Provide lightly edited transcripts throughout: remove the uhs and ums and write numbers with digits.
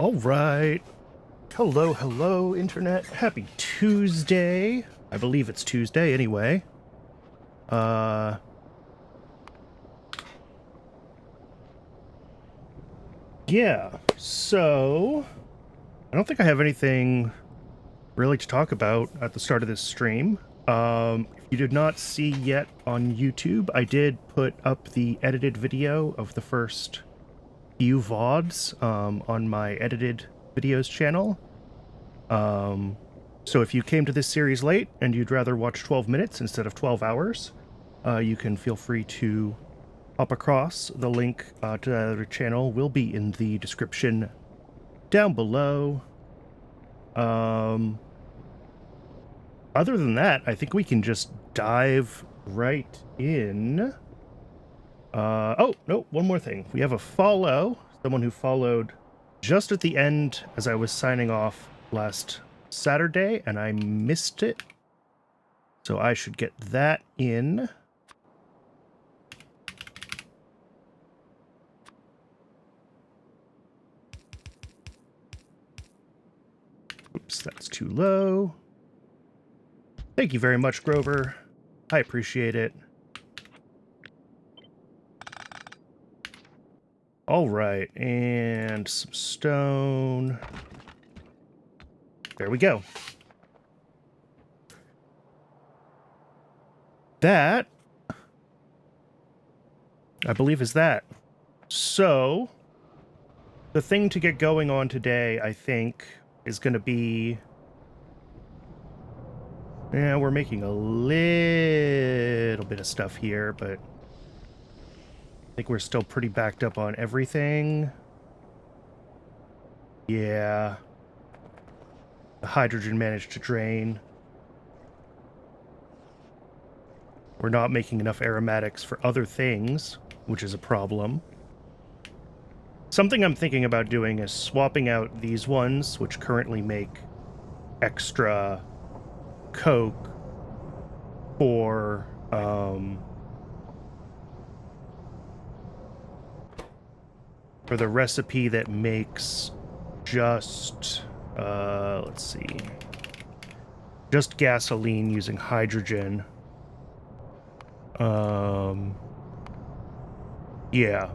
All right. Hello, hello, Internet. Happy Tuesday. I believe it's Tuesday anyway. Yeah, so I don't think I have anything really to talk about at the start of this stream. If you did not see yet on YouTube, I did put up the edited video of the first few VODs on my edited videos channel. So if you came to this series late and you'd rather watch 12 minutes instead of 12 hours, you can feel free to hop across. The link to the other channel will be in the description down below. Other than that, I think we can just dive right in. Oh, no, one more thing. We have a follow, someone who followed just at the end as I was signing off last Saturday, and I missed it. So I should get that in. Oops, that's too low. Thank you very much, Grover. I appreciate it. All right, and some stone. There we go. That, I believe, is that. So, the thing to get going on today, I think, is going to be... Yeah, we're making a little bit of stuff here, but I think we're still pretty backed up on everything. Yeah. The hydrogen managed to drain. We're not making enough aromatics for other things, which is a problem. Something I'm thinking about doing is swapping out these ones, which currently make extra coke, for the recipe that makes just, let's see, just gasoline using hydrogen. Yeah.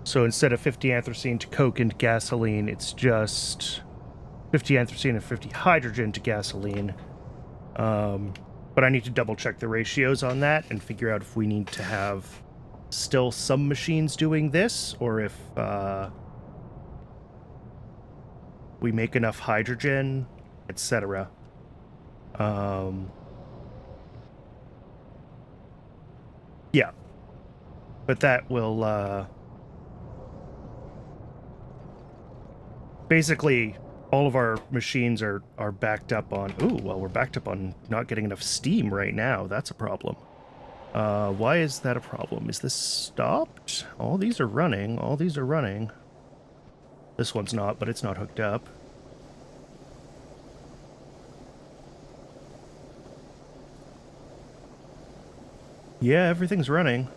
So instead of 50 anthracene to coke and gasoline, it's just 50 anthracene and 50 hydrogen to gasoline. But I need to double check the ratios on that and figure out if we need to have still some machines doing this, or if we make enough hydrogen, etc. Yeah. But that will, basically, all of our machines are backed up on... Ooh, well, we're backed up on not getting enough steam right now. That's a problem. Why is that a problem? Is this stopped? All these are running. All these are running. This one's not, but it's not hooked up. Yeah, everything's running.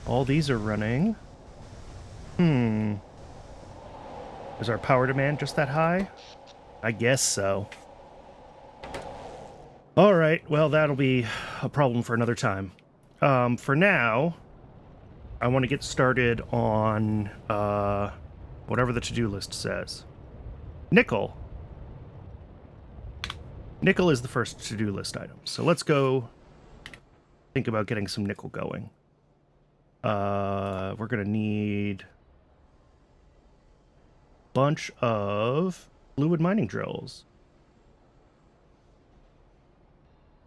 All these are running. Is our power demand just that high? I guess so. All right, well, that'll be a problem for another time. For now, I want to get started on whatever the to-do list says. Nickel. Nickel is the first to-do list item. So let's go think about getting some nickel going. We're going to need a bunch of fluid mining drills.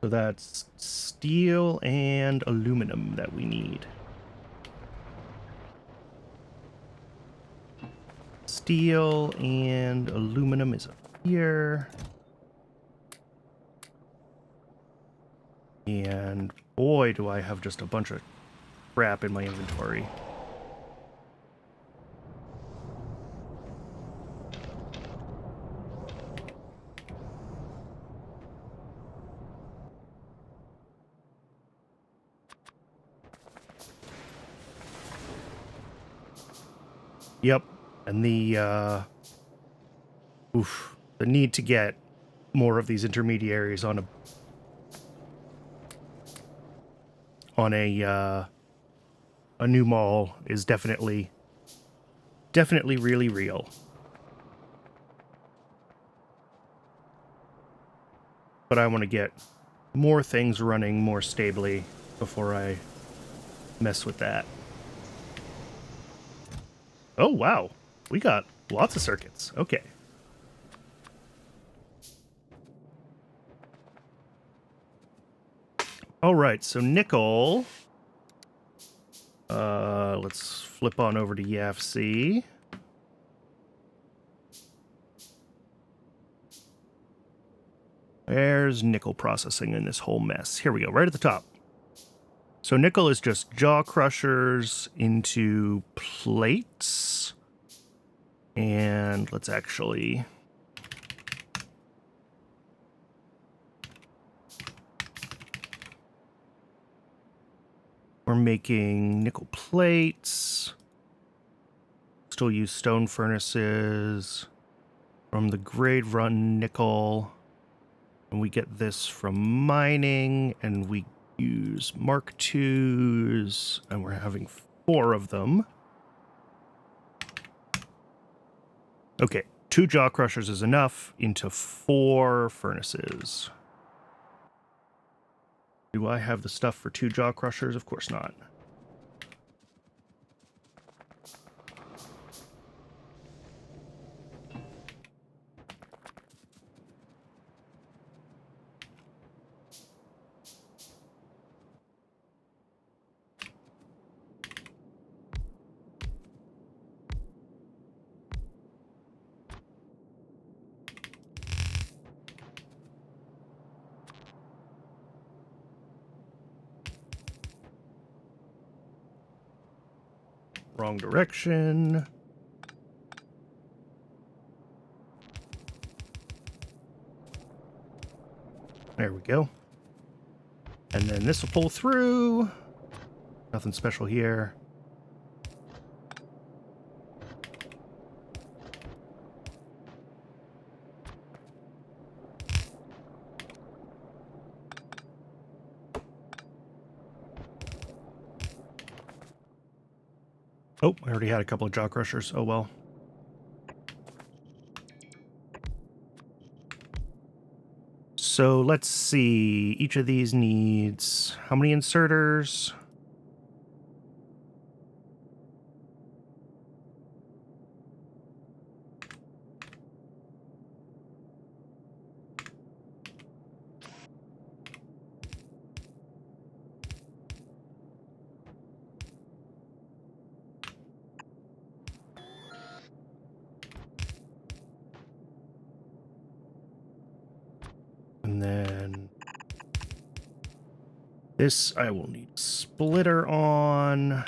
So that's steel and aluminum that we need. Steel and aluminum is up here. And boy, do I have just a bunch of crap in my inventory. Yep. And the need to get more of these intermediaries on a new mall is definitely really real. But I want to get more things running more stably before I mess with that. Oh, wow. We got lots of circuits. Okay. All right, so nickel. Let's flip on over to YAFC. There's nickel processing in this whole mess. Here we go, right at the top. So nickel is just jaw crushers into plates. And let's actually... We're making nickel plates. Still use stone furnaces from the grade run nickel. And we get this from mining, and we use Mark IIs, and we're having 4 of them. Okay, 2 jaw crushers is enough into 4 furnaces. Do I have the stuff for 2 jaw crushers? Of course not. Wrong direction. There we go. And then this will pull through. Nothing special here. Oh, I already had a couple of jaw crushers. Oh well. So let's see. Each of these needs how many inserters? And then this I will need a splitter on.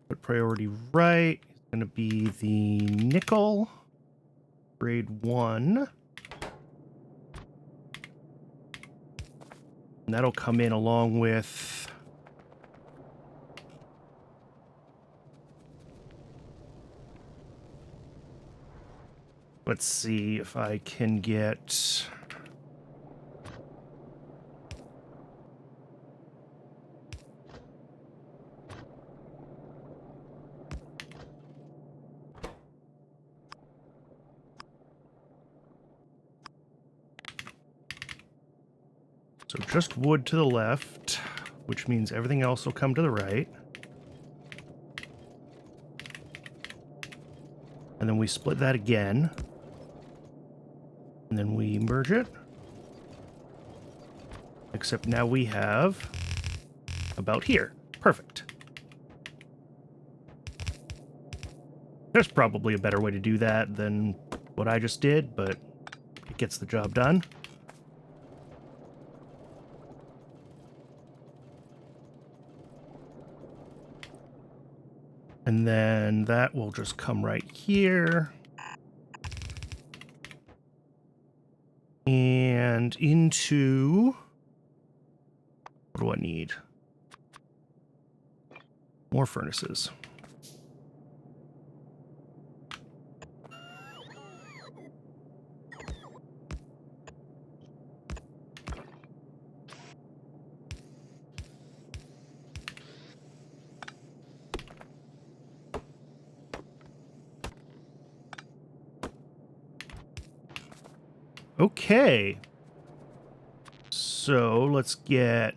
Put priority right. It's going to be the nickel. Grade 1. And that'll come in along with... Let's see if I can get... So just wood to the left, which means everything else will come to the right. And then we split that again. And then we merge it. Except now we have about here. Perfect. There's probably a better way to do that than what I just did, but it gets the job done. And then that will just come right here. And into... What do I need? More furnaces. Okay. So let's get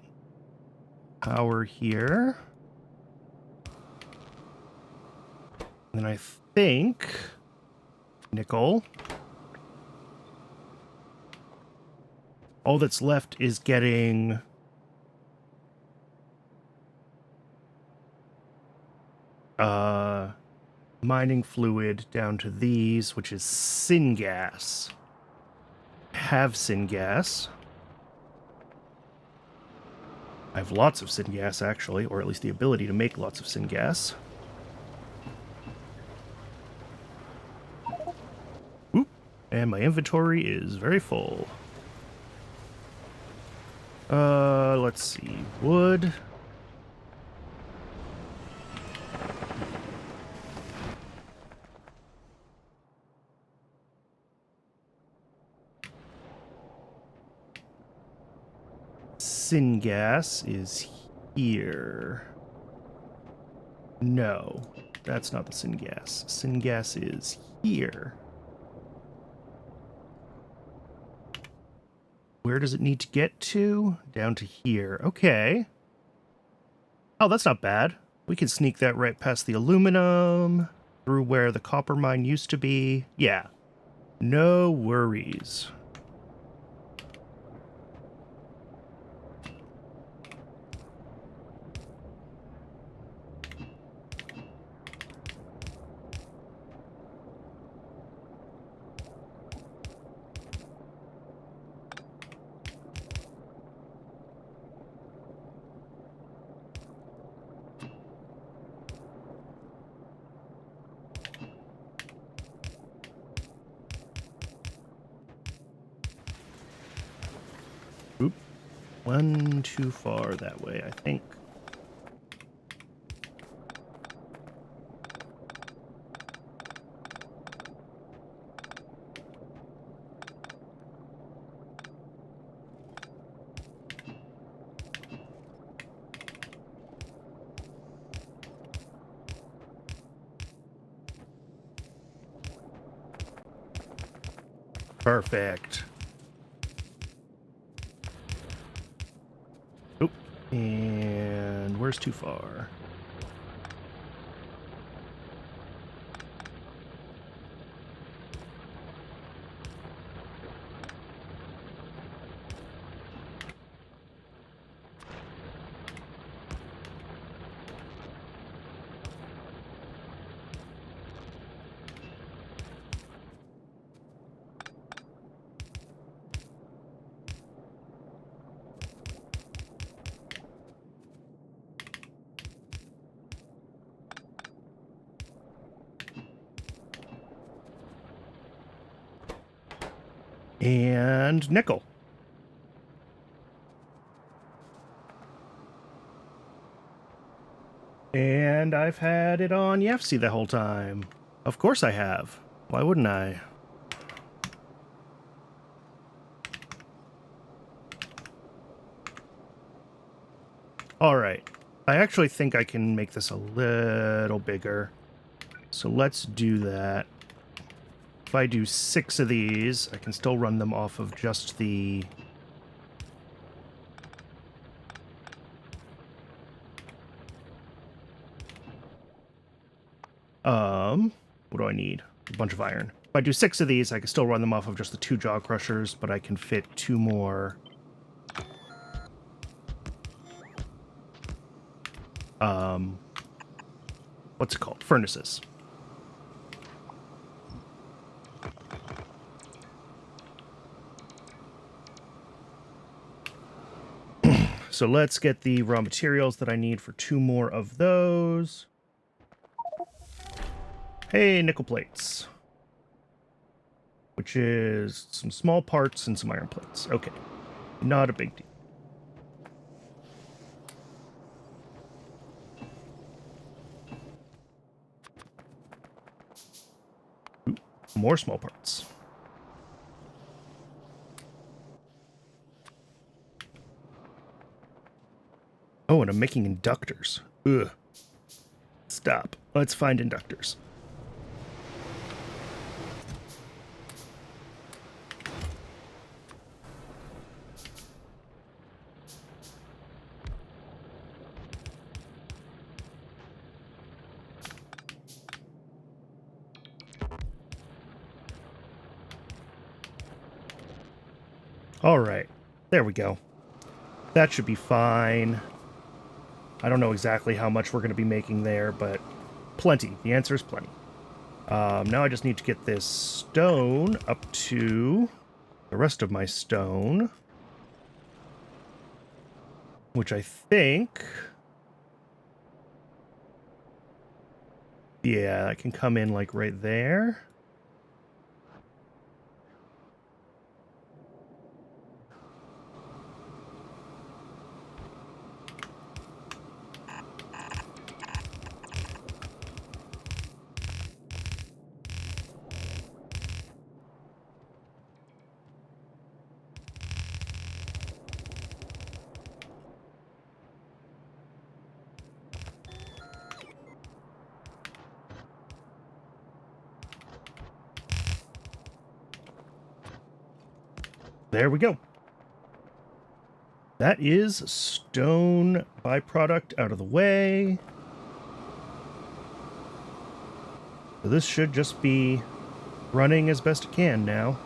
power here. And I think nickel. All that's left is getting mining fluid down to these, which is syngas. Have syngas. I have lots of syngas, actually, or at least the ability to make lots of syngas. Oop. And my inventory is very full. Let's see. Wood. Syngas is here. No, that's not the syngas. Syngas is here. Where does it need to get to? Down to here. Okay. Oh, that's not bad. We can sneak that right past the aluminum, through where the copper mine used to be. Yeah. No worries. Oop. One too far that way, I think. Perfect. Oop. And where's too far? And nickel. And I've had it on YFC the whole time. Of course I have. Why wouldn't I? Alright. I actually think I can make this a little bigger. So let's do that. If I do 6 of these, I can still run them off of just the... what do I need? A bunch of iron. If I do 6 of these, I can still run them off of just the 2 jaw crushers, but I can fit 2 more... what's it called? Furnaces. So let's get the raw materials that I need for 2 more of those. Hey, nickel plates. Which is some small parts and some iron plates. Okay. Not a big deal. More small parts. Oh, and I'm making inductors. Ugh. Stop. Let's find inductors. All right. There we go. That should be fine. I don't know exactly how much we're going to be making there, but plenty. The answer is plenty. Now I just need to get this stone up to the rest of my stone, which I think... yeah, I can come in like right there. There we go. That is stone byproduct out of the way. So this should just be running as best it can now.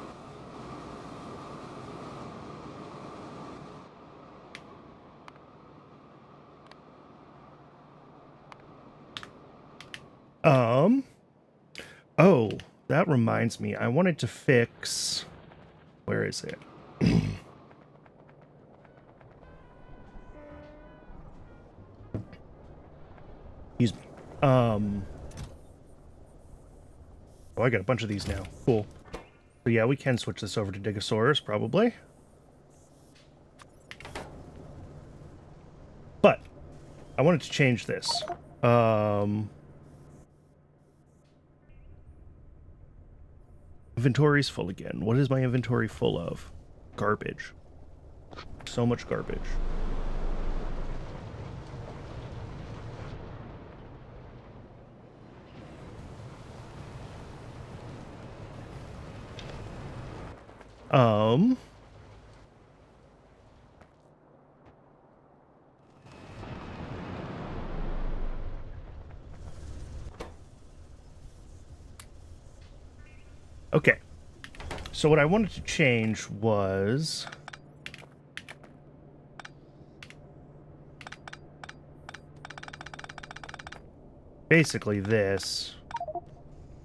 Oh, that reminds me. I wanted to fix... where is it? Excuse me. Oh, I got a bunch of these now. Cool. So yeah, we can switch this over to Digosaurus, probably. But I wanted to change this. Inventory's full again. What is my inventory full of? Garbage. So much garbage. Okay. So what I wanted to change was... basically this.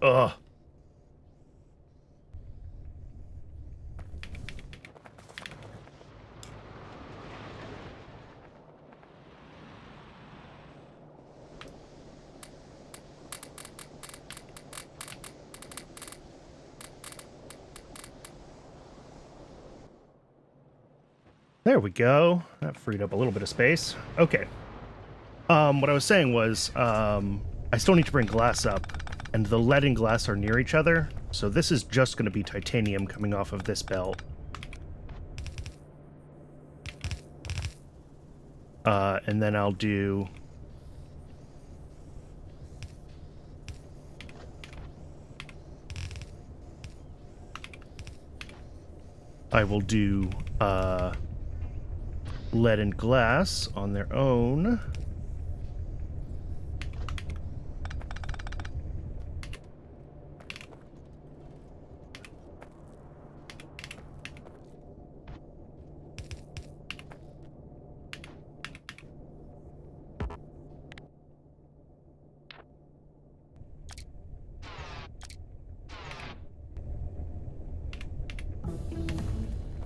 Ugh. There we go. That freed up a little bit of space. Okay. What I was saying was, I still need to bring glass up, and the lead and glass are near each other, so this is just going to be titanium coming off of this belt. And then I'll do... I will do, lead and glass on their own.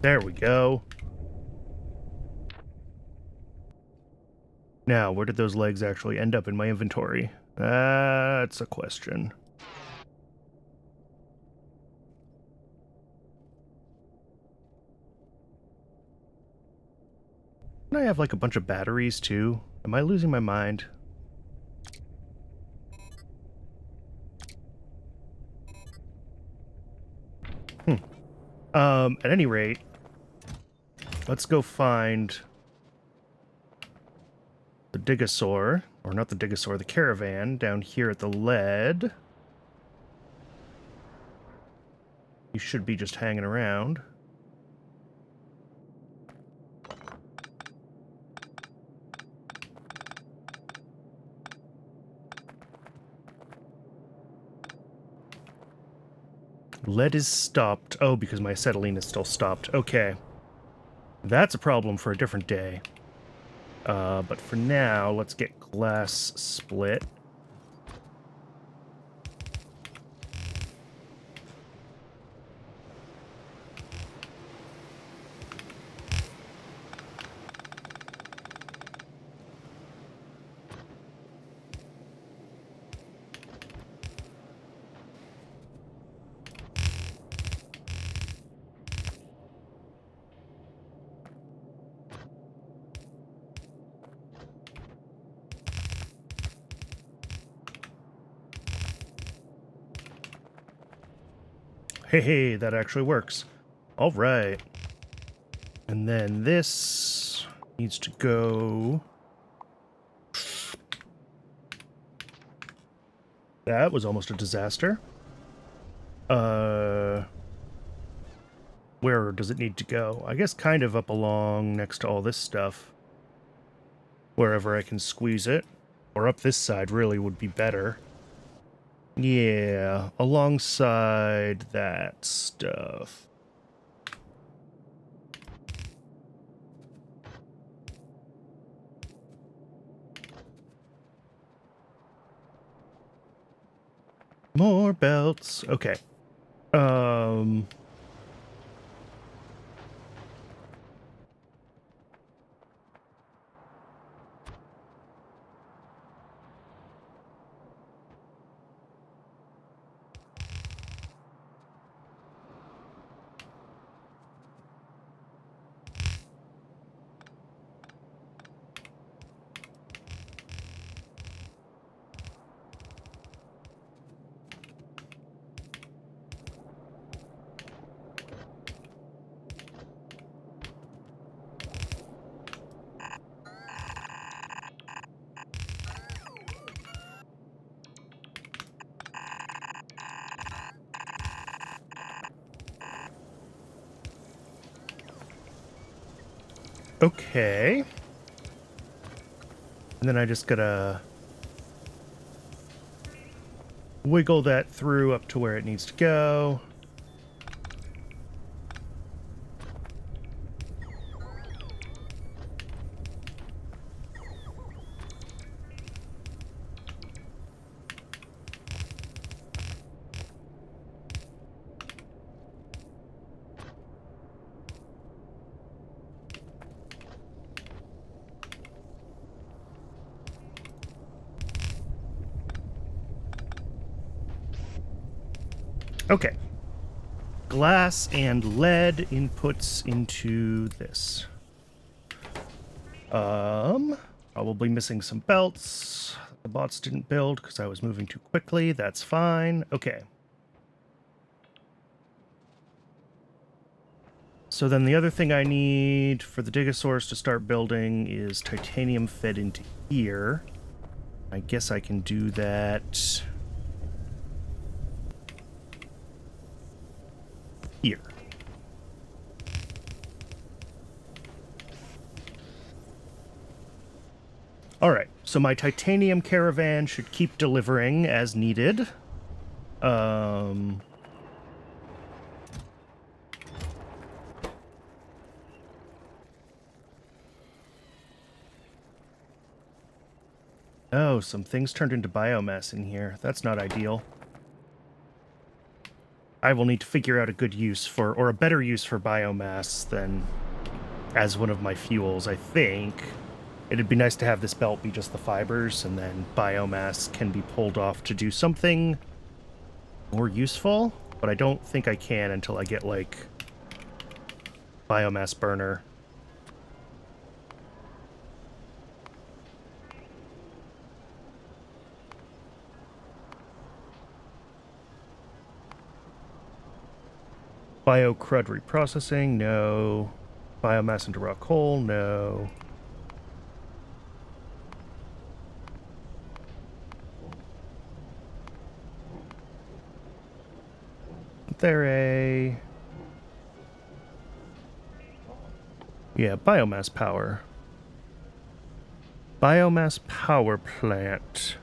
There we go. Now, where did those legs actually end up in my inventory? That's a question. Can I have like a bunch of batteries too? Am I losing my mind? At any rate, let's go find the Digosaur, or not the Digosaur, the caravan down here at the lead. You should be just hanging around. Lead is stopped. Oh, because my acetylene is still stopped. Okay. That's a problem for a different day. But for now, let's get glass split. Hey, that actually works. All right. And then this needs to go... That was almost a disaster. Where does it need to go? I guess kind of up along next to all this stuff. Wherever I can squeeze it. Or up this side really would be better. Yeah, alongside that stuff. More belts. Okay. Okay. And then I just gotta wiggle that through up to where it needs to go. Okay. Glass and lead inputs into this. Probably missing some belts. The bots didn't build because I was moving too quickly. That's fine. Okay. So then the other thing I need for the Digosaurs to start building is titanium fed into here. I guess I can do that here. Alright, so my titanium caravan should keep delivering as needed. Oh, some things turned into biomass in here. That's not ideal. I will need to figure out a good use for, or a better use for biomass than as one of my fuels, I think. It'd be nice to have this belt be just the fibers, and then biomass can be pulled off to do something more useful, but I don't think I can until I get, like, biomass burner. Bio-crud reprocessing, no. Biomass into raw coal, no. Yeah, biomass power. Biomass power plant.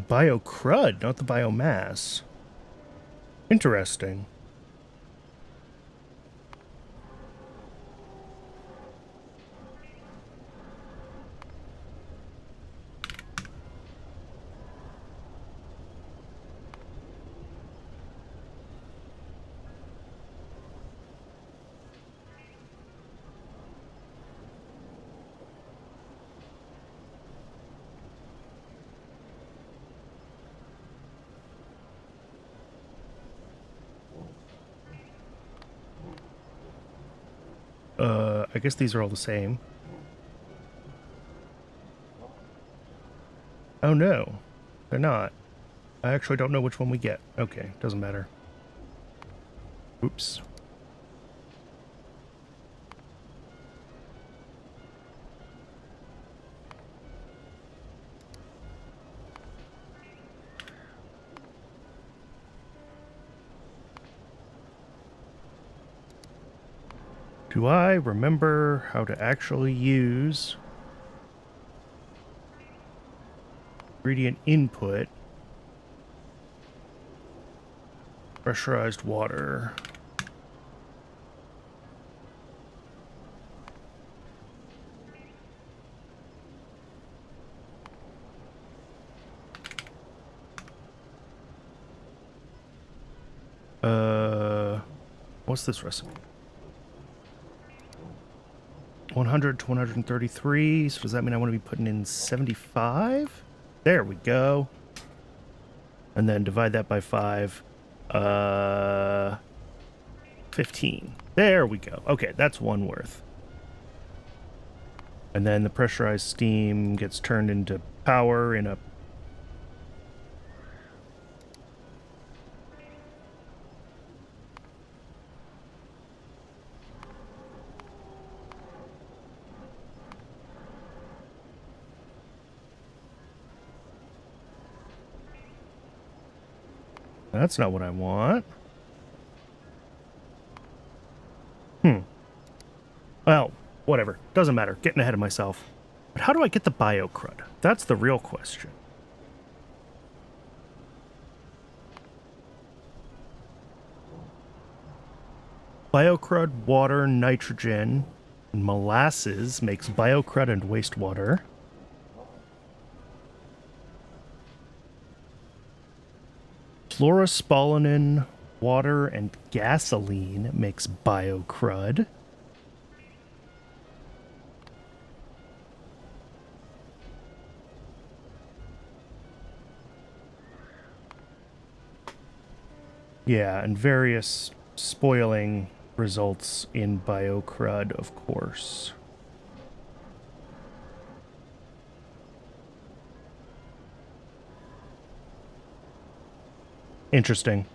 Bio-crud, not the biomass. Interesting. I guess these are all the same. Oh no, they're not. I actually don't know which one we get. Okay, doesn't matter. Oops. Do I remember how to actually use ingredient input? Pressurized water. What's this recipe? 100 to 133. So does that mean I want to be putting in 75? There we go. And then divide that by 5. 15. There we go. Okay, that's one worth. And then the pressurized steam gets turned into power in a... That's not what I want. Well, whatever. Doesn't matter. Getting ahead of myself. But how do I get the bio-crud? That's the real question. Bio-crud, water, nitrogen, and molasses makes bio-crud and wastewater. Fluorospalanin, water, and gasoline makes bio-crud. Yeah, and various spoiling results in bio-crud, of course. Interesting.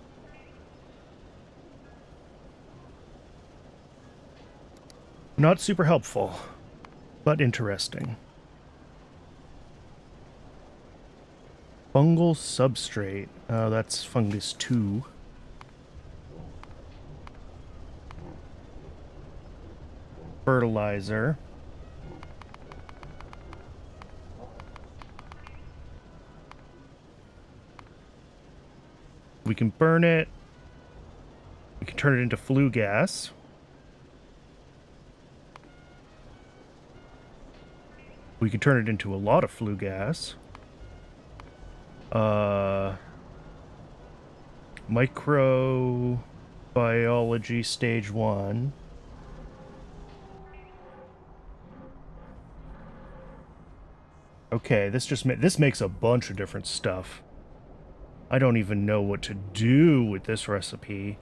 Not super helpful. but interesting. Fungal substrate. That's fungus 2. Fertilizer. We can burn it. We can turn it into flue gas. We can turn it into a lot of flue gas. Microbiology stage 1. Okay, this makes a bunch of different stuff. I don't even know what to do with this recipe.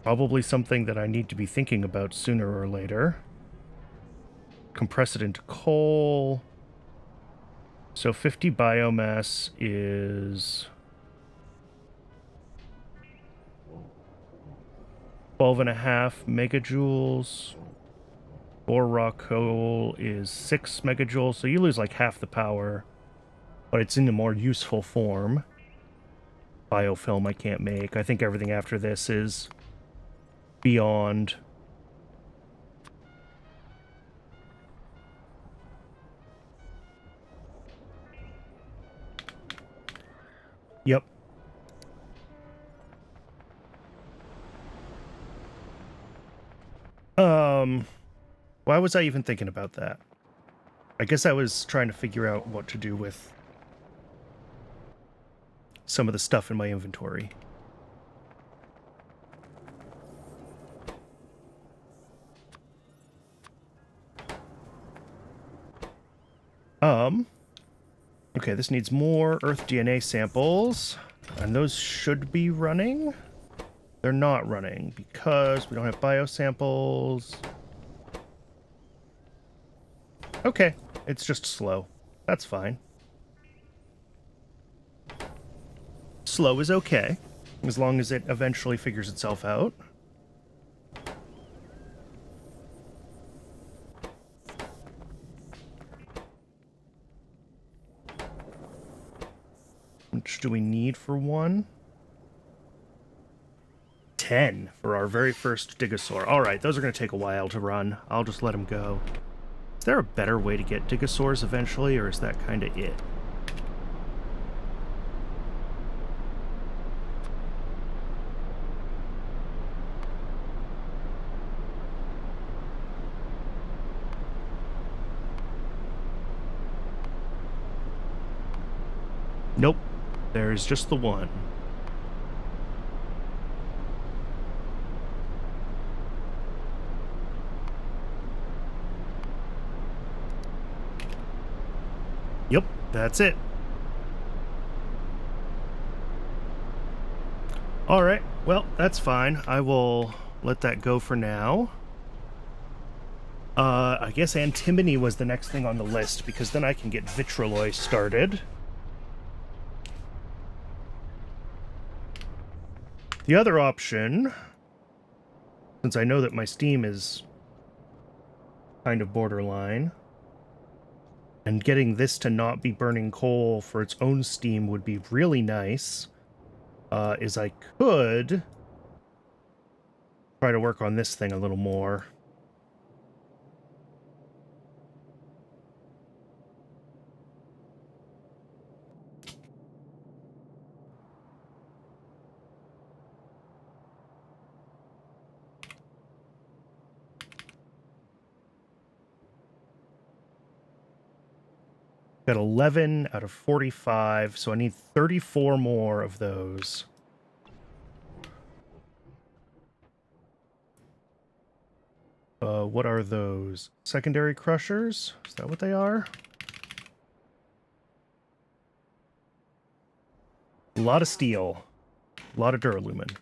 Probably something that I need to be thinking about sooner or later. Compress it into coal. So 50 biomass is 12.5 megajoules. 4 raw coal is 6 megajoules, so you lose like half the power, but it's in a more useful form. Biofilm I can't make. I think everything after this is beyond. Yep. Why was I even thinking about that? I guess I was trying to figure out what to do with some of the stuff in my inventory. Okay, this needs more Earth DNA samples, and those should be running. They're not running because we don't have biosamples. Okay, it's just slow. That's fine. Slow is okay, as long as it eventually figures itself out. Which do we need for one? 10 for our very first Digosaur. Alright, those are going to take a while to run. I'll just let them go. Is there a better way to get Digosaurs eventually, or is that kind of it? Nope. There's just the one. Yep, that's it. Alright, well, that's fine. I will let that go for now. I guess antimony was the next thing on the list, because then I can get vitroloi started. The other option, since I know that my steam is kind of borderline, and getting this to not be burning coal for its own steam would be really nice, is I could try to work on this thing a little more. Got 11 out of 45, so I need 34 more of those. What are those? Secondary crushers? Is that what they are? A lot of steel. A lot of duralumin.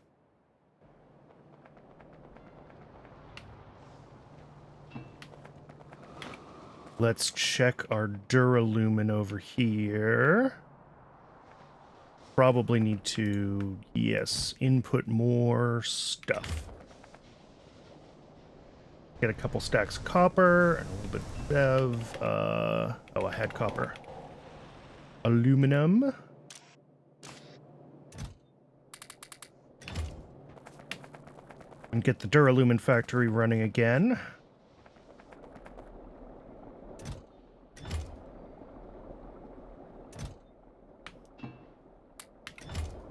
Let's check our duralumin over here. Probably need to, yes, input more stuff. get a couple stacks of copper and a little bit of oh, I had copper. Aluminum. And get the Duralumin factory running again.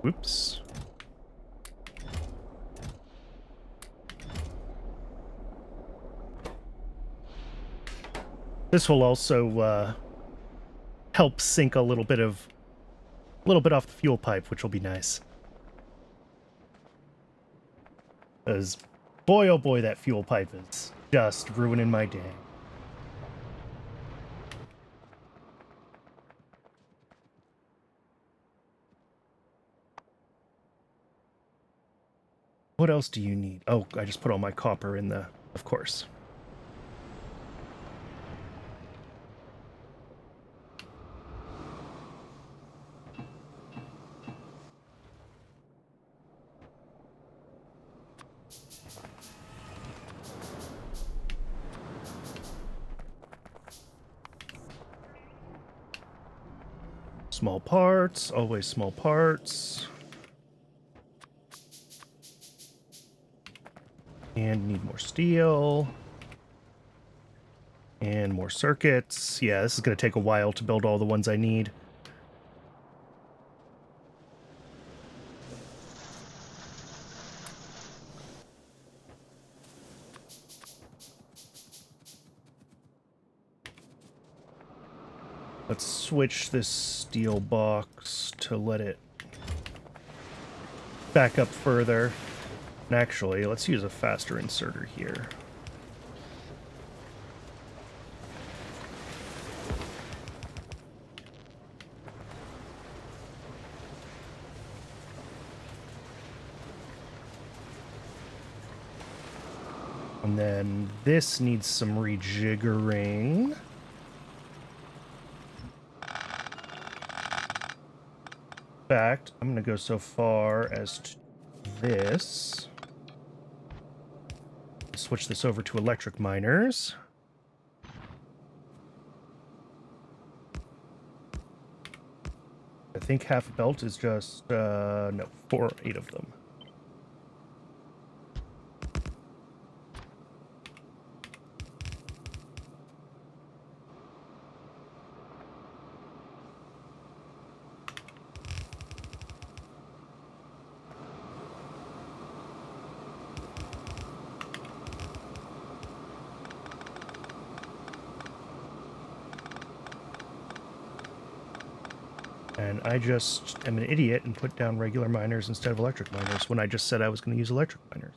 Whoops. This will also help sink a little bit off the fuel pipe, which will be nice. Because boy, oh boy, that fuel pipe is just ruining my day. What else do you need? Oh, I just put all my copper in the, of course. Small parts, always small parts. And need more steel. And more circuits. Yeah, this is going to take a while to build all the ones I need. Let's switch this steel box to let it back up further. And actually, let's use a faster inserter here. And then this needs some rejiggering. In fact, I'm going to go so far as to this. Switch this over to electric miners. I think half a belt is just, no, 8 of them. And I just am an idiot and put down regular miners instead of electric miners when I just said I was going to use electric miners.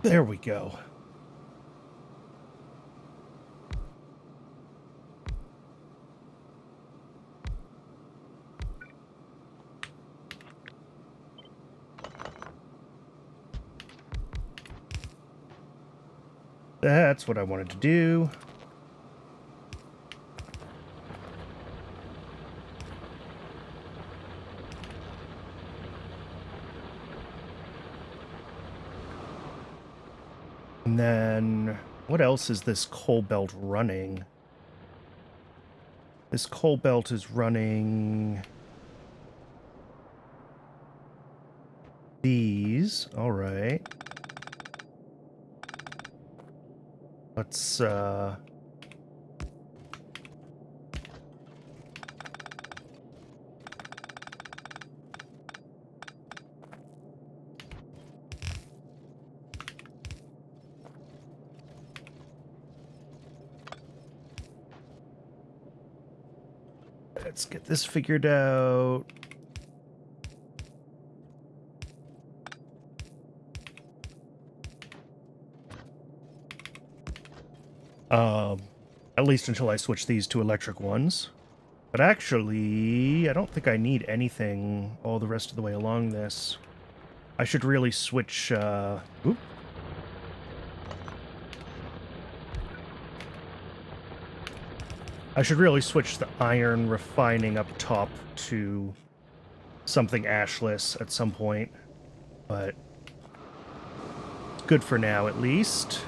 There we go. That's what I wanted to do. And then, what else is this coal belt running? This coal belt is running these. All right. Let's, let's get this figured out. At least until I switch these to electric ones. But actually, I don't think I need anything all the rest of the way along this. I should really switch, oop. I should really switch the iron refining up top to something ashless at some point, but it's good for now at least.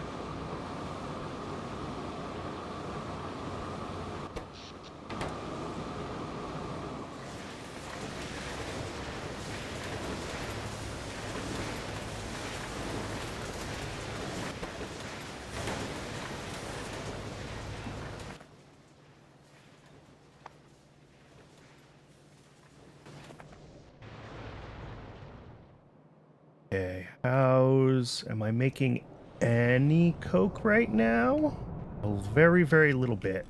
Okay, am I making any coke right now? A very, very little bit.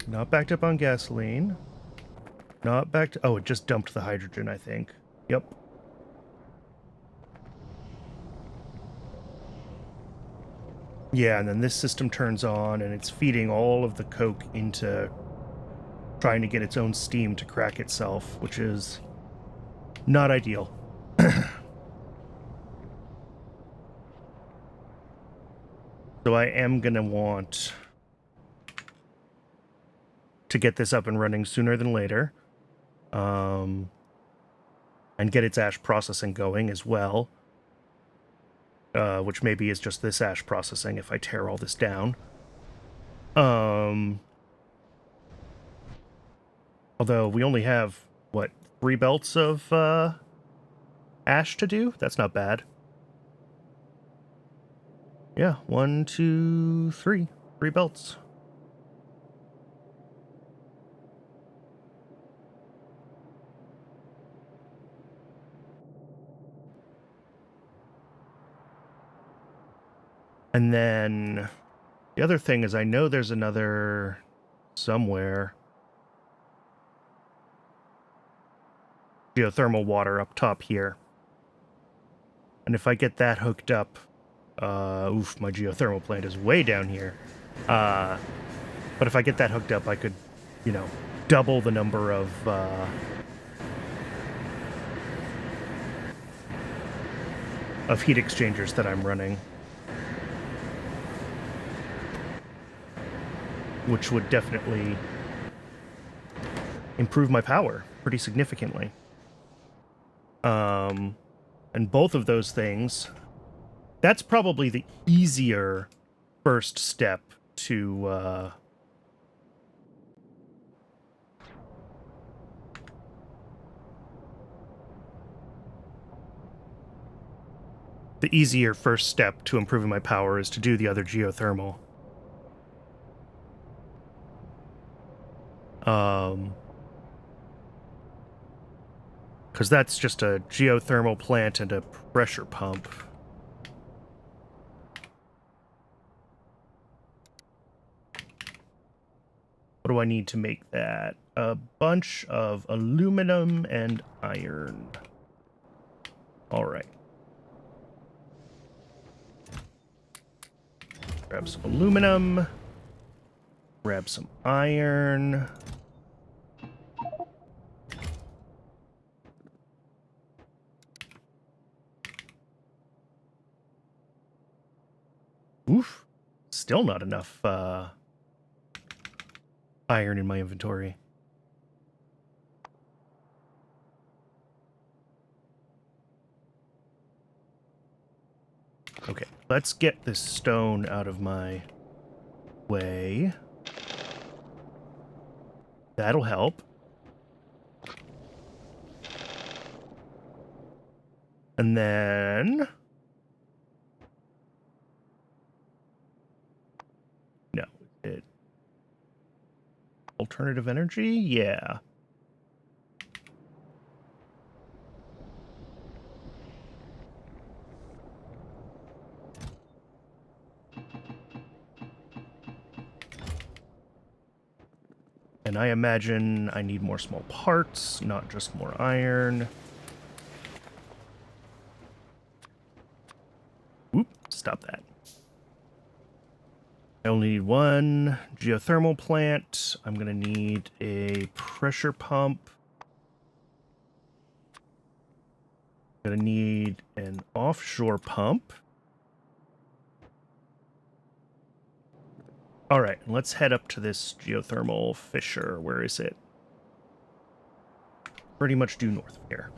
Not backed up on gasoline. Not backed... Oh, it just dumped the hydrogen, I think. Yep. Yeah, and then this system turns on, and it's feeding all of the coke into trying to get its own steam to crack itself, which is not ideal. So I am going to want to get this up and running sooner than later. And get its ash processing going as well. Which maybe is just this ash processing if I tear all this down. Although we only have, what, 3 belts of ash to do? That's not bad. Yeah, 1, 2, 3. 3 belts. And then the other thing is I know there's another somewhere geothermal water up top here. And if I get that hooked up, oof, my geothermal plant is way down here. But if I get that hooked up, I could, you know, double the number of heat exchangers that I'm running. Which would definitely improve my power pretty significantly. And both of those things, that's probably the easier first step to improving my power is to do the other geothermal. Because that's just a geothermal plant and a pressure pump. What do I need to make that? A bunch of aluminum and iron. All right. Grab some aluminum. Grab some iron. Oof. Still not enough iron in my inventory. Okay, let's get this stone out of my way. That'll help. And then... No. Alternative energy? Yeah. And I imagine I need more small parts, not just more iron. Oop, stop that. I only need 1 geothermal plant. I'm going to need a pressure pump. I'm going to need an offshore pump. All right, let's head up to this geothermal fissure. Where is it? Pretty much due north of here.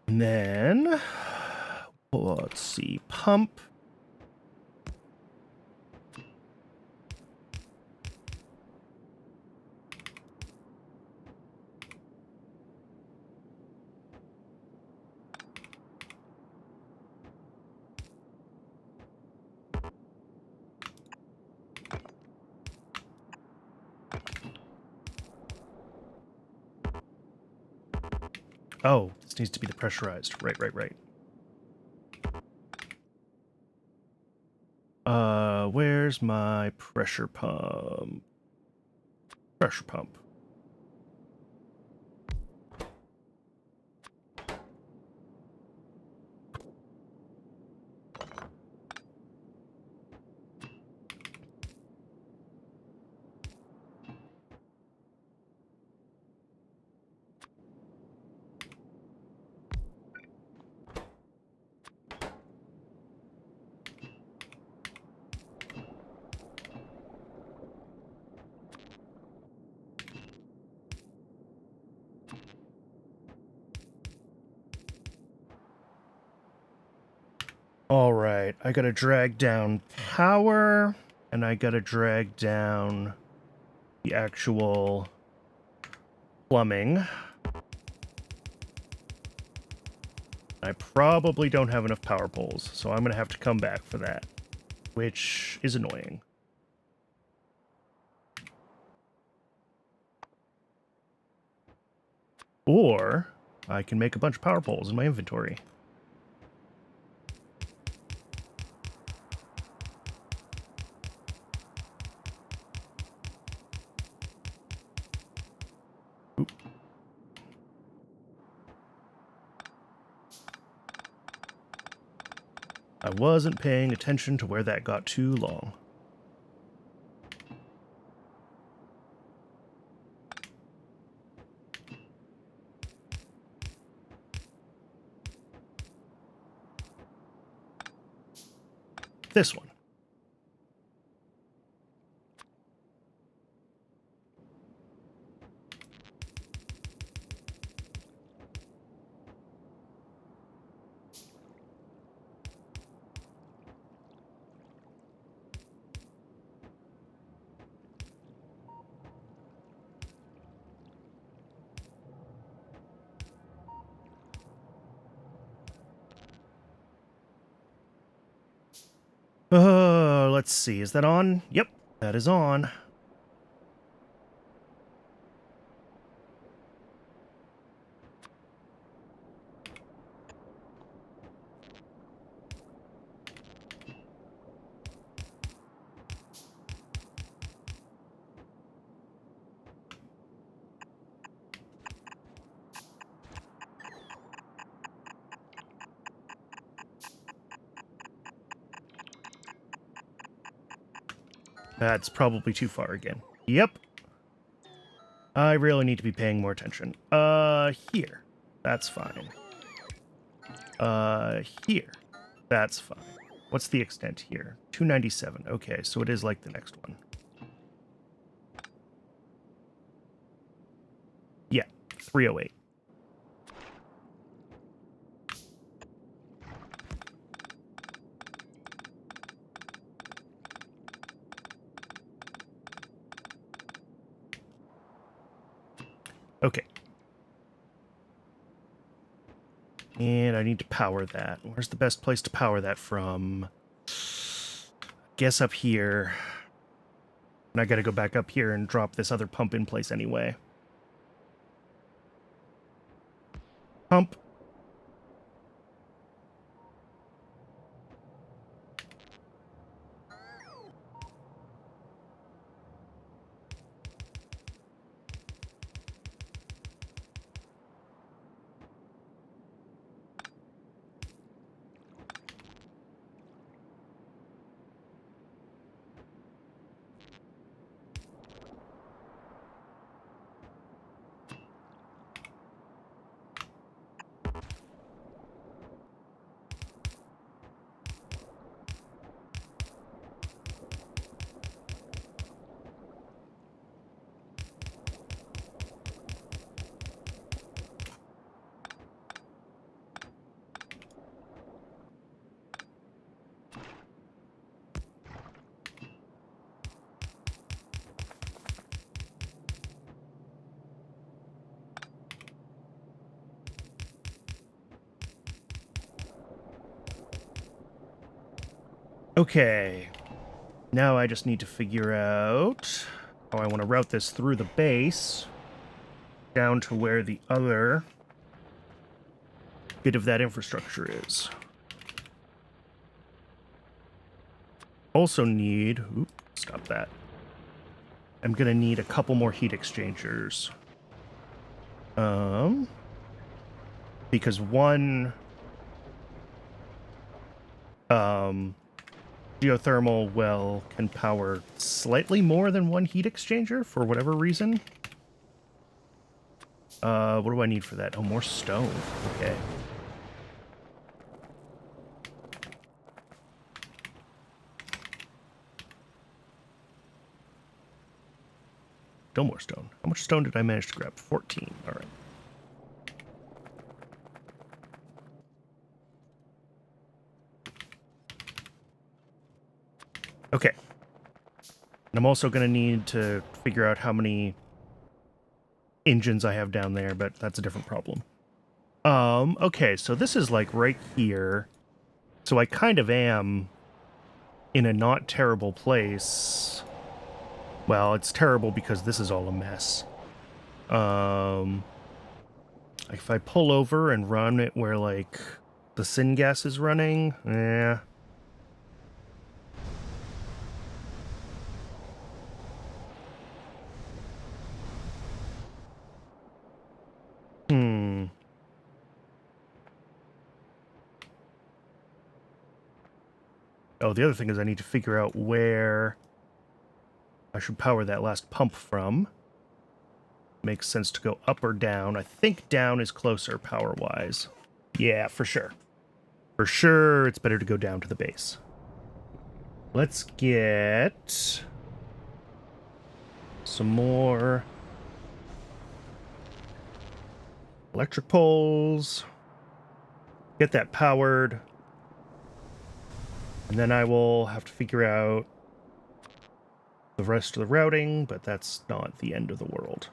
And then, let's see, pump. Oh, this needs to be the pressurized. Right. Where's my pressure pump? Pressure pump. All right, I gotta drag down power, and I gotta drag down the actual plumbing. I probably don't have enough power poles, so I'm gonna have to come back for that, which is annoying. Or I can make a bunch of power poles in my inventory. Oop. I wasn't paying attention to where that got too long. This one. Let's see. Is that on? Yep, that is on. That's probably too far again. Yep. I really need to be paying more attention. Here. That's fine. Here. That's fine. What's the extent here? 297. Okay, so it is like the next one. Yeah, 308. Okay. And I need to power that. Where's the best place to power that from? Guess up here. And I gotta go back up here and drop this other pump in place anyway. pump. Okay, now I just need to figure out how I want to route this through the base down to where the other bit of that infrastructure is. Also need... Oops, stop that. I'm going to need a couple more heat exchangers. Because one... geothermal well can power slightly more than one heat exchanger for whatever reason. What do I need for that? Oh, more stone. Okay. Still more stone. How much stone did I manage to grab? 14. All right. Okay. And I'm also going to need to figure out how many engines I have down there, but that's a different problem. Okay, so this is like right here. So I kind of am in a not terrible place. Well, it's terrible because this is all a mess. If I pull over and run it where, like, the syngas is running, Oh, the other thing is I need to figure out where I should power that last pump from. Makes sense to go up or down. I think down is closer power-wise. Yeah, for sure. For sure, it's better to go down to the base. Let's get some more electric poles. Get that powered. And then I will have to figure out the rest of the routing, but that's not the end of the world.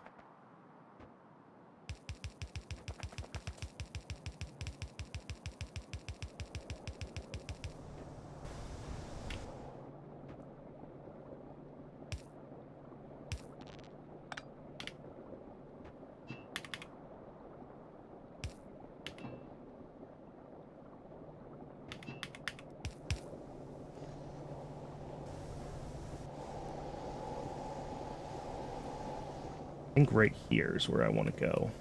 I think right here is where I want to go.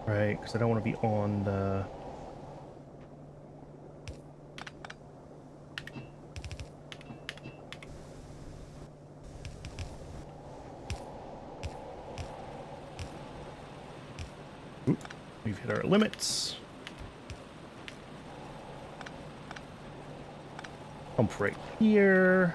Right, because I don't want to be on the... Oop, we've hit our limits. Pump right here.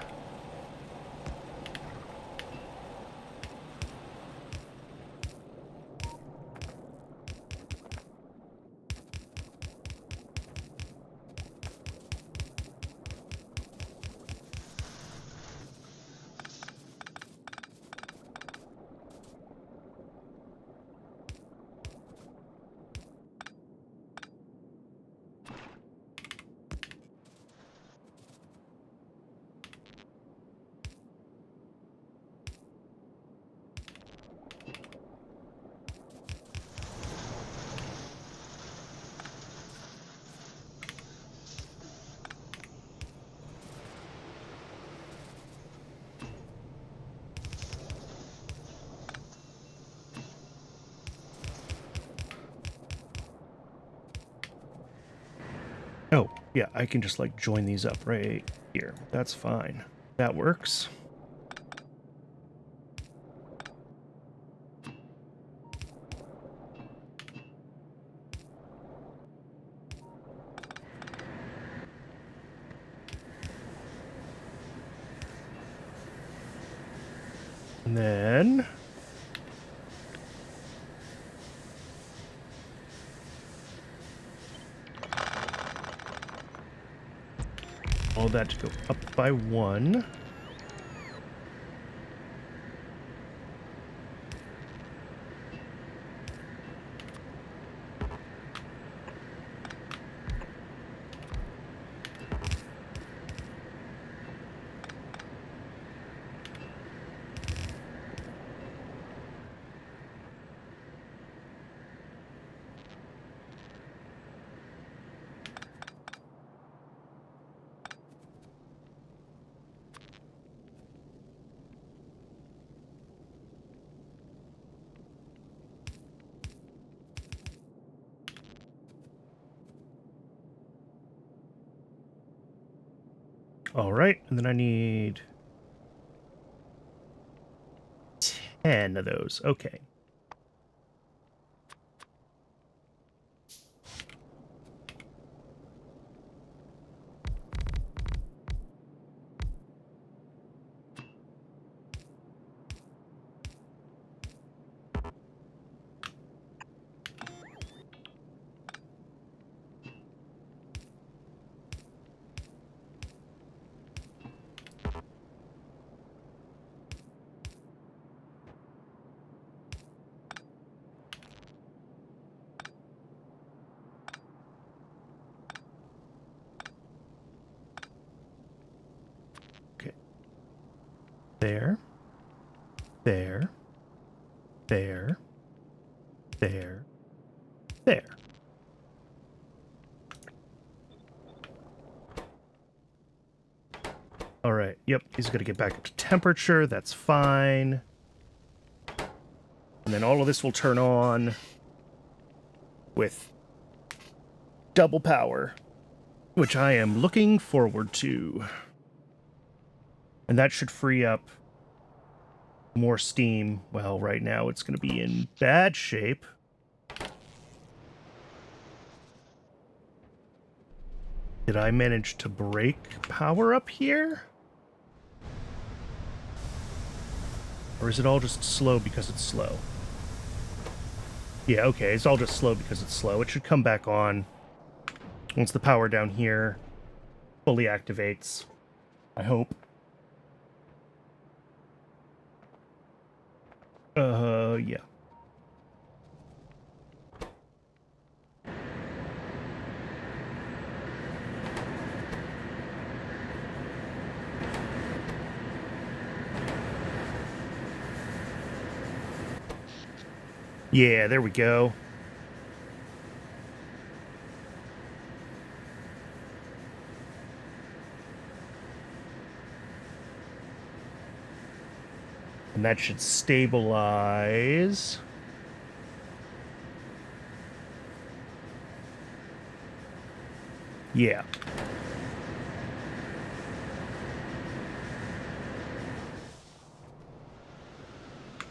Yeah, I can just like join these up right here. That's fine. That works. And then all that to go up by 1. All right, and then I need 10 of those. Okay. Okay. There. There. There. There. There. All right. Yep. He's going to get back up to temperature. That's fine. And then all of this will turn on with double power, which I am looking forward to. And that should free up more steam. Well, right now it's going to be in bad shape. Did I manage to break power up here? Or is it all just slow because it's slow? Yeah, okay, it's all just slow because it's slow. It should come back on once the power down here fully activates. I hope. Yeah. Yeah, there we go. And that should stabilize. Yeah.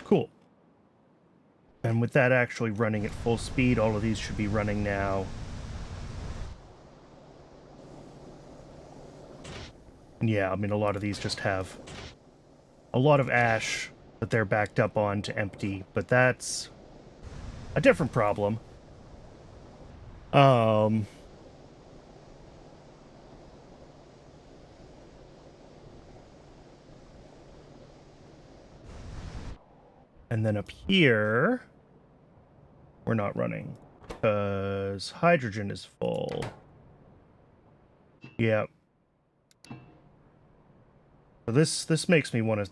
Cool. And with that actually running at full speed, all of these should be running now. And yeah, I mean, a lot of these just have a lot of ash that they're backed up on to empty, but that's a different problem. And then up here, we're not running because hydrogen is full. Yep. So this makes me want to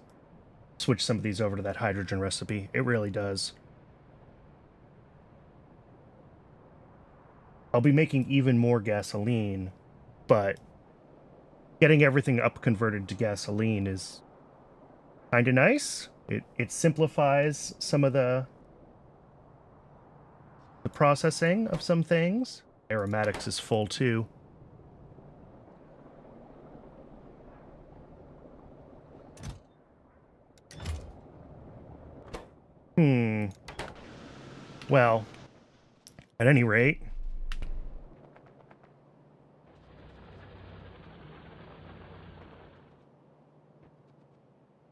switch some of these over to that hydrogen recipe. It really does. I'll be making even more gasoline, but getting everything up converted to gasoline is kind of nice. It simplifies some of the processing of some things. Aromatics is full too. Well, at any rate,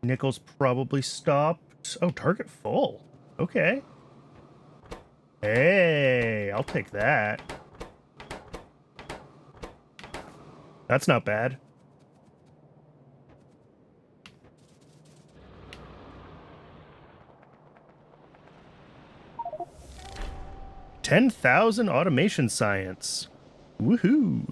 nickel's probably stopped. Oh, target full. Okay. Hey, I'll take that. That's not bad. $10,000 automation science. Woohoo.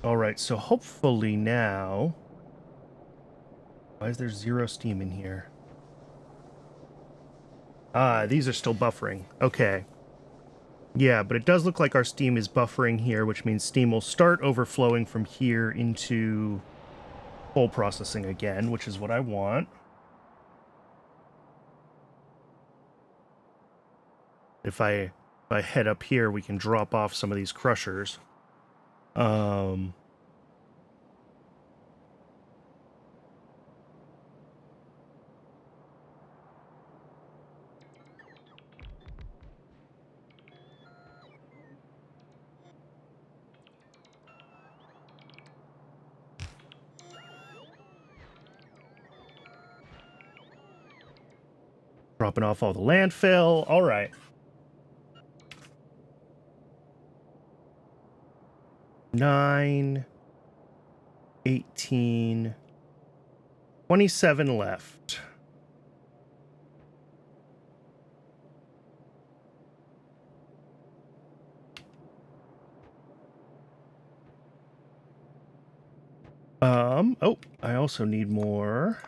All right, so hopefully now... Why is there 0 steam in here? Ah, these are still buffering. Okay. Yeah, but it does look like our steam is buffering here, which means steam will start overflowing from here into full processing again, which is what I want. If I head up here, we can drop off some of these crushers. Dropping off all the landfill. All right. $9, 18, 27 left. Oh, I also need more.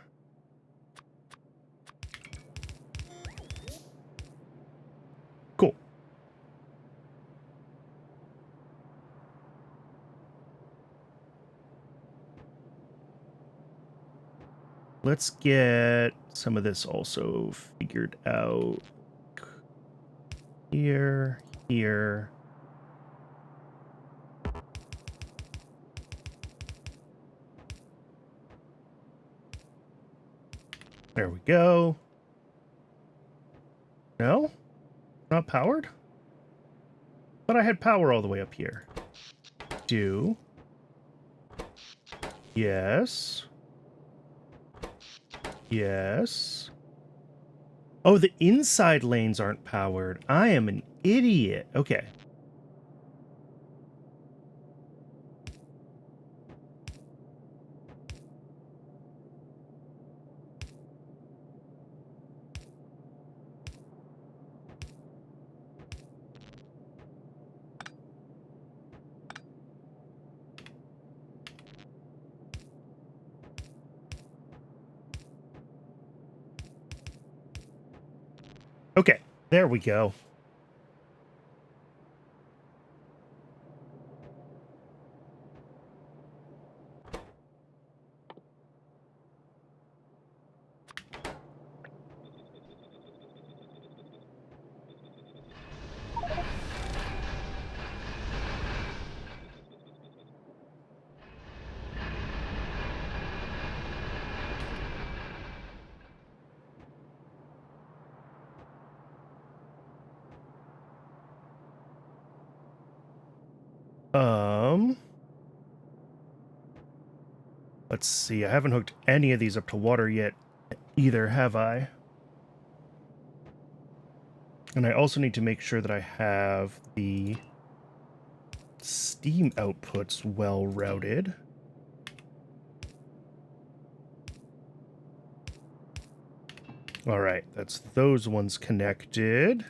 Cool. Let's get some of this also figured out. Here, here. There we go. No? Not powered? Thought I had power all the way up here. Do. Yes. Yes. Oh, the inside lanes aren't powered. I am an idiot. Okay. Okay, there we go. Let's see. I haven't hooked any of these up to water yet either, have I? And I also need to make sure that I have the steam outputs well routed. All right, that's those ones connected.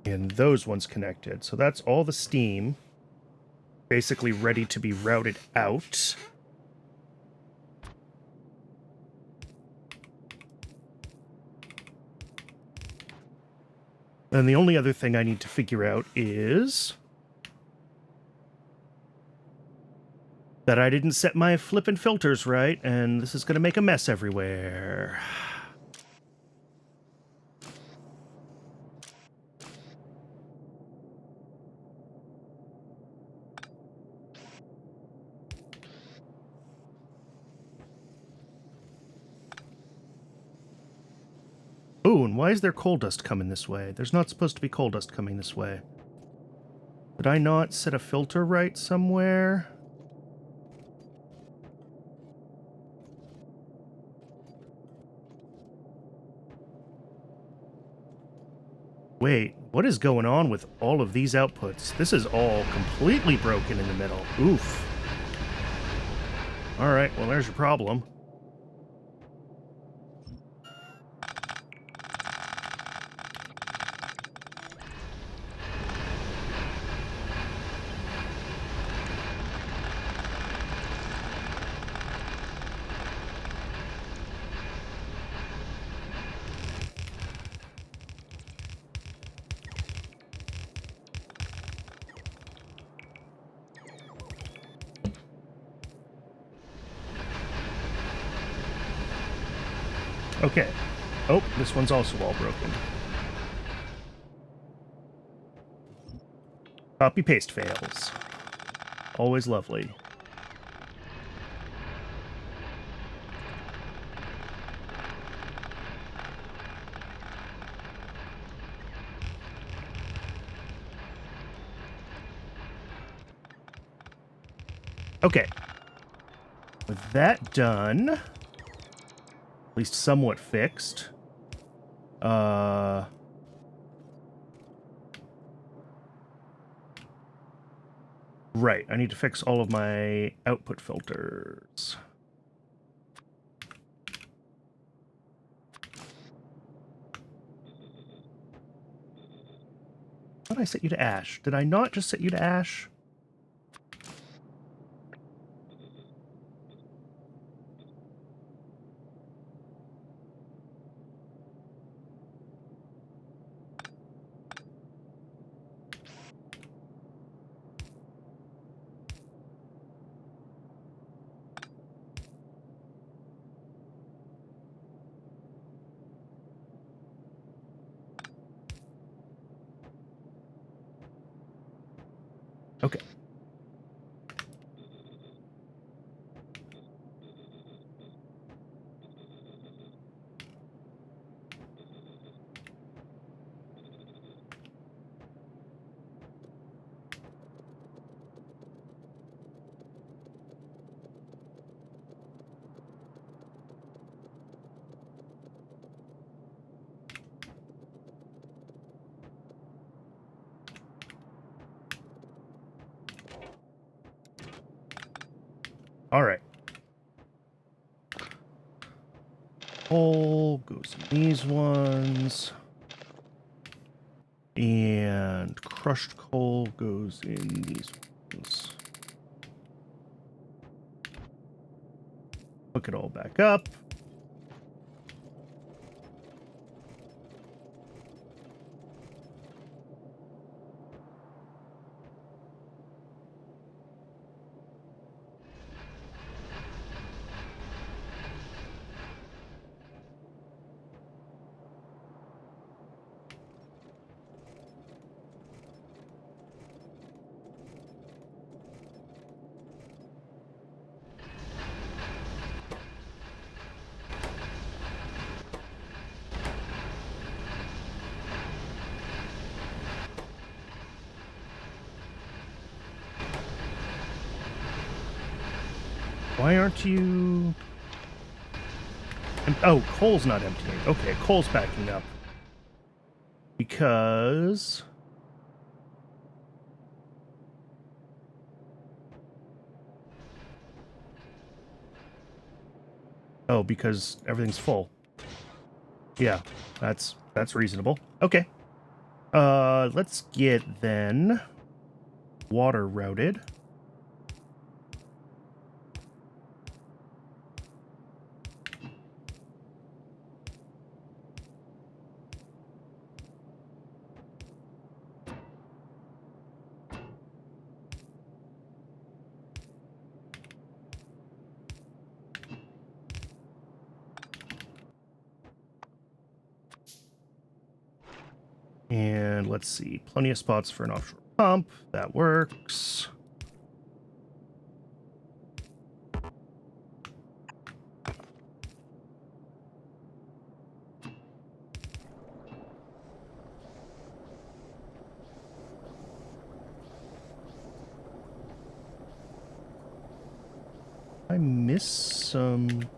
And those ones connected. So that's all the steam basically ready to be routed out. And the only other thing I need to figure out is that I didn't set my flippin' filters right, and this is going to make a mess everywhere. Ooh, and why is there coal dust coming this way? There's not supposed to be coal dust coming this way. Did I not set a filter right somewhere? Wait, what is going on with all of these outputs? This is all completely broken in the middle. Oof. Alright, well there's your problem. Okay. Oh, this one's also all broken. Copy-paste fails. Always lovely. Okay. With that done, at least somewhat fixed, right, I need to fix all of my output filters. How did I set you to ash? Did I not just set you to ash? Okay. All right. Coal goes in these ones. And crushed coal goes in these ones. Hook it all back up. Why aren't you... Oh, coal's not emptying. Okay, coal's backing up. Because... Oh, because everything's full. Yeah, that's reasonable. Okay. Let's get, then, water routed. And let's see, plenty of spots for an offshore pump. That works. I missed some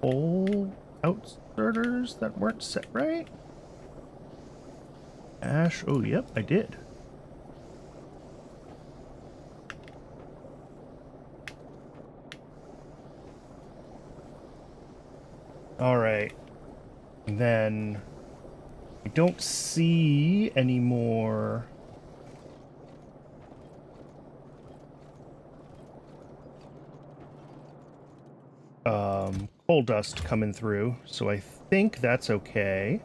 coal outstarters that weren't set right. Ash, oh yep, I did. All right, and then I don't see any more coal dust coming through, so I think that's okay.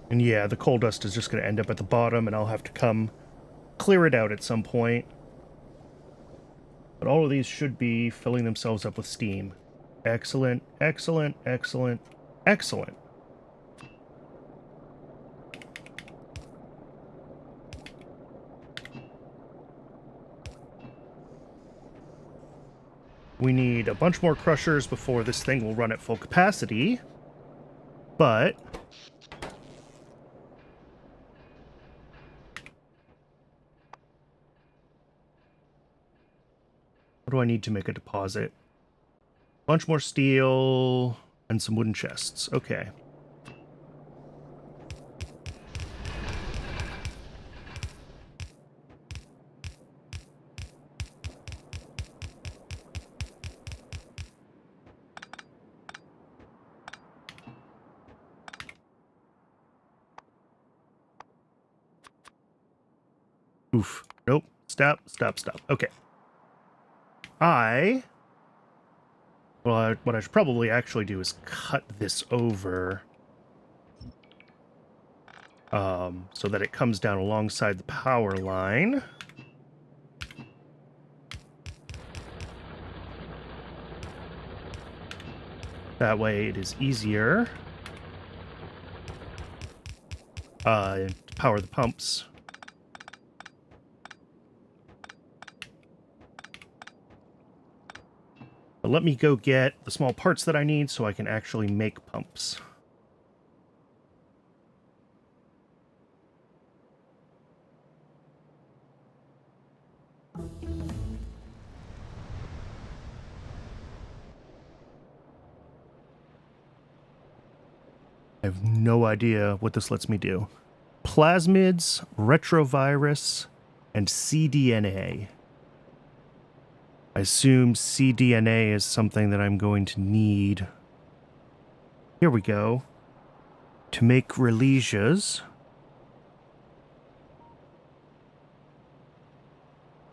And yeah, the coal dust is just going to end up at the bottom, and I'll have to come clear it out at some point. But all of these should be filling themselves up with steam. Excellent, excellent, excellent, excellent. We need a bunch more crushers before this thing will run at full capacity. But what do I need to make a deposit? Bunch more steel and some wooden chests. Okay. Oof. Nope. Stop, stop, stop. Okay. Well, what I should probably actually do is cut this over so that it comes down alongside the power line. That way it is easier to power the pumps. But let me go get the small parts that I need so I can actually make pumps. I have no idea what this lets me do. Plasmids, retrovirus, and cDNA. I assume cDNA is something that I'm going to need. Here we go. To make Relisias.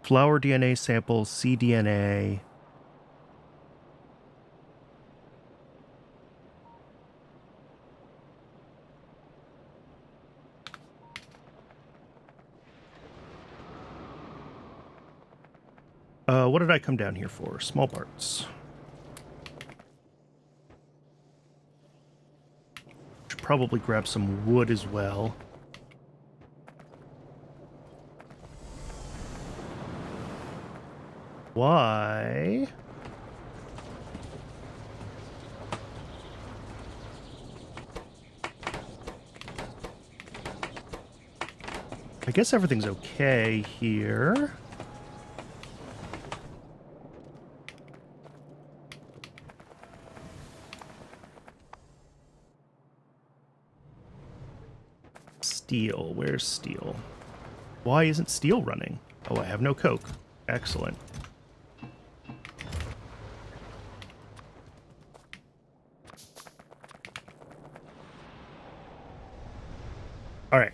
Flower DNA sample, cDNA. What did I come down here for? Small parts. Should probably grab some wood as well. Why? I guess everything's okay here. Steel. Where's steel? Why isn't steel running? Oh, I have no coke. Excellent. All right.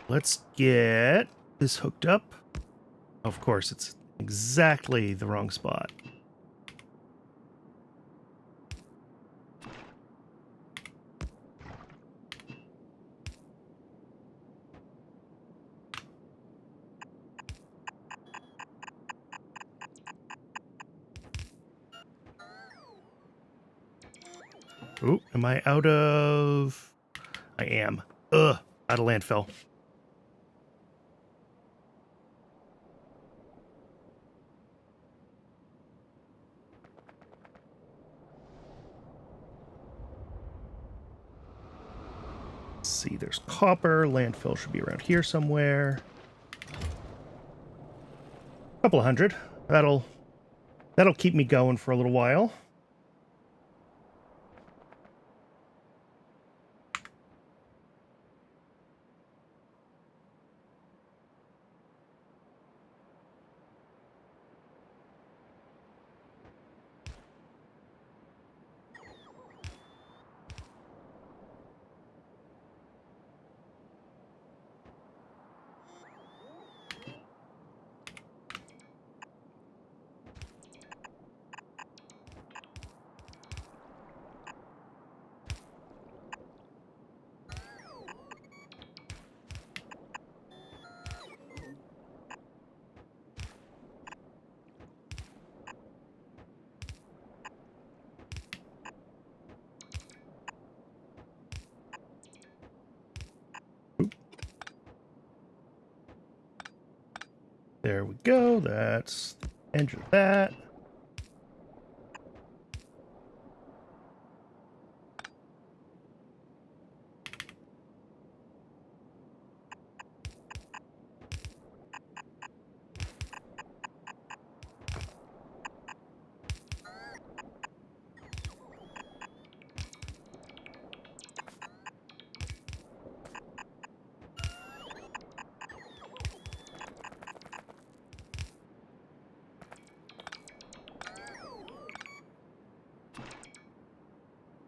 let's get this hooked up. Of course, it's exactly the wrong spot. Ooh, am I out of... I am. Ugh, out of landfill. Let's see, there's copper. Landfill should be around here somewhere. A couple of hundred. That'll keep me going for a little while. There we go. That's the end of that.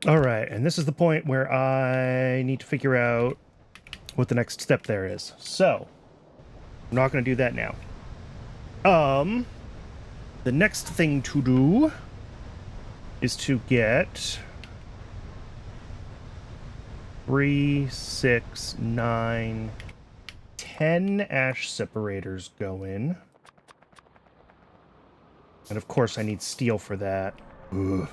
All right, and this is the point where I need to figure out what the next step there is. So, I'm not going to do that now. The next thing to do is to get 3, 6, 9, 10 ash separators going. And of course I need steel for that. Ugh.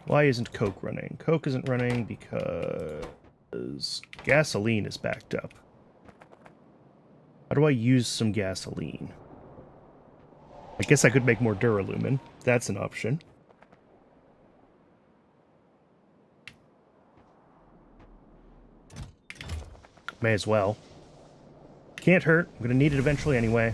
Why isn't Coke running? Coke isn't running because gasoline is backed up. How do I use some gasoline? I guess I could make more duralumin. That's an option. May as well. Can't hurt. I'm gonna need it eventually anyway.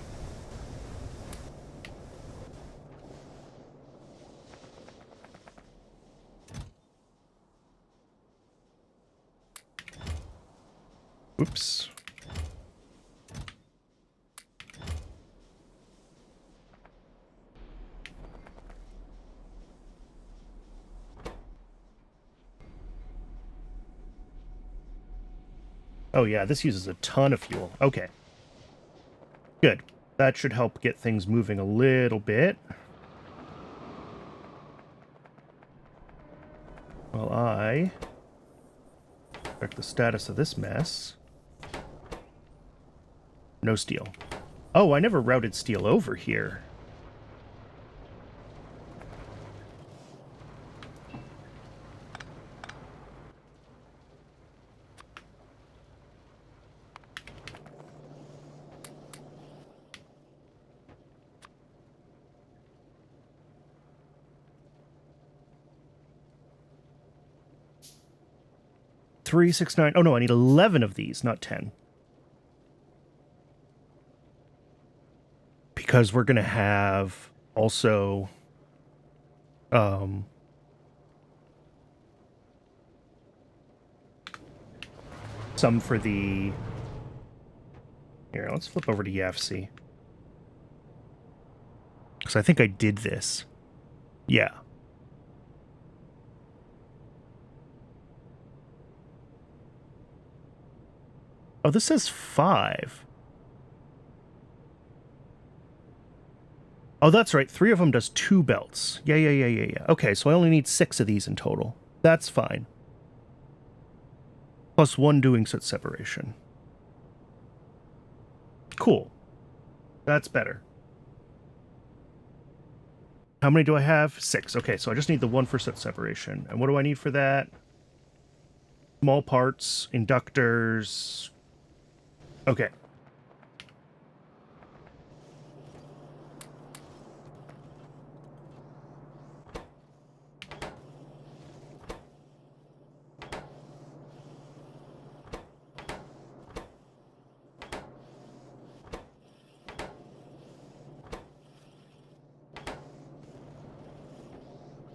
Oops. Oh yeah, this uses a ton of fuel. Okay. Good. That should help get things moving a little bit. While I check the status of this mess. No steel. Oh, I never routed steel over here. Three, 6, 9. Oh no, I need 11 of these, not 10. Because we're gonna have also some for the... Here, let's flip over to YAFC. Because I think I did this. Yeah. Oh, this says 5. Oh, that's right. 3 of them does 2 belts. Yeah. Okay, so I only need 6 of these in total. That's fine. Plus 1 doing set separation. Cool. That's better. How many do I have? 6. Okay, so I just need the 1 for set separation. And what do I need for that? Small parts, inductors. Okay.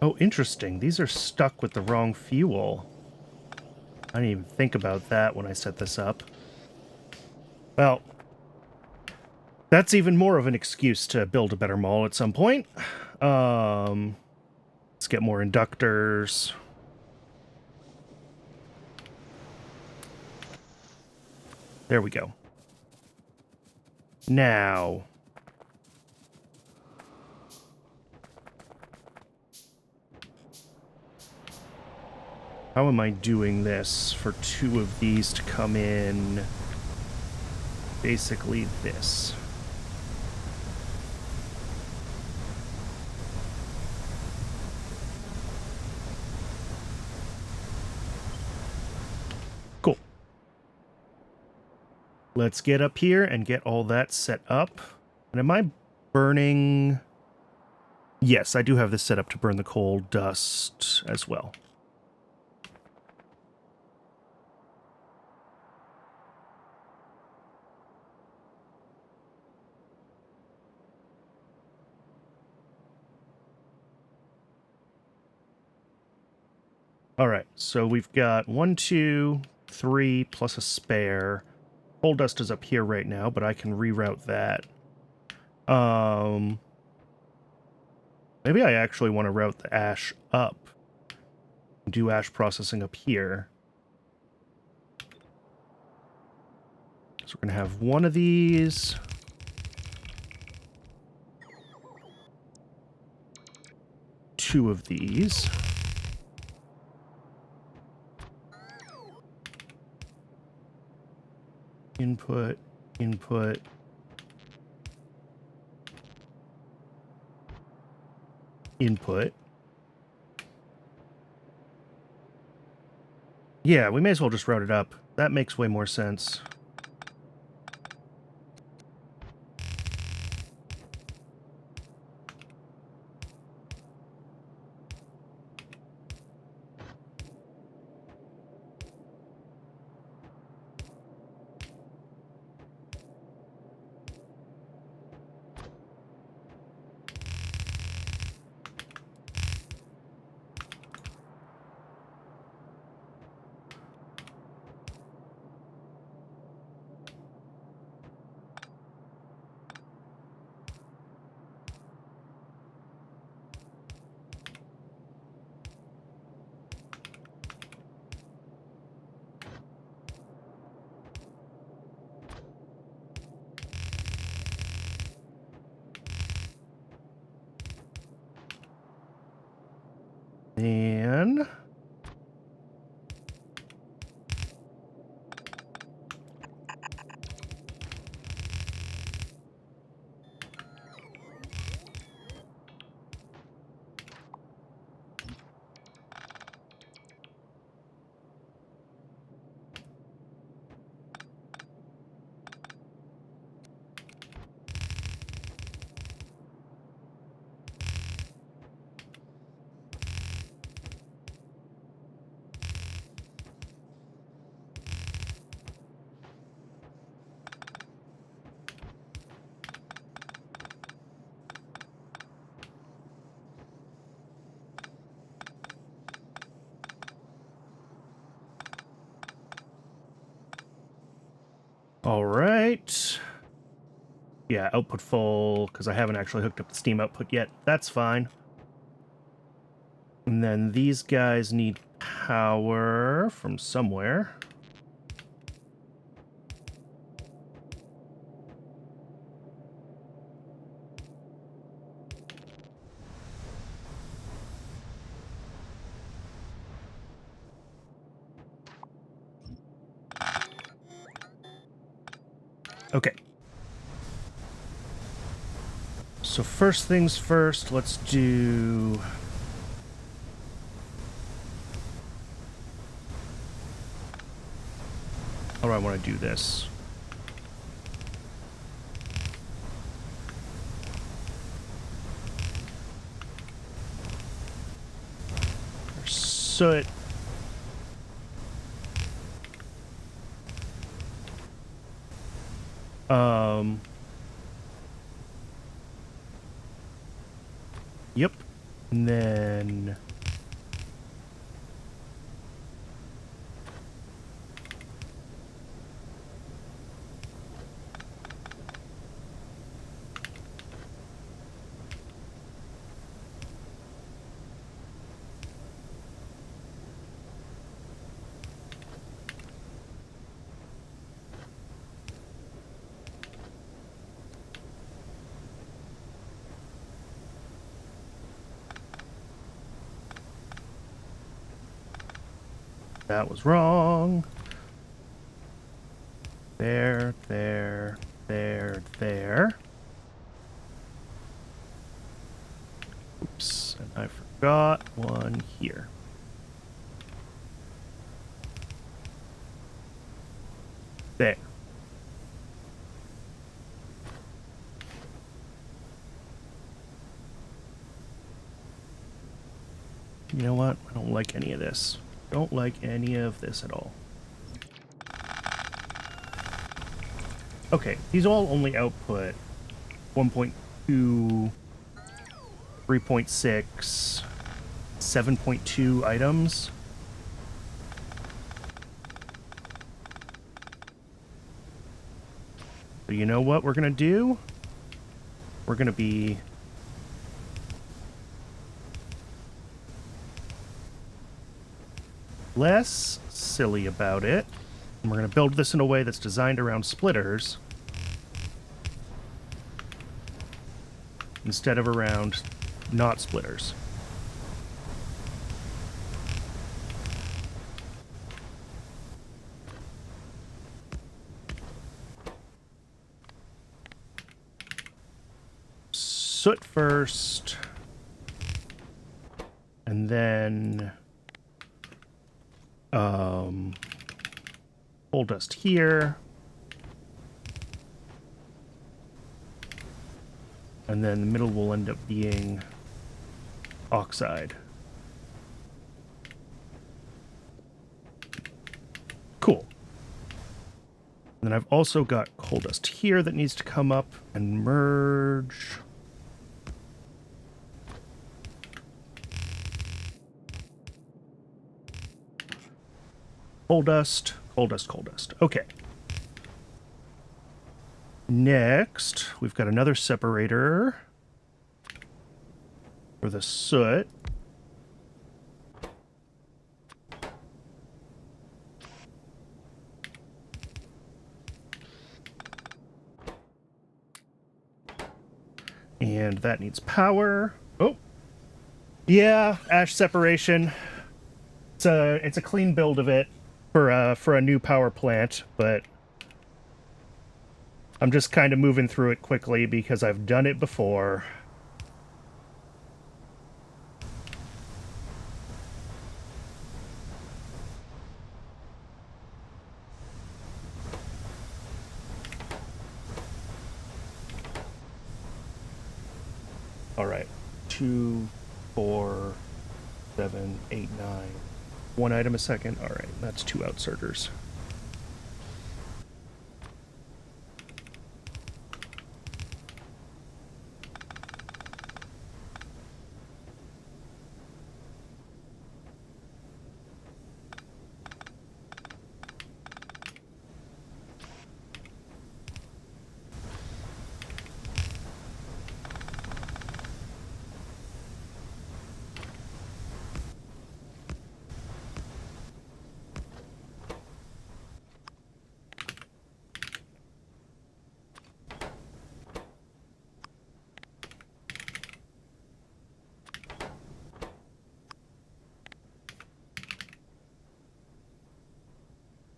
Oh, interesting. These are stuck with the wrong fuel. I didn't even think about that when I set this up. Well, that's even more of an excuse to build a better mall at some point. Let's get more inductors. There we go. Now, how am I doing this for 2 of these to come in? Basically this. Cool. Let's get up here and get all that set up. And am I burning? Yes, I do have this set up to burn the coal dust as well. All right, so we've got 1, 2, 3 plus a spare. Coal dust is up here right now, but I can reroute that. Maybe I actually want to route the ash up. Do ash processing up here. So we're going to have 1 of these. 2 of these. Input, input. Input. Yeah, we may as well just route it up. That makes way more sense. And all right. Yeah, output full, because I haven't actually hooked up the steam output yet. That's fine. And then these guys need power from somewhere. Okay. So first things first, let's do... How do I want to do this? Soot. Yep. And then... That was wrong. There. Oops, and I forgot one here. There. You know what? I don't like any of this. Don't like any of this at all. Okay, these all only output 1.2, 3.6, 7.2 items. So you know what we're going to do? We're going to be... less silly about it. And we're going to build this in a way that's designed around splitters instead of around not splitters. Soot first, and then coal dust here, and then the middle will end up being oxide. Cool. And then I've also got coal dust here that needs to come up and merge. Coal dust, coal dust, coal dust. Okay. Next, we've got another separator for the soot. And that needs power. Oh, yeah, ash separation. It's a clean build of it for a new power plant, but I'm just kind of moving through it quickly because I've done it before. All right, 2, 4, 7, 8, 9. One item a second. All right, that's 2 outserters.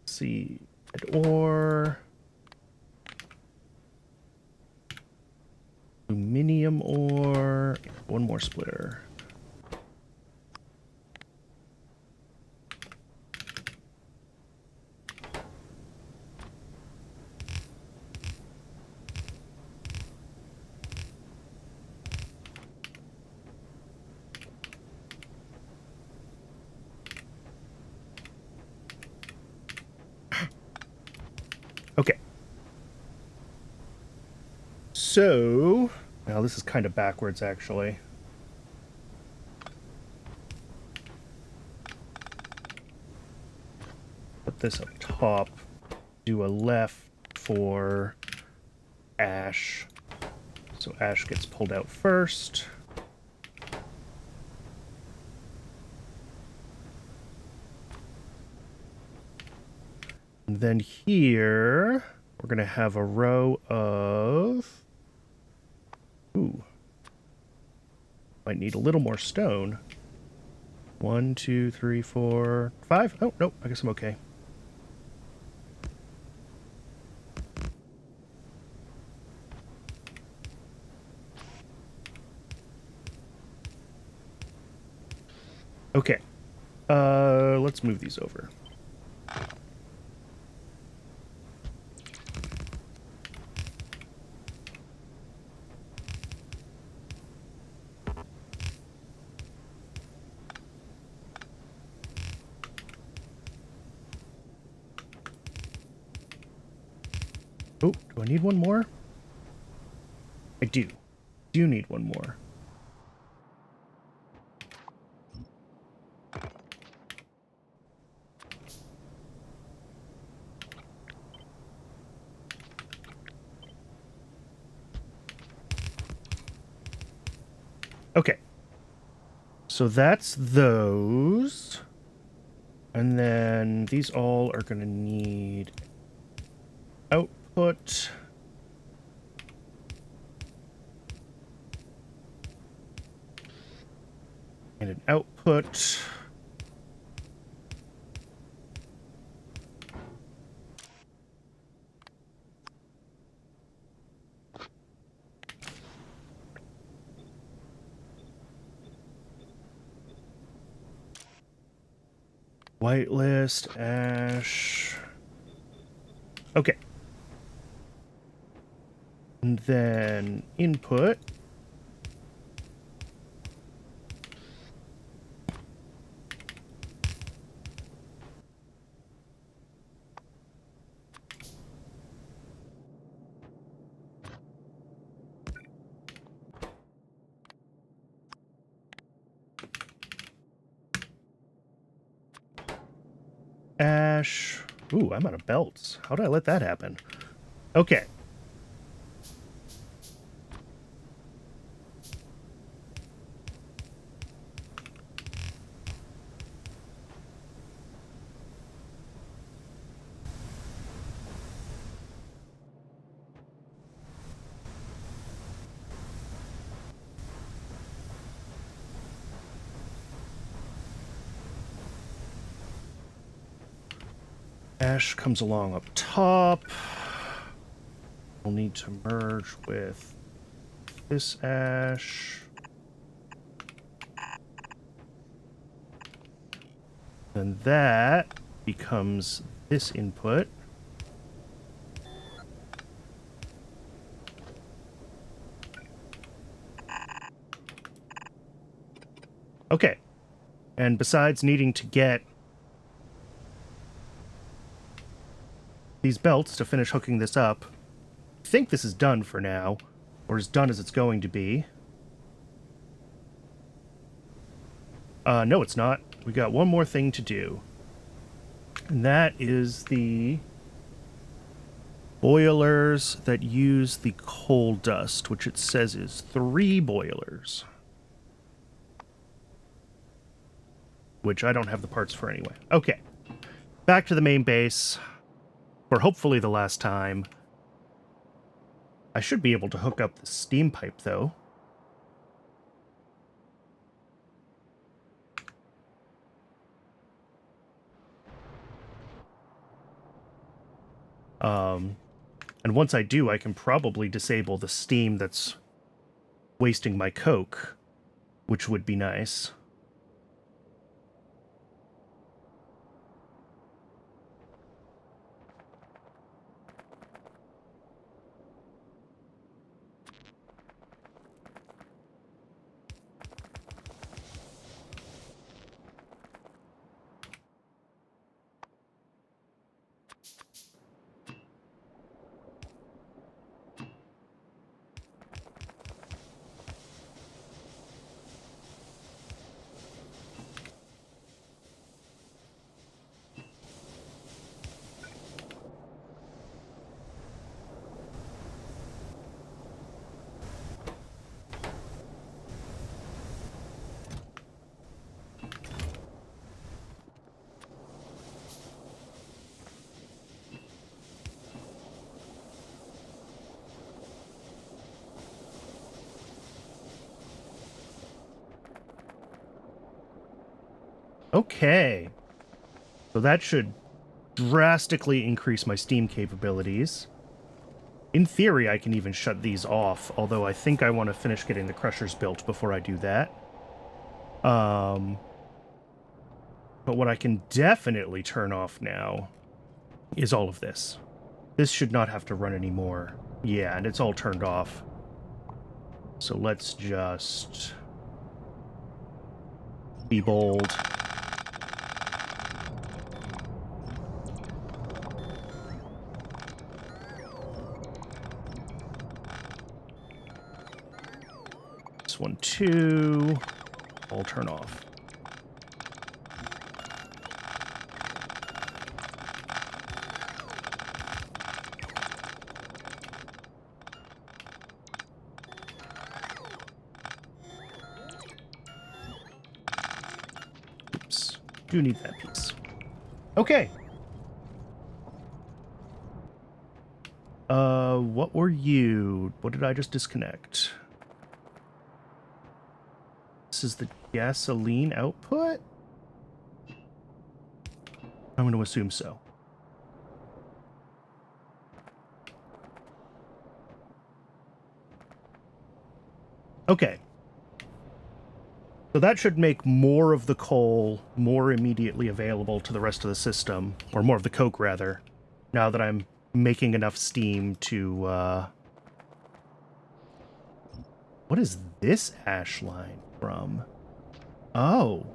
See, ore. one more splitter. Okay. So, now this is kind of backwards, actually. Put this up top. Do a left for ash. So ash gets pulled out first. And then here, we're going to have a row of... Ooh. Might need a little more stone. 1, 2, 3, 4, 5. Oh, nope. I guess I'm okay. Okay. Let's move these over. Oh, do I need one more? I do. Do need one more. Okay. So that's those. And then these all are going to need output. And an output. Whitelist, ash. Okay. And then input. Ash. Ooh, I'm out of belts. How did I let that happen? Okay. Ash comes along up top. We'll need to merge with this ash. Then that becomes this input. Okay. And besides needing to get these belts to finish hooking this up, I think this is done for now, or as done as it's going to be. No, it's not. We got one more thing to do. And that is the boilers that use the coal dust, which it says is 3 boilers. Which I don't have the parts for anyway. Okay. Back to the main base. For hopefully the last time. I should be able to hook up the steam pipe, though. And once I do, I can probably disable the steam that's wasting my coke. which would be nice. Okay. So that should drastically increase my steam capabilities. In theory, I can even shut these off, although I think I want to finish getting the crushers built before I do that. But what I can definitely turn off now is all of this. This should not have to run anymore. Yeah, and it's all turned off. So let's just be bold. This one too. All turn off. Oops. Do need that piece. Okay. What were you? What did I just disconnect? This is the gasoline output? I'm going to assume so. Okay. So that should make more of the coal more immediately available to the rest of the system, or more of the coke, rather, now that I'm making enough steam to, What is this ash line from? Oh.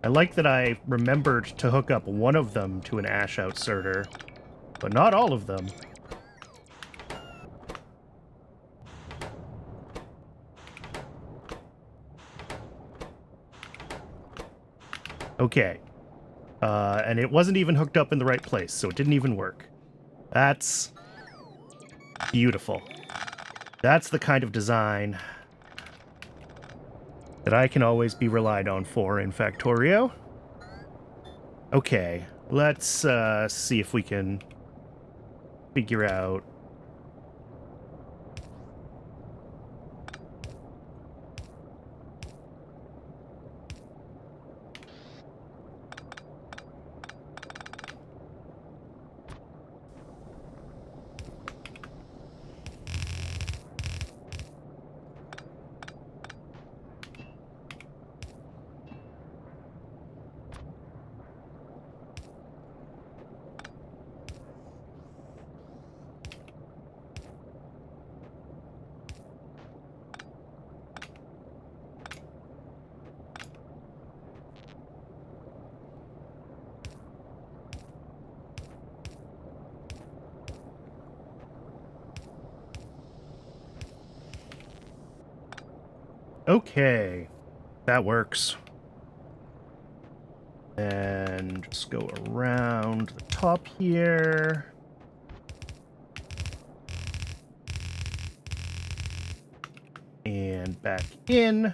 I like that I remembered to hook up one of them to an ash outserter, but not all of them. Okay. And it wasn't even hooked up in the right place, so it didn't even work. That's beautiful. That's the kind of design that I can always be relied on for in Factorio. Okay, let's see if we can figure out... Okay, that works. And just go around the top here. And back in.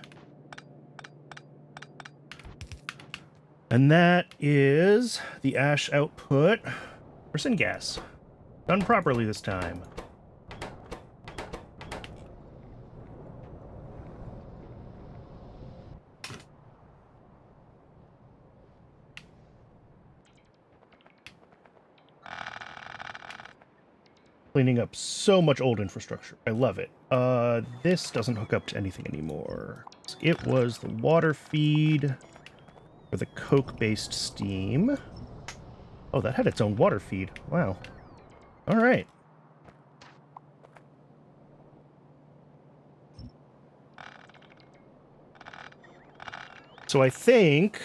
And that is the ash output for syngas. Done properly this time. Cleaning up so much old infrastructure. I love it. This doesn't hook up to anything anymore. It was the water feed for the coke-based steam. Oh, that had its own water feed. Wow. All right. So I think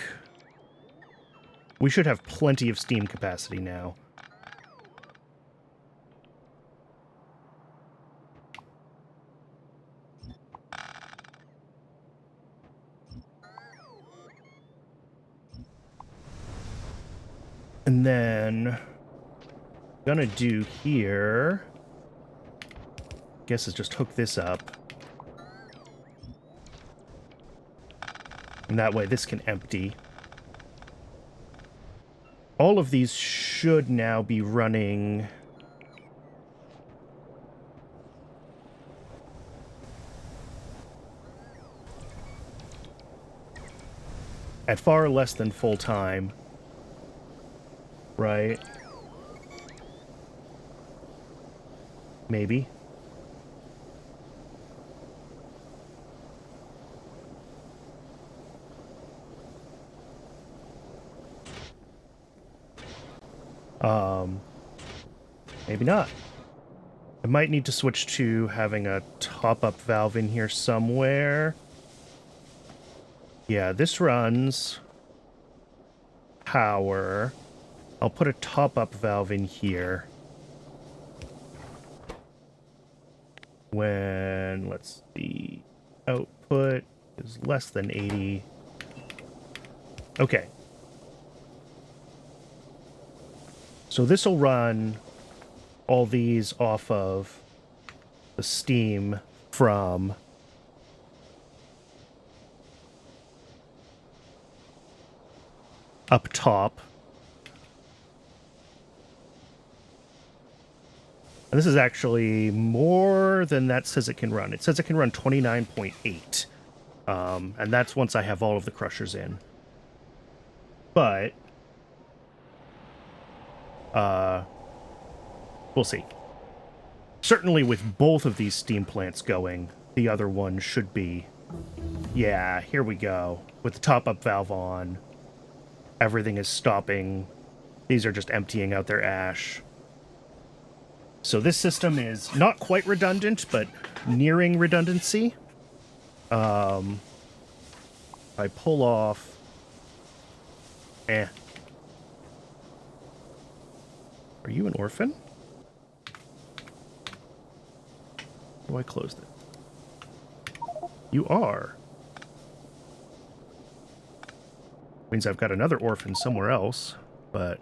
we should have plenty of steam capacity now. And then gonna do here, guess is just hook this up. And that way this can empty. All of these should now be running at far less than full time. Right? Maybe. Maybe not. I might need to switch to having a top-up valve in here somewhere. Yeah, this runs power. I'll put a top-up valve in here. When, let's see, output is less than 80. Okay. So this will run all these off of the steam from up top. And this is actually more than that says it can run. It says it can run 29.8. And that's once I have all of the crushers in. But we'll see. Certainly with both of these steam plants going, the other one should be... Yeah, here we go. With the top-up valve on, everything is stopping. These are just emptying out their ash. So this system is not quite redundant, but nearing redundancy. I pull off... Are you an orphan? Oh, I closed it. You are. Means I've got another orphan somewhere else, but...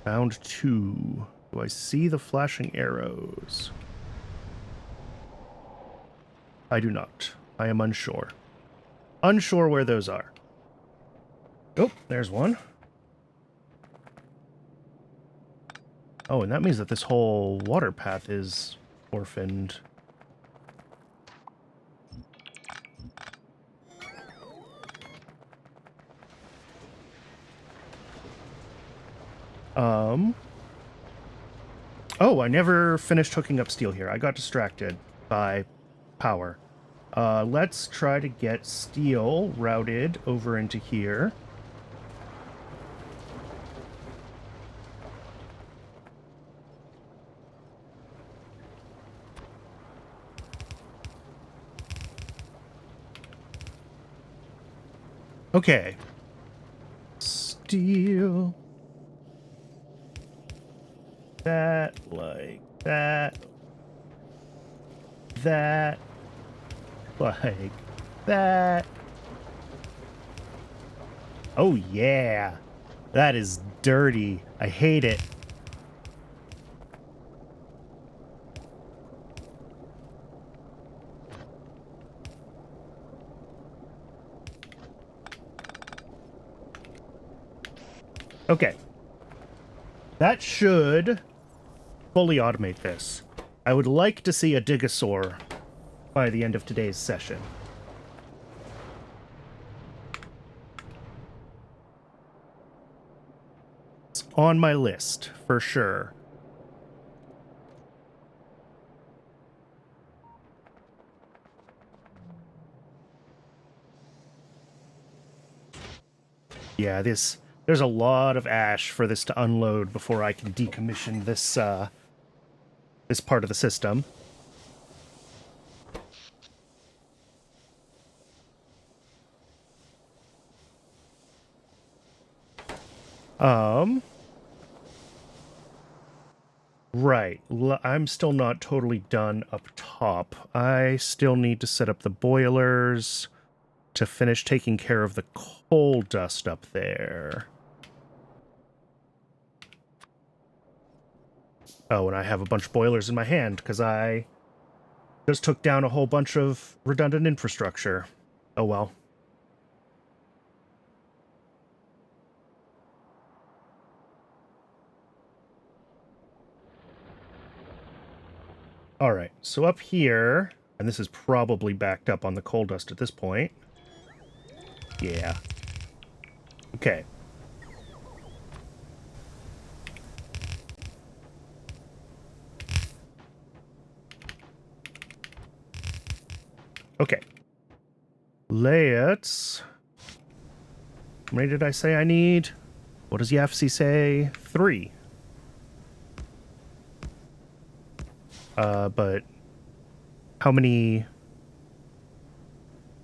Found 2. Do I see the flashing arrows? I do not. I am unsure. Unsure where those are. Oh, there's one. Oh, and that means that this whole water path is orphaned. Oh, I never finished hooking up steel here. I got distracted by power. Let's try to get steel routed over into here. Okay. Steel. That, like that. That. Like that. Oh, yeah. That is dirty. I hate it. Okay. That should fully automate this. I would like to see a Digosaur by the end of today's session. It's on my list, for sure. Yeah, there's a lot of ash for this to unload before I can decommission this, this part of the system. Right. I'm still not totally done up top. I still need to set up the boilers to finish taking care of the coal dust up there. Oh, and I have a bunch of boilers in my hand because I just took down a whole bunch of redundant infrastructure. Oh well. All right, so up here, and this is probably backed up on the coal dust at this point. Yeah. Okay. Okay. Let's... How many did I say I need? What does Yafsi say? 3. But how many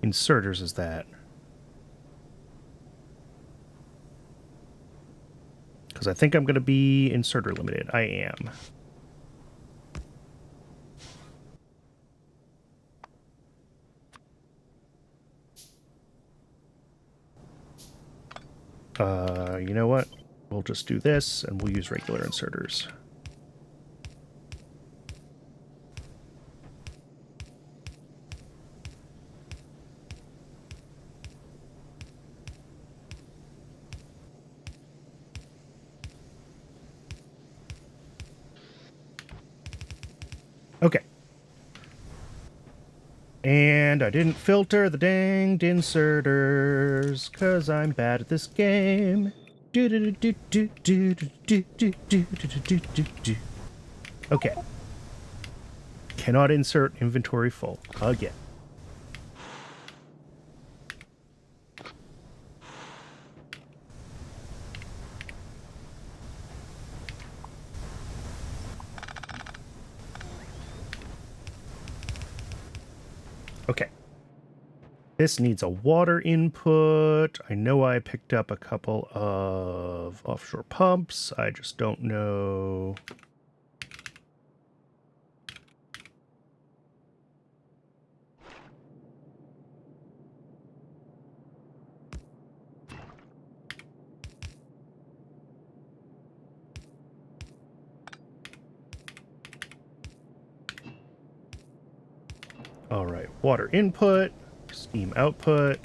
inserters is that? Because I think I'm going to be inserter limited. I am. You know what? We'll just do this, and we'll use regular inserters. Okay. And I didn't filter the danged inserters, because I'm bad at this game. Okay. Cannot insert inventory full again. Okay. This needs a water input. I know I picked up a couple of offshore pumps. I just don't know. All right, water input, steam output.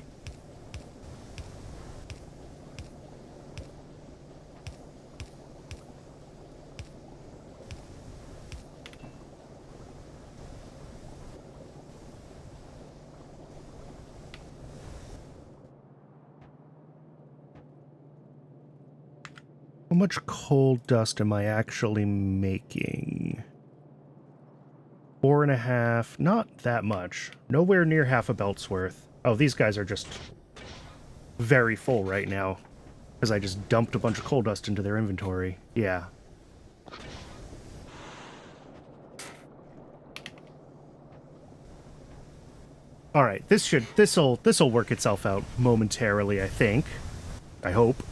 How much coal dust am I actually making? 4.5, not that much. Nowhere near half a belt's worth. Oh, these guys are just very full right now because I just dumped a bunch of coal dust into their inventory. Yeah. All right, this'll work itself out momentarily, I think. I hope.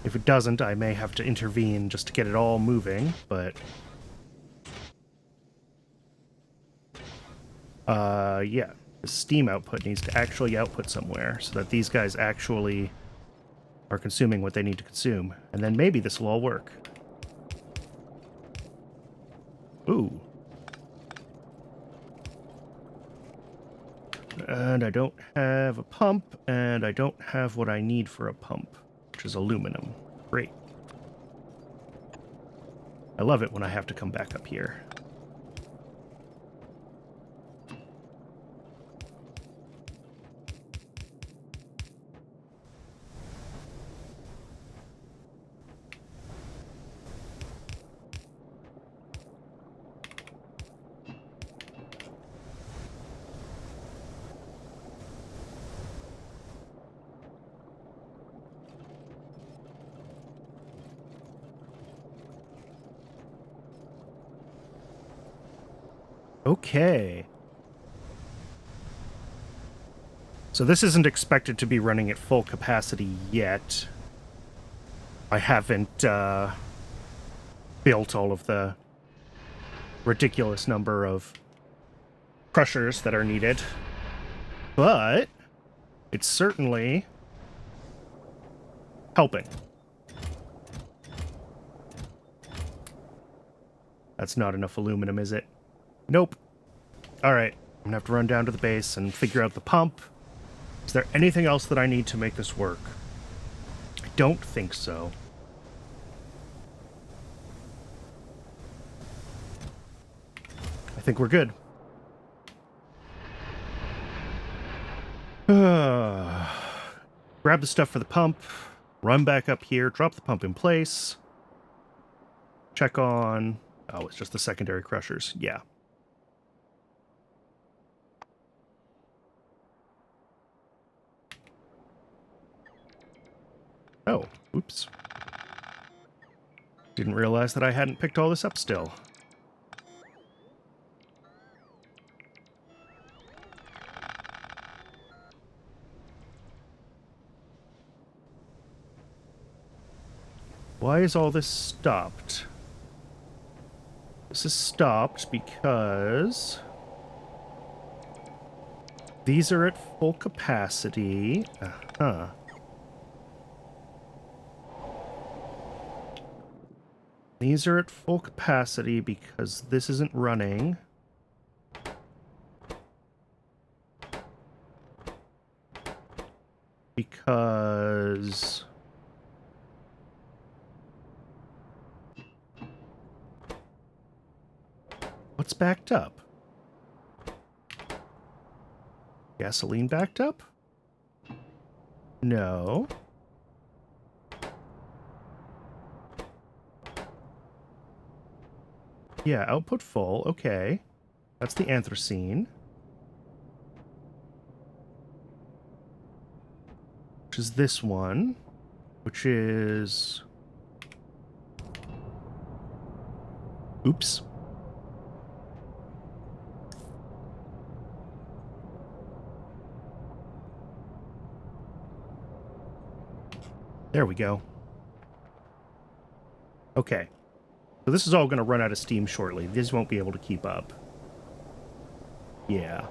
If it doesn't, I may have to intervene just to get it all moving, but... yeah. The steam output needs to actually output somewhere so that these guys actually are consuming what they need to consume. And then maybe this will all work. Ooh. And I don't have a pump, and I don't have what I need for a pump, which is aluminum. Great. I love it when I have to come back up here. Okay. So this isn't expected to be running at full capacity yet. I haven't built all of the ridiculous number of crushers that are needed. But it's certainly helping. That's not enough aluminum, is it? Nope. Alright, I'm gonna have to run down to the base and figure out the pump. Is there anything else that I need to make this work? I don't think so. I think we're good. Grab the stuff for the pump, run back up here, drop the pump in place, check on... Oh, it's just the secondary crushers. Yeah. Oh, oops. Didn't realize that I hadn't picked all this up still. Why is all this stopped? This is stopped because these are at full capacity. Uh-huh. These are at full capacity because this isn't running. Because... What's backed up? Gasoline backed up? No. Yeah, output full. Okay. That's the anthracene. Which is this one. Which is... Oops. There we go. Okay. So this is all going to run out of steam shortly. These won't be able to keep up. Yeah.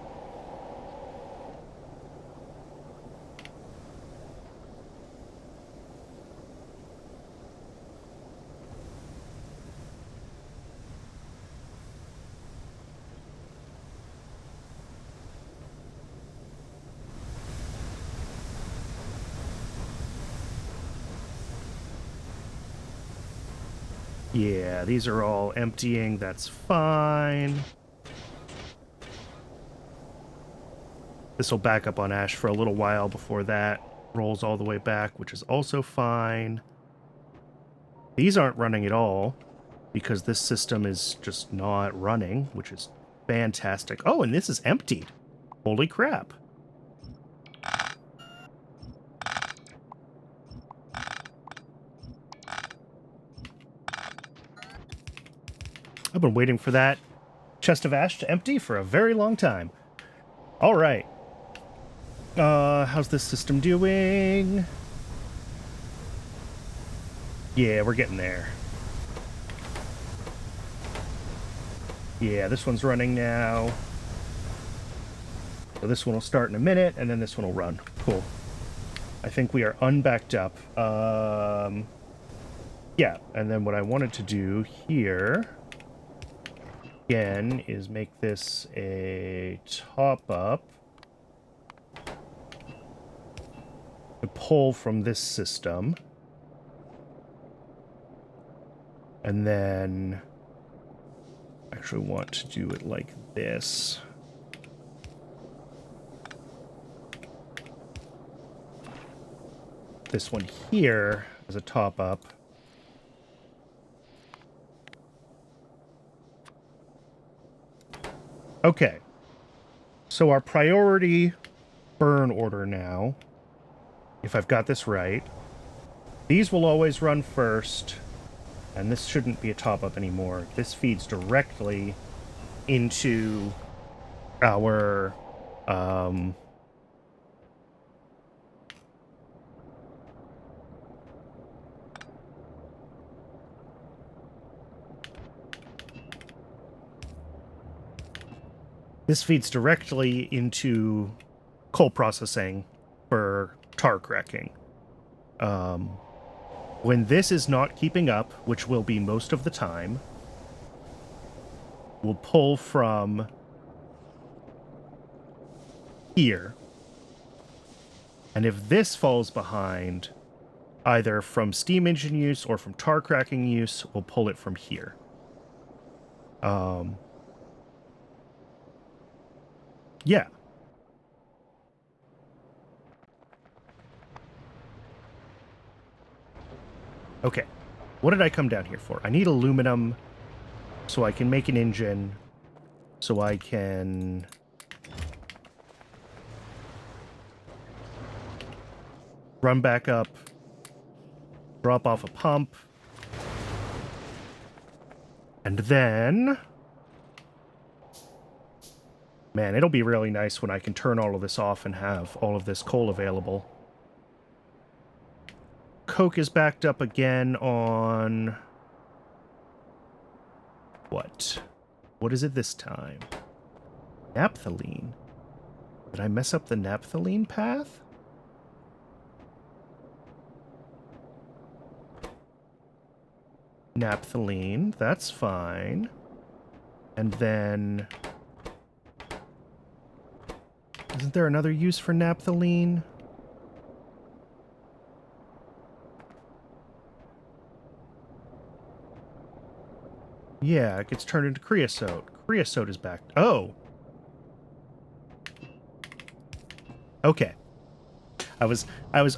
Yeah, these are all emptying. That's fine. This will back up on ash for a little while before that rolls all the way back, which is also fine. These aren't running at all because this system is just not running, which is fantastic. Oh, and this is emptied. Holy crap. I've been waiting for that chest of ash to empty for a very long time. All right. How's this system doing? Yeah, we're getting there. Yeah, this one's running now. So this one will start in a minute, and then this one will run. Cool. I think we are unbacked up. Yeah, and then what I wanted to do here... again, is make this a top-up. to pull from this system. And then actually want to do it like this. This one here as a top up. Okay. So our priority burn order now, if I've got this right, these will always run first, and this shouldn't be a top up anymore. This feeds directly into our this feeds directly into coal processing for tar cracking. When this is not keeping up, which will be most of the time, we'll pull from here. And if this falls behind, either from steam engine use or from tar cracking use, we'll pull it from here. Yeah. Okay. What did I come down here for? I need aluminum so I can make an engine, so I can run back up, drop off a pump, and then... Man, it'll be really nice when I can turn all of this off and have all of this coal available. Coke is backed up again on... What? What is it this time? Naphthalene. Did I mess up the naphthalene path? Naphthalene, that's fine. And then... Isn't there another use for naphthalene? Yeah, it gets turned into creosote. Creosote is back. Oh! Okay. I was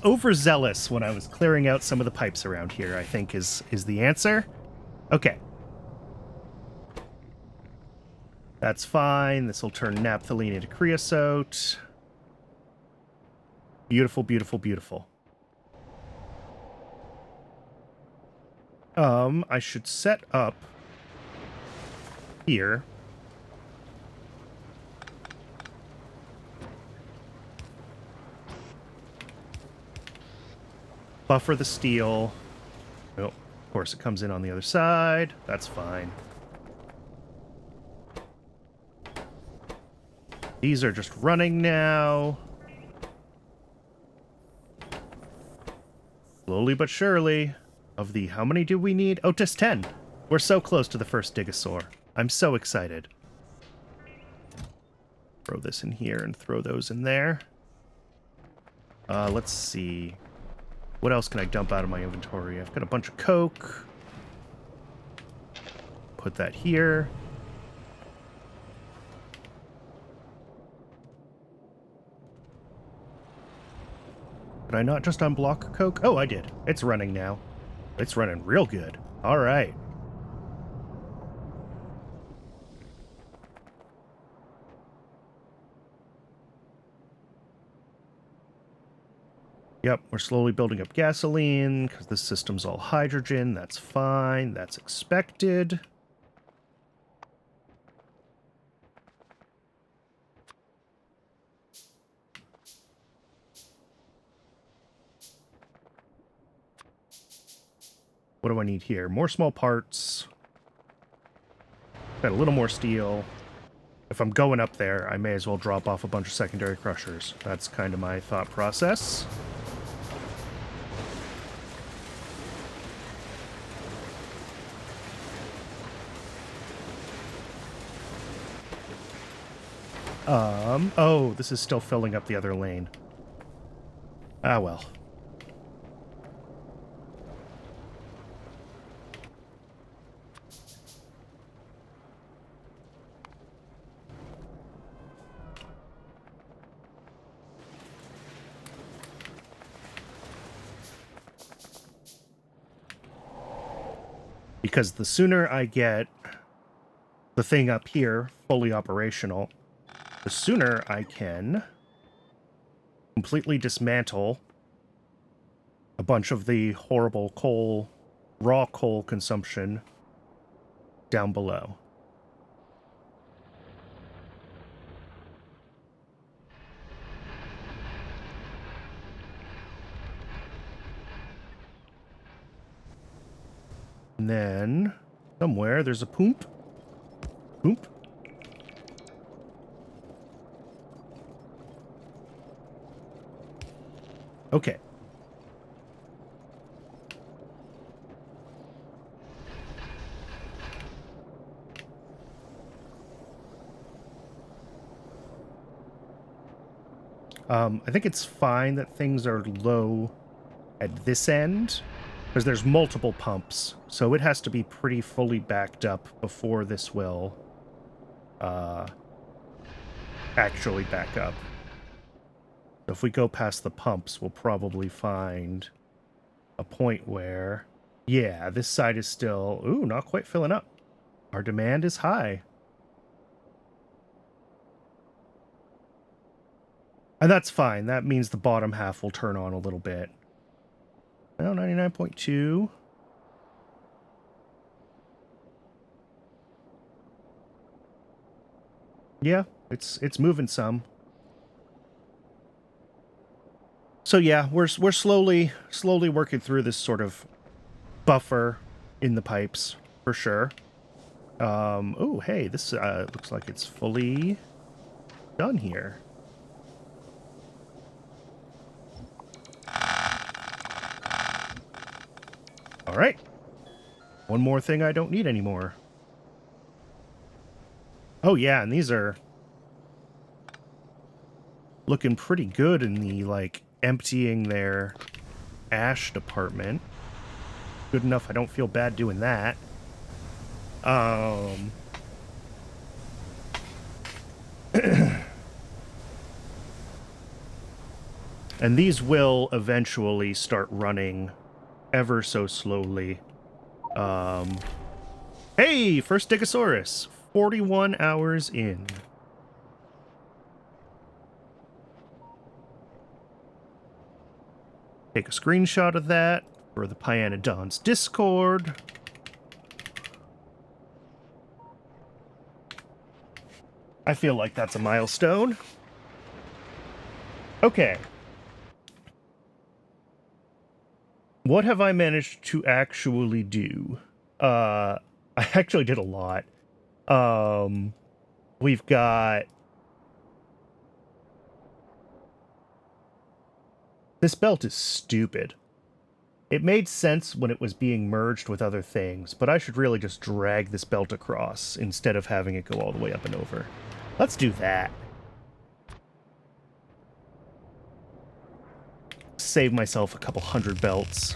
overzealous when I was clearing out some of the pipes around here, I think is the answer. Okay. That's fine. This will turn naphthalene into creosote. Beautiful, beautiful, beautiful. I should set up here. Buffer the steel. Oh, of course it comes in on the other side. That's fine. These are just running now. Slowly but surely. Of the... How many do we need? Oh, just 10. We're so close to the first Digosaur. I'm so excited. Throw this in here and throw those in there. Let's see. What else can I dump out of my inventory? I've got a bunch of coke. Put that here. Did I not just unblock coke? Oh, I did. It's running now. It's running real good. All right. Yep, we're slowly building up gasoline because this system's all hydrogen. That's fine. That's expected. What do I need here? More small parts. Got a little more steel. If I'm going up there, I may as well drop off a bunch of secondary crushers. That's kind of my thought process. Oh, this is still filling up the other lane. Ah, well. Because the sooner I get the thing up here fully operational, the sooner I can completely dismantle a bunch of the horrible coal, raw coal consumption down below. And then somewhere there's a poop. Poop. Okay. I think it's fine that things are low at this end, because there's multiple pumps, so it has to be pretty fully backed up before this will actually back up. So if we go past the pumps, we'll probably find a point where, yeah, this side is still, ooh, not quite filling up. Our demand is high. And that's fine. That means the bottom half will turn on a little bit. Well, 99.2. Yeah, it's moving some. So yeah, we're slowly working through this sort of buffer in the pipes for sure. Oh, hey, this looks like it's fully done here. All right. One more thing I don't need anymore. Oh yeah, and these are looking pretty good in the, like, emptying their ash department. Good enough I don't feel bad doing that. And these will eventually start running ever so slowly. Hey, first Stegosaurus, 41 hours in. Take a screenshot of that for the Pyanodon's Discord. I feel like that's a milestone. Okay. What have I managed to actually do? I actually did a lot. We've got... This belt is stupid. It made sense when it was being merged with other things, but I should really just drag this belt across instead of having it go all the way up and over. Let's do that. Save myself a couple hundred belts.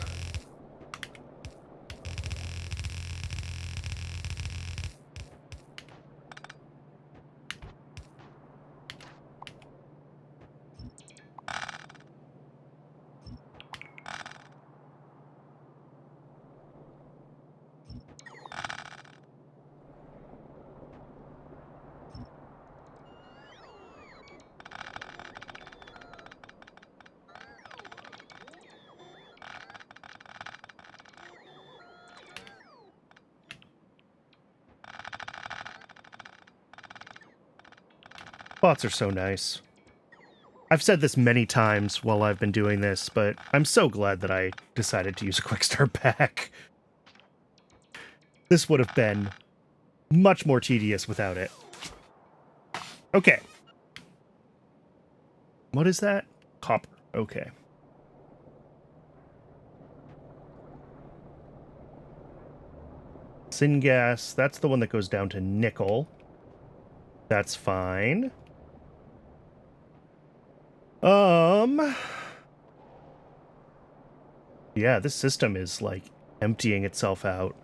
Bots are so nice. I've said this many times while I've been doing this, but I'm so glad that I decided to use a quick start pack. This would have been much more tedious without it. Okay. What is that? Copper. Okay. Syngas, that's the one that goes down to nickel. That's fine. Yeah, this system is, like, emptying itself out.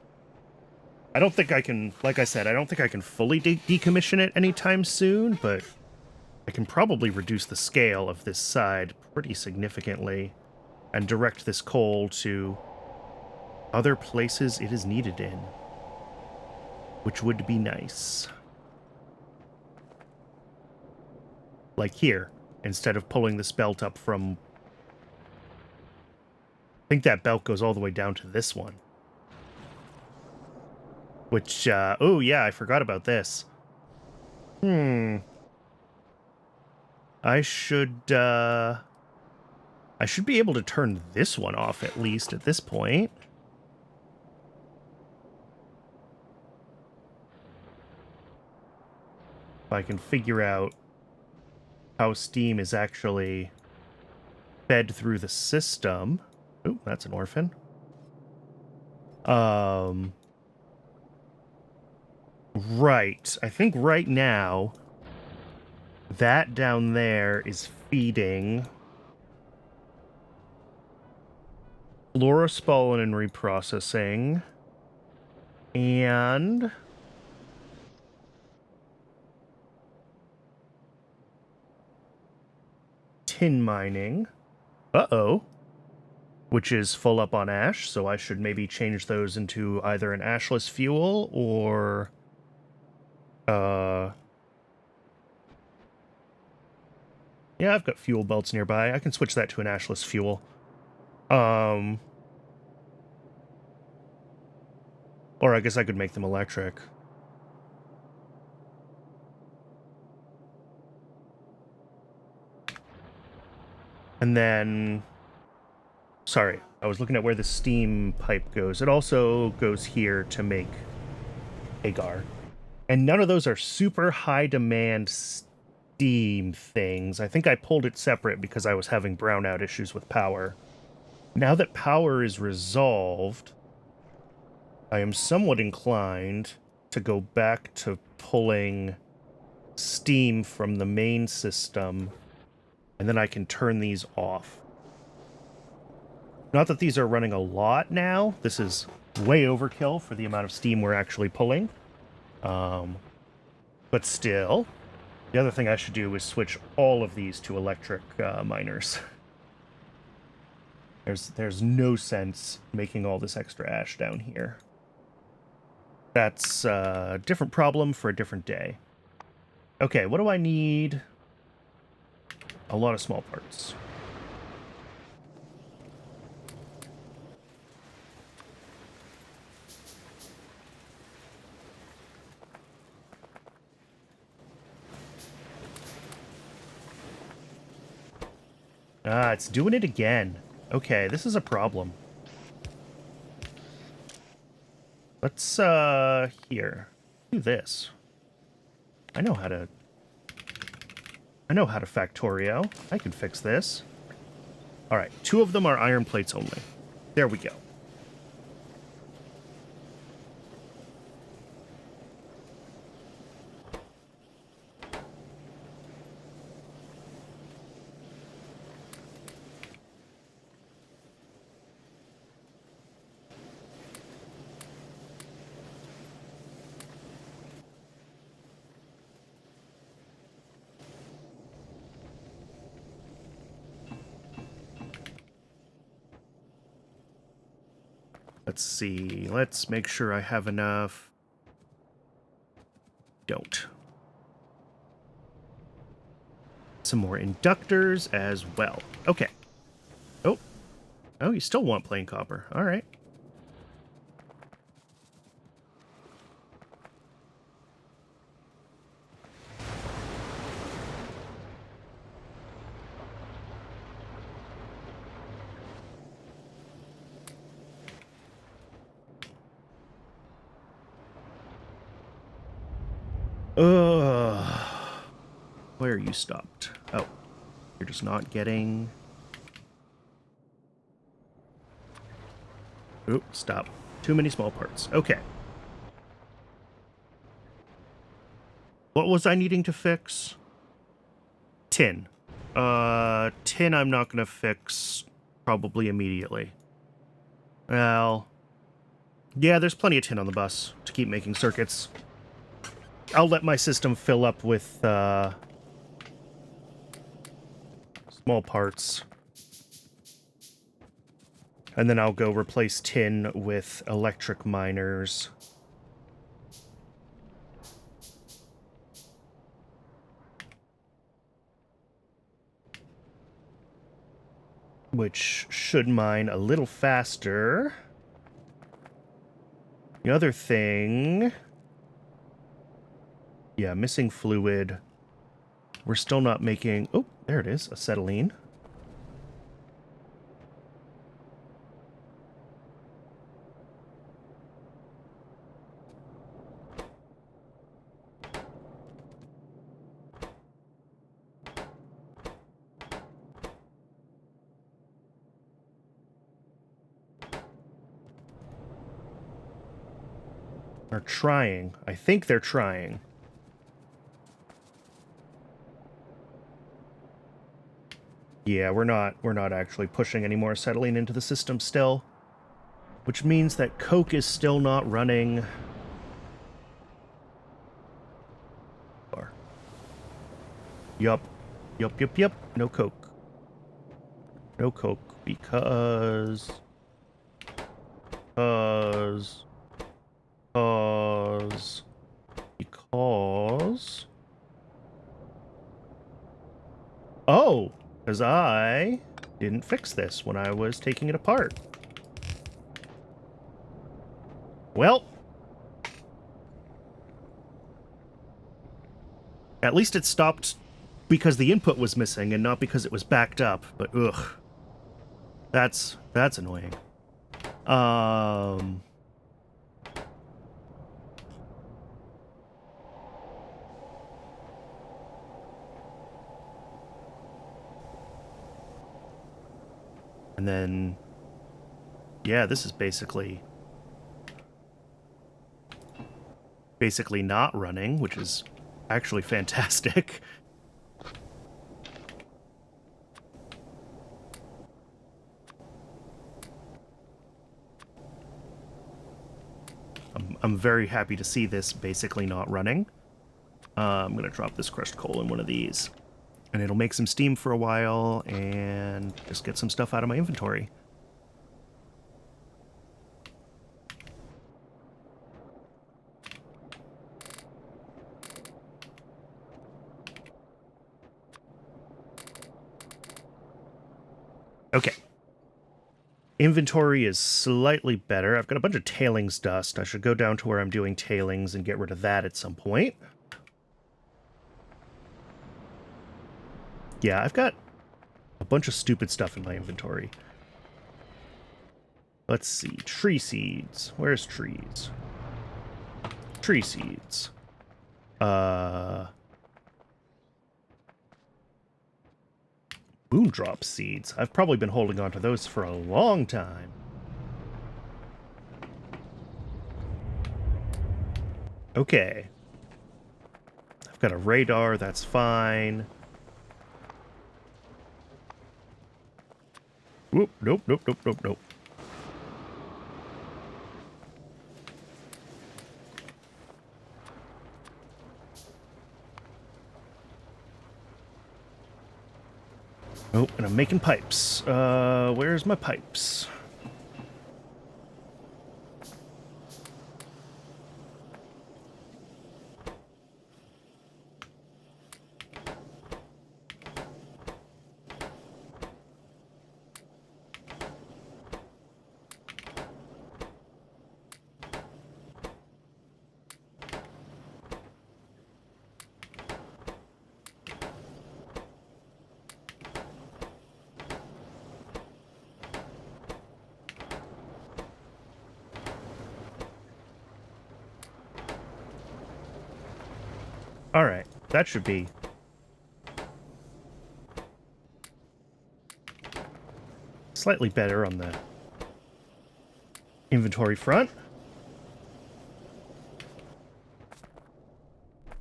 I don't think I can, like I said, I don't think I can fully decommission it anytime soon, but I can probably reduce the scale of this side pretty significantly and direct this coal to other places it is needed in, which would be nice. Like here, instead of pulling this belt up from... I think that belt goes all the way down to this one. Which, oh yeah, I forgot about this. I should be able to turn this one off at least at this point. If I can figure out how steam is actually fed through the system. Oh, that's an orphan. Right. I think right now that down there is feeding fluorospollen and reprocessing and tin mining. Uh-oh. Which is full up on ash, so I should maybe change those into either an ashless fuel or... Yeah, I've got fuel belts nearby. I can switch that to an ashless fuel. Or I guess I could make them electric. And then... Sorry, I was looking at where the steam pipe goes. It also goes here to make agar. And none of those are super high demand steam things. I think I pulled it separate because I was having brownout issues with power. Now that power is resolved, I am somewhat inclined to go back to pulling steam from the main system, and then I can turn these off. Not that these are running a lot now. This is way overkill for the amount of steam we're actually pulling. But still, the other thing I should do is switch all of these to electric miners. There's no sense making all this extra ash down here. That's a different problem for a different day. Okay, what do I need? A lot of small parts. Ah, it's doing it again. Okay, this is a problem. Let's, here. Do this. I know how to Factorio. I can fix this. Alright, 2 of them are iron plates only. There we go. Let's see. Let's make sure I have enough. Don't. Some more inductors as well. Okay. Oh. Oh, you still want plain copper. All right. Where are you stopped? Oh, you're just not getting... Oop, stop. Too many small parts. Okay. What was I needing to fix? Tin. Tin I'm not going to fix probably immediately. Well, yeah, there's plenty of tin on the bus to keep making circuits. I'll let my system fill up with small parts. And then I'll go replace tin with electric miners. Which should mine a little faster. The other thing... Yeah, missing fluid. We're still not making... Oh, there it is, acetylene. They're trying. I think they're trying. Yeah, we're not actually pushing any more acetylene into the system still. Which means that coke is still not running. Yup. Yup. No coke. No coke because... Because... Oh! Because I didn't fix this when I was taking it apart. Well... At least it stopped because the input was missing and not because it was backed up, but ugh. That's annoying. And then, yeah, this is basically not running, which is actually fantastic. I'm very happy to see this basically not running. I'm going to drop this crushed coal in one of these. And it'll make some steam for a while and just get some stuff out of my inventory. Okay. Inventory is slightly better. I've got a bunch of tailings dust. I should go down to where I'm doing tailings and get rid of that at some point. Yeah, I've got a bunch of stupid stuff in my inventory. Let's see. Tree seeds. Where's trees? Tree seeds. Moondrop seeds. I've probably been holding on to those for a long time. Okay. I've got a radar, that's fine. Whoop, nope. Oh, and I'm making pipes. Where's my pipes? Alright, that should be slightly better on the inventory front.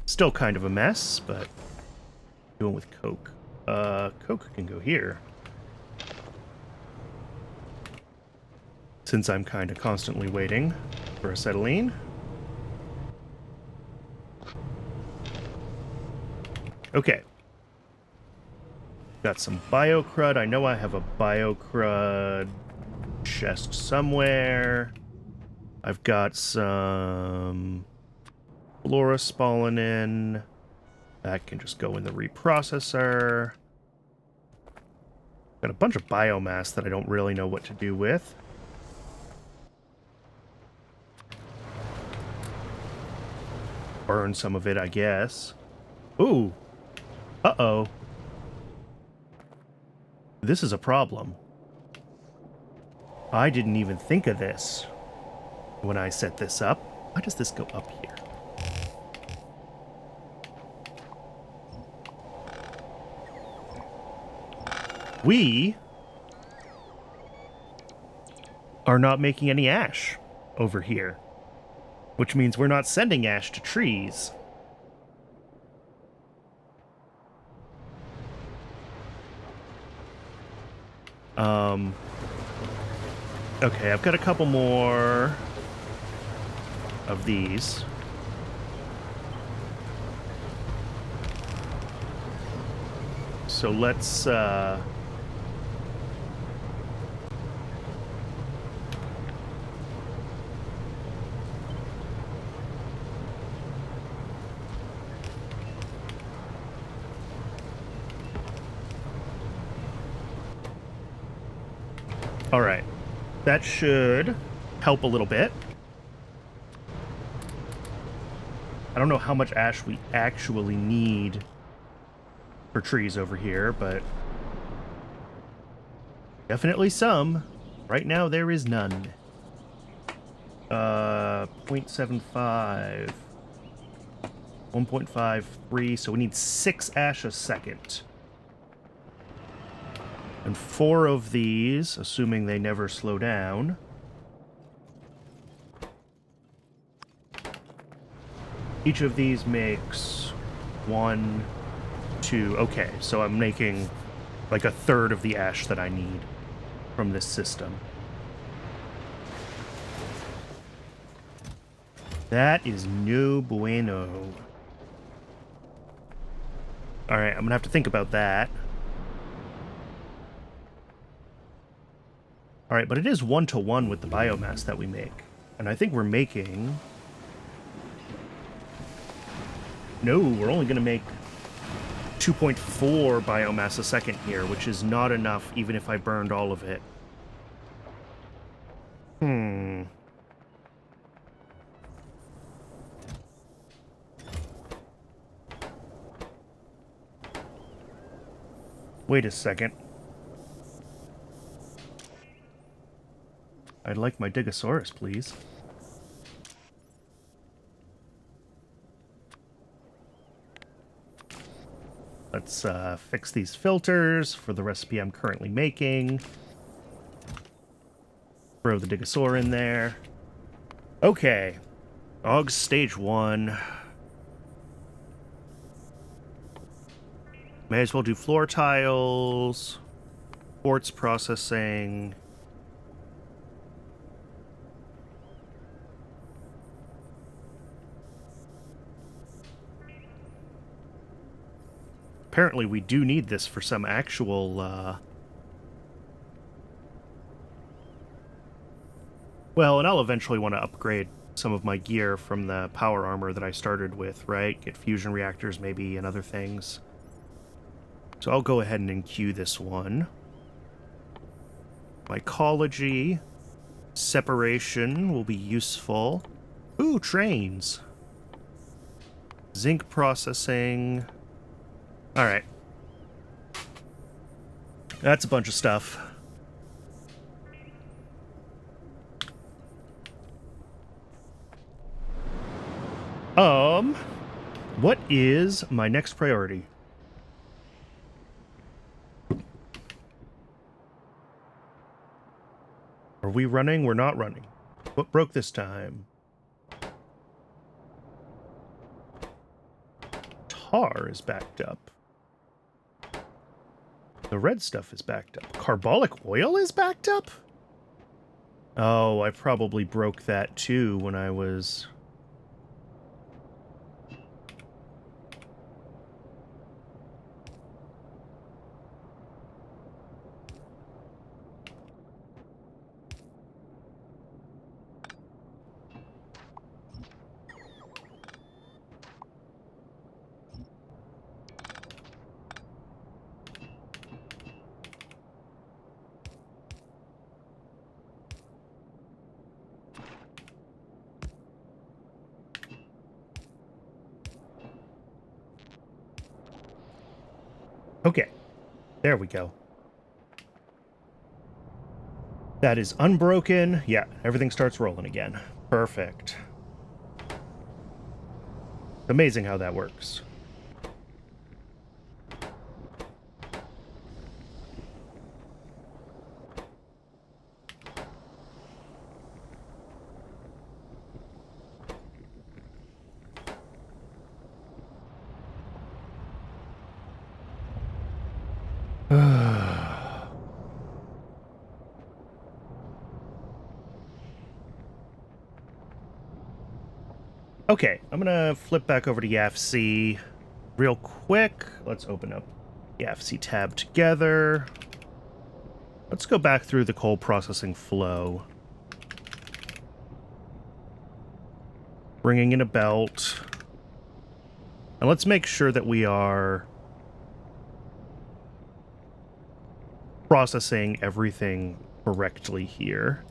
Still kind of a mess, but doing with coke. Coke can go here. since I'm kind of constantly waiting for acetylene. Okay. Got some biocrud. I know I have a biocrud chest somewhere. I've got some fluorospolinin. That can just go in the reprocessor. Got a bunch of biomass that I don't really know what to do with. Burn some of it, I guess. Ooh. Uh-oh. This is a problem. I didn't even think of this when I set this up. Why does this go up here? We are not making any ash over here, which means we're not sending ash to trees. Okay, I've got a couple more of these. So let's, all right. That should help a little bit. I don't know how much ash we actually need for trees over here, but definitely some. Right now there is none. 0.75. 1.53, so we need 6 ash a second. And 4 of these, assuming they never slow down. Each of these makes 1, 2. Okay, so I'm making like a third of the ash that I need from this system. That is no bueno. Alright, I'm gonna have to think about that. Alright, but it is 1-to-1 with the biomass that we make. And I think we're making... No, we're only gonna make 2.4 biomass a second here, which is not enough even if I burned all of it. Wait a second. I'd like my Digosaurus, please. Let's fix these filters for the recipe I'm currently making. Throw the Digosaur in there. Okay. Dogs stage 1. May as well do floor tiles. Quartz processing. Apparently we do need this for some actual, well, and I'll eventually want to upgrade some of my gear from the power armor that I started with, right? Get fusion reactors maybe and other things. So I'll go ahead and enqueue this one. Mycology. Separation will be useful. Ooh, trains. Zinc processing. Alright. That's a bunch of stuff. What is my next priority? Are we running? We're not running. What broke this time? Tar is backed up. The red stuff is backed up. Carbolic oil is backed up? Oh, I probably broke that too when I was... Okay, there we go. That is unbroken. Yeah, everything starts rolling again. Perfect. Amazing how that works. Okay, I'm gonna flip back over to YAFC real quick. Let's open up YAFC tab together. Let's go back through the coal processing flow. Bringing in a belt. And let's make sure that we are processing everything correctly here.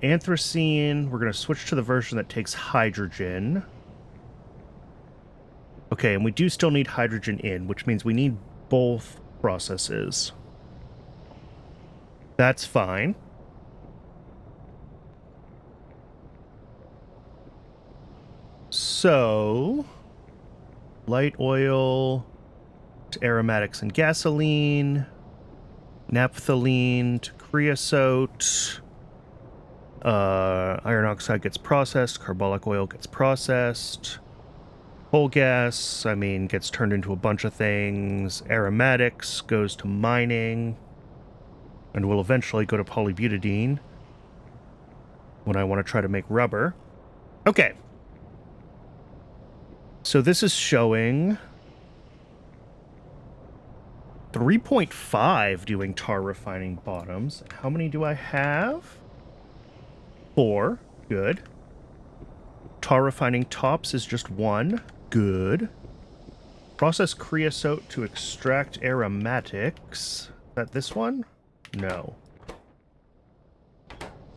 Anthracene, we're going to switch to the version that takes hydrogen. Okay, and we do still need hydrogen in, which means we need both processes. That's fine. So, light oil to aromatics and gasoline, naphthalene to creosote. Iron oxide gets processed, carbolic oil gets processed, coal gas, I mean, gets turned into a bunch of things, aromatics goes to mining, and will eventually go to polybutadiene when I want to try to make rubber. Okay. So this is showing 3.5 doing tar refining bottoms. How many do I have? 4. Good. Tar refining tops is just 1. Good. Process creosote to extract aromatics. Is that this one? No.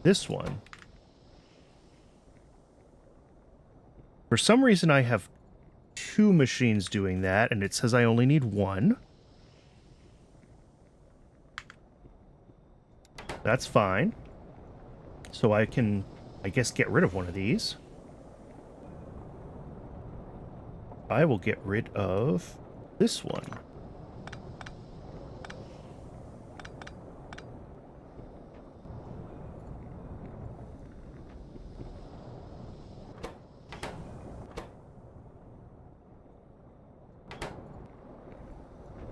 This one. For some reason I have 2 machines doing that, and it says I only need 1. That's fine. So I can, I guess, get rid of one of these. I will get rid of this one.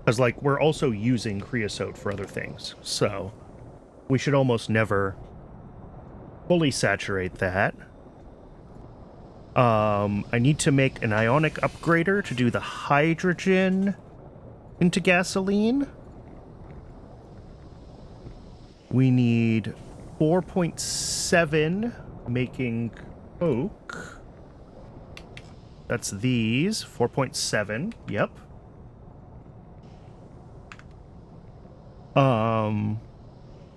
Because, like, we're also using creosote for other things, so we should almost never fully saturate that. I need to make an ionic upgrader to do the hydrogen into gasoline. We need 4.7 making coke. That's these. 4.7. Yep.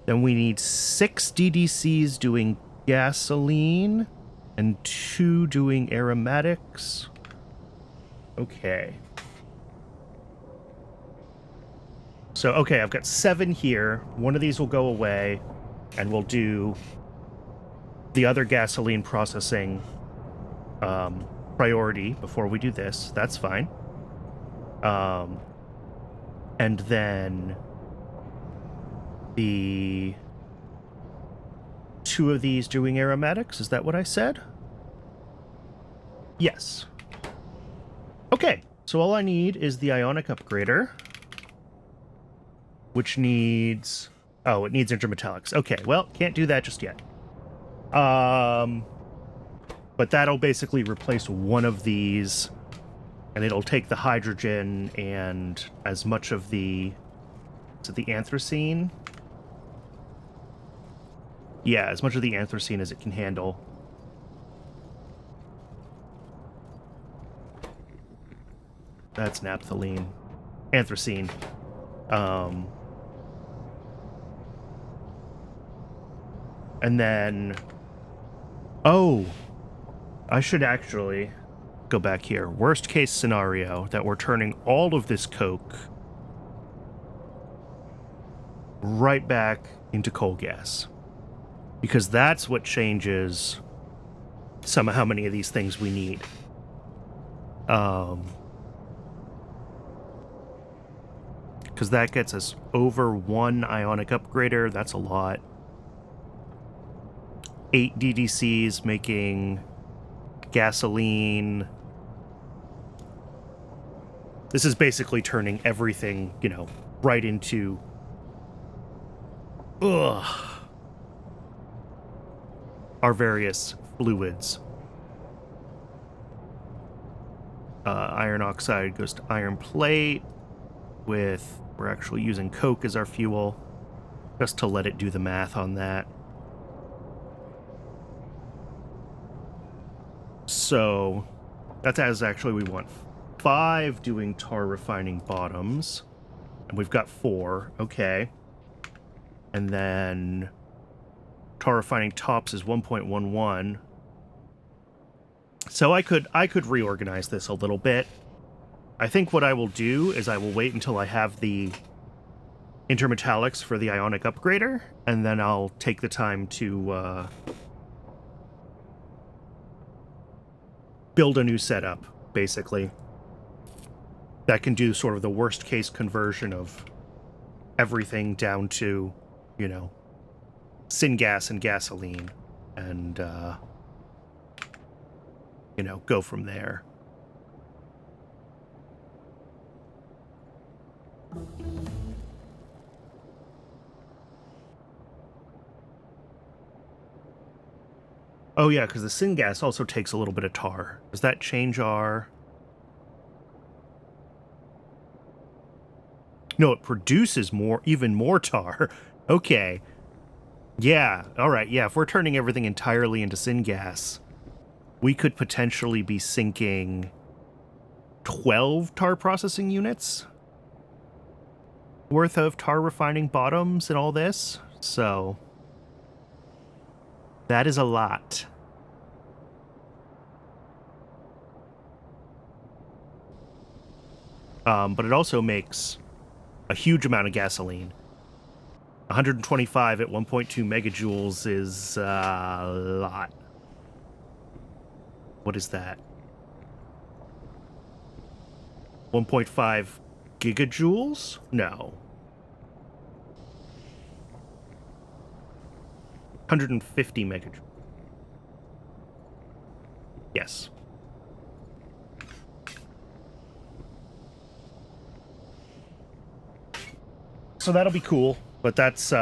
Then we need 6 DDCs doing gasoline and 2 doing aromatics. Okay. So, okay, I've got 7 here. One of these will go away, and we'll do the other gasoline processing priority before we do this. That's fine. And then the 2 of these doing aromatics. Is that what I said? Yes. Okay, so all I need is the ionic upgrader, which needs... Oh, it needs intermetallics. Okay, well, can't do that just yet. But that'll basically replace one of these, and it'll take the hydrogen and as much of the... Is it the anthracene? Yeah, as much of the anthracene as it can handle. That's naphthalene. Anthracene. And then... Oh! I should actually go back here. Worst case scenario, that we're turning all of this coke right back into coal gas. Because that's what changes some of how many of these things we need. Because that gets us over 1 ionic upgrader. That's a lot. 8 DDCs making gasoline. This is basically turning everything, you know, right into... our various fluids. Iron oxide goes to iron plate with... We're actually using coke as our fuel, just to let it do the math on that. So that's as actually we want 5 doing tar refining bottoms, and we've got 4. Okay. And then tar refining tops is 1.11. So I could reorganize this a little bit. I think what I will do is I will wait until I have the intermetallics for the ionic upgrader, and then I'll take the time to build a new setup, basically, that can do sort of the worst case conversion of everything down to, you know, syngas and gasoline, and you know, go from there. Oh yeah, because the syngas also takes a little bit of tar. Does that change our... No, it produces more, even more tar. Okay. Yeah, alright, yeah, if we're turning everything entirely into syngas, we could potentially be sinking 12 tar processing units worth of tar refining bottoms and all this. So that is a lot. But it also makes a huge amount of gasoline. 125 at 1.2 megajoules is a lot. What is that? 1.5 gigajoules? No. 150 megajoules. Yes. So that'll be cool, but that's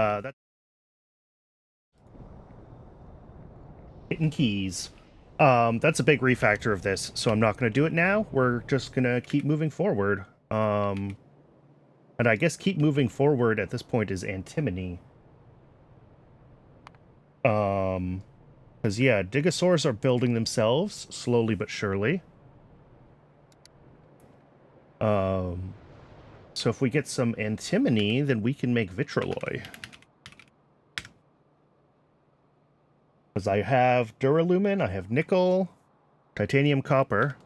hitting keys. That's a big refactor of this, so I'm not going to do it now. We're just going to keep moving forward. And I guess keep moving forward at this point is antimony. Because, yeah, Digosaurs are building themselves, slowly but surely. So if we get some antimony, then we can make vitrolloy. Because I have duralumin, I have nickel, titanium, copper.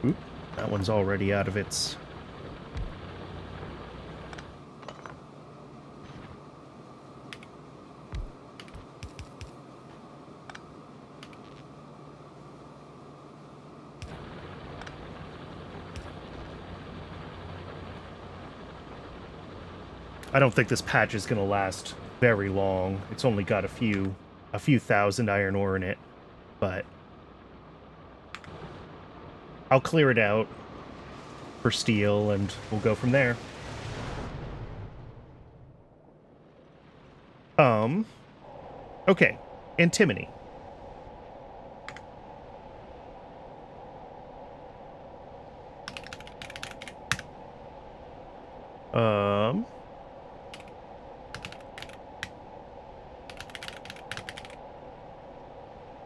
Oop, that one's already out of its... I don't think this patch is going to last very long. It's only got a few thousand iron ore in it, but I'll clear it out for steel and we'll go from there. Okay, antimony.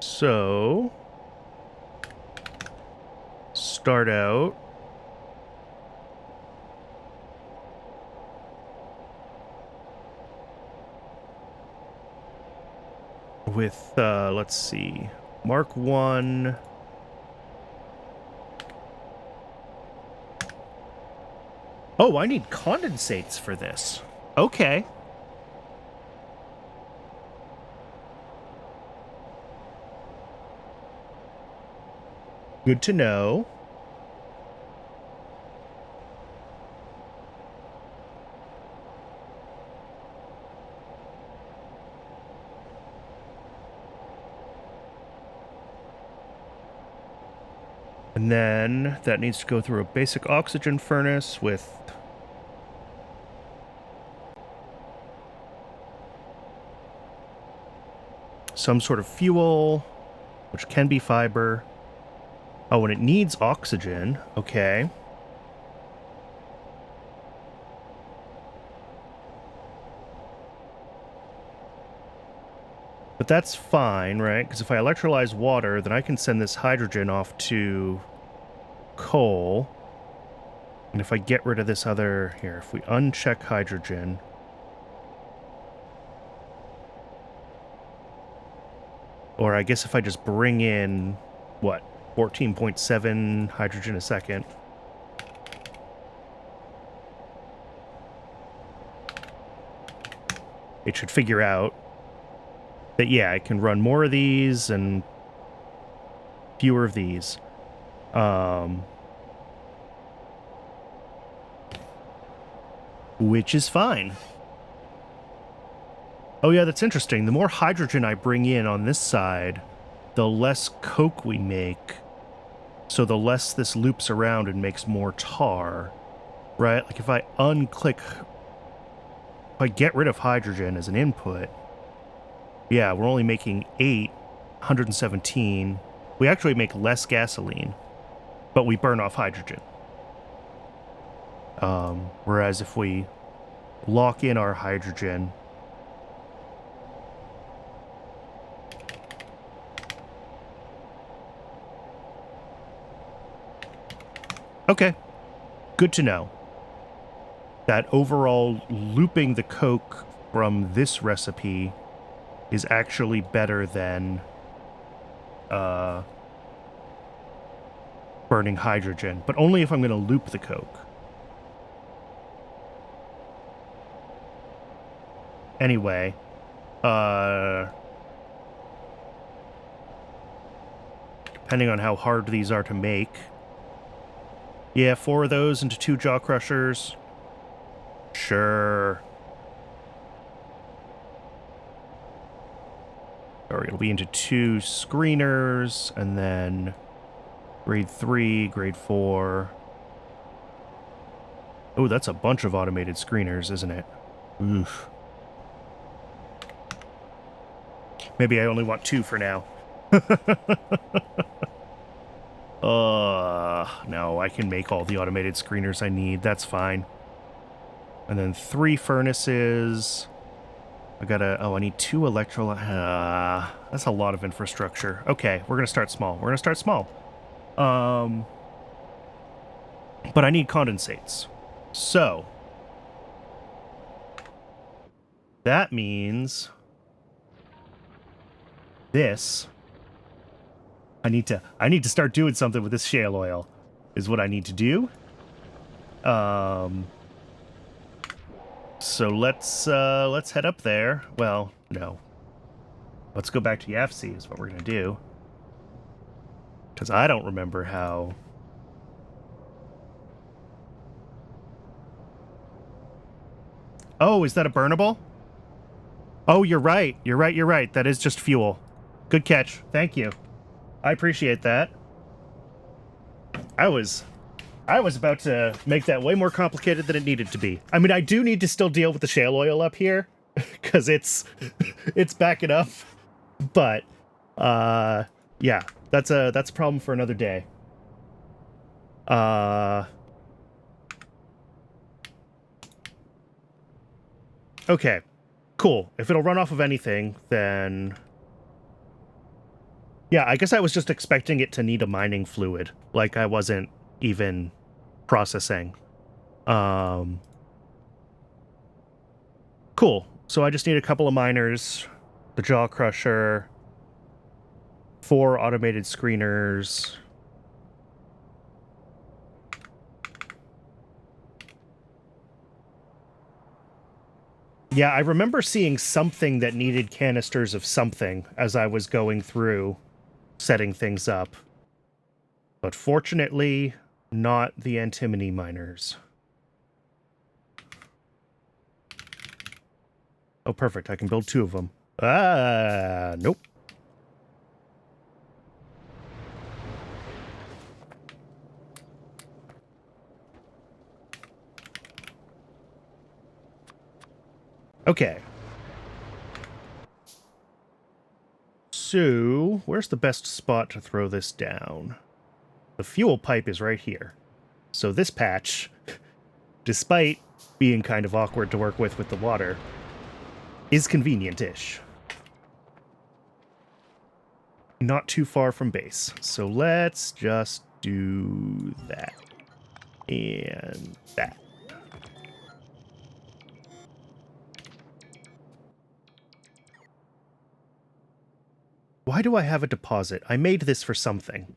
So start out with, let's see, Mark 1. Oh, I need condensates for this. Okay. Good to know. And then that needs to go through a basic oxygen furnace with some sort of fuel, which can be fiber. Oh, and it needs oxygen. Okay. But that's fine, right? Because if I electrolyze water, then I can send this hydrogen off to coal. And if I get rid of this other... Here, if we uncheck hydrogen... Or I guess if I just bring in, what, 14.7 hydrogen a second. It should figure out that, yeah, I can run more of these and fewer of these. Which is fine. Oh yeah, that's interesting. The more hydrogen I bring in on this side, the less coke we make. So the less this loops around and makes more tar. Right? Like if I unclick... If I get rid of hydrogen as an input... Yeah, we're only making 117. We actually make less gasoline. But we burn off hydrogen. Whereas if we lock in our hydrogen... Okay, good to know. That overall looping the coke from this recipe is actually better than burning hydrogen, but only if I'm going to loop the coke. Anyway, depending on how hard these are to make, yeah, 4 of those into 2 jaw crushers. Sure. Or it'll be into 2 screeners, and then grade 3, grade 4. Oh, that's a bunch of automated screeners, isn't it? Oof. Maybe I only want 2 for now. No, I can make all the automated screeners I need. That's fine. And then 3 furnaces. I gotta... Oh, I need 2 that's a lot of infrastructure. Okay, we're gonna start small. We're gonna start small. But I need condensates. So... that means... this... I need to start doing something with this shale oil, is what I need to do. So let's head up there. Well, no. Let's go back to Yafsi is what we're gonna do. Because I don't remember how... Oh, is that a burnable? Oh, you're right. You're right. You're right. That is just fuel. Good catch. Thank you. I appreciate that. I was about to make that way more complicated than it needed to be. I mean, I do need to still deal with the shale oil up here because it's backing up. But yeah, that's a problem for another day. Okay. Cool. If it'll run off of anything, then yeah, I guess I was just expecting it to need a mining fluid. Like I wasn't even processing. Cool. So I just need a couple of miners, the jaw crusher, 4 automated screeners. Yeah, I remember seeing something that needed canisters of something as I was going through setting things up. But fortunately, not the antimony miners. Oh, perfect. I can build 2 of them. Nope. Okay. So, where's the best spot to throw this down? The fuel pipe is right here. So this patch, despite being kind of awkward to work with the water, is convenient-ish. Not too far from base. So let's just do that. And that. Why do I have a deposit? I made this for something.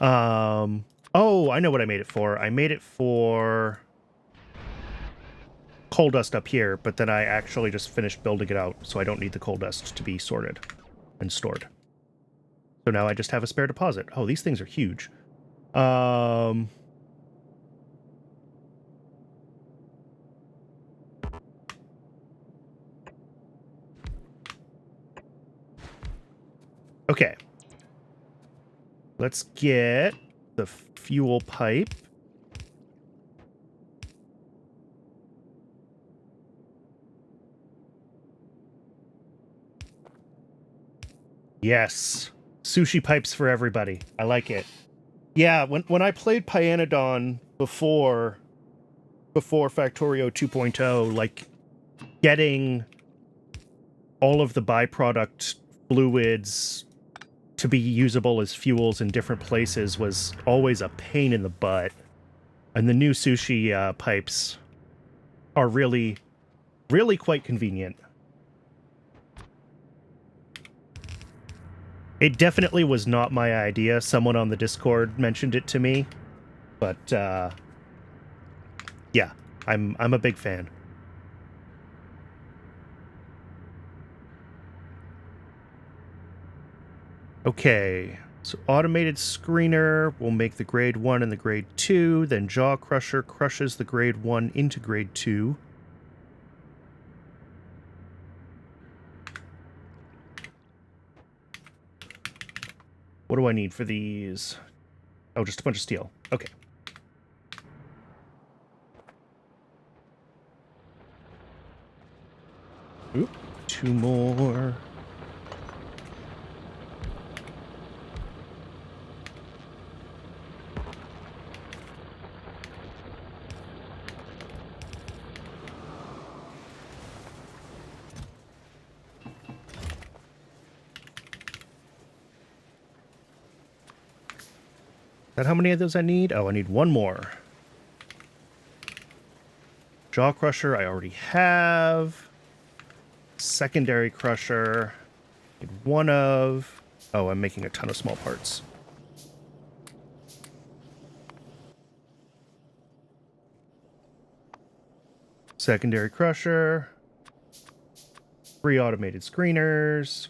Oh, I know what I made it for. I made it for coal dust up here, but then I actually just finished building it out, so I don't need the coal dust to be sorted and stored. So now I just have a spare deposit. Oh, these things are huge. Okay. Let's get the fuel pipe. Yes. Sushi pipes for everybody. I like it. Yeah, when I played Pyanodon before Factorio 2.0, like getting all of the byproduct fluids to be usable as fuels in different places was always a pain in the butt. And the new sushi pipes are really, really quite convenient. It definitely was not my idea. Someone on the Discord mentioned it to me. But, yeah, I'm a big fan. Okay, so automated screener will make the grade 1 and the grade 2, then jaw crusher crushes the grade 1 into grade 2. What do I need for these? Oh, just a bunch of steel. Okay. Oop, 2 more. Is that how many of those I need? Oh, I need 1 more. Jaw crusher I already have. Secondary crusher. Need 1 of. Oh, I'm making a ton of small parts. Secondary crusher. 3 automated screeners.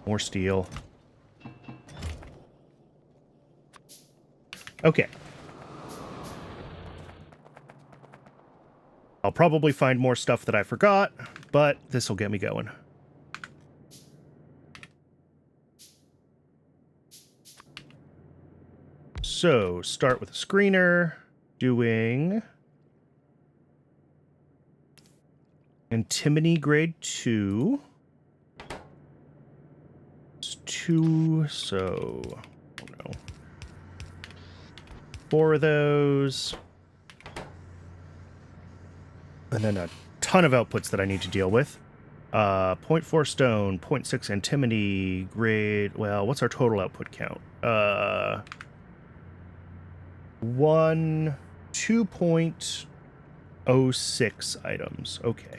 More steel. Okay. I'll probably find more stuff that I forgot, but this will get me going. So, start with a screener, doing antimony grade 2. It's 2, so, I don't know. 4 of those. And then a ton of outputs that I need to deal with. 0.4 stone, 0.6 antimony, grade... Well, what's our total output count? 2.06 items. Okay.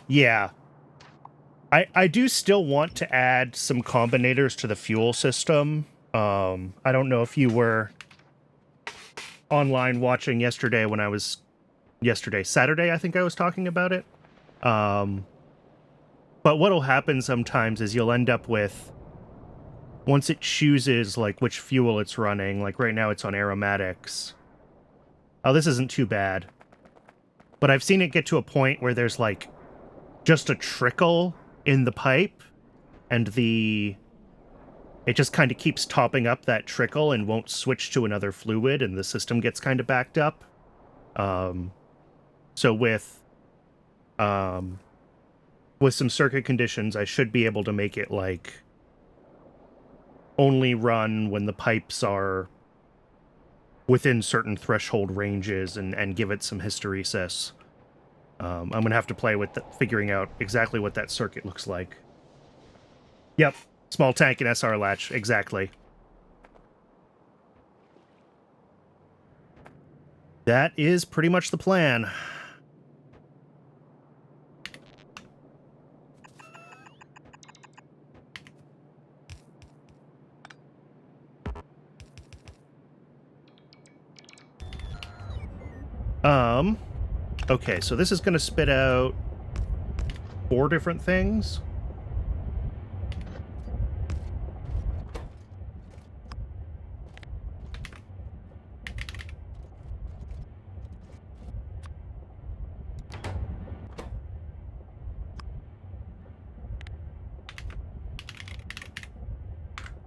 Yeah. I do still want to add some combinators to the fuel system. I don't know if you were online watching yesterday when I was... Saturday, I think I was talking about it. But what'll happen sometimes is you'll end up with... Once it chooses, like, which fuel it's running, like right now it's on aromatics. Oh, this isn't too bad. But I've seen it get to a point where there's, like, just a trickle in the pipe, and it just kind of keeps topping up that trickle and won't switch to another fluid, and the system gets kind of backed up. So with some circuit conditions, I should be able to make it, like, only run when the pipes are within certain threshold ranges and give it some hysteresis. I'm going to have to play with figuring out exactly what that circuit looks like. Yep, small tank and SR latch, exactly. That is pretty much the plan. Okay, so this is going to spit out 4 different things.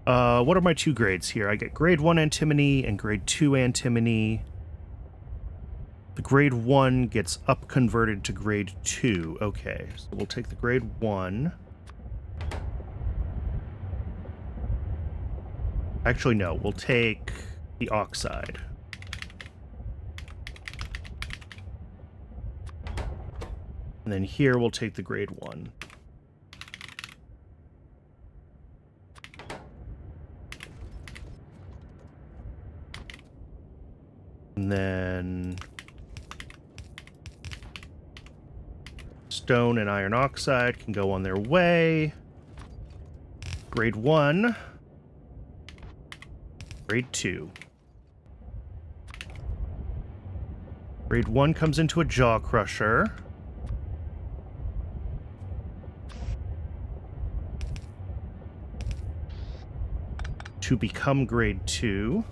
What are my 2 grades here? I get grade 1 antimony and grade 2 antimony. The grade 1 gets up converted to grade 2. Okay, so we'll take the grade 1. Actually, no, we'll take the oxide. And then here we'll take the grade 1. And then stone and iron oxide can go on their way. Grade 1. Grade 2. Grade 1 comes into a jaw crusher. To become grade 2.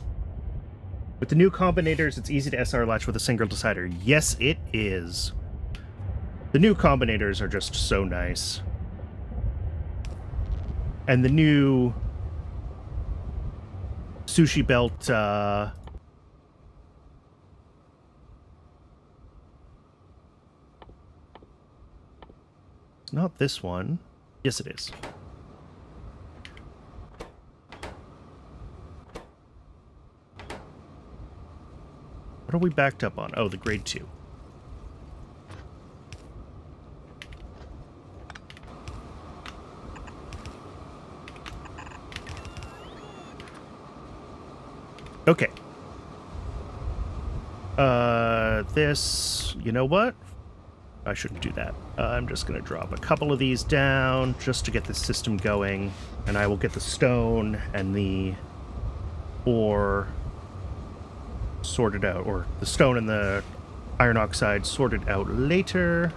With the new combinators, it's easy to SR latch with a single decider. Yes, it is. The new combinators are just so nice. And the new sushi belt, not this one. Yes, it is. What are we backed up on? Oh, the grade 2. Okay. This... You know what? I shouldn't do that. I'm just going to drop a couple of these down just to get the system going, and I will get the stone and the ore sorted out, or the stone and the iron oxide sorted out later.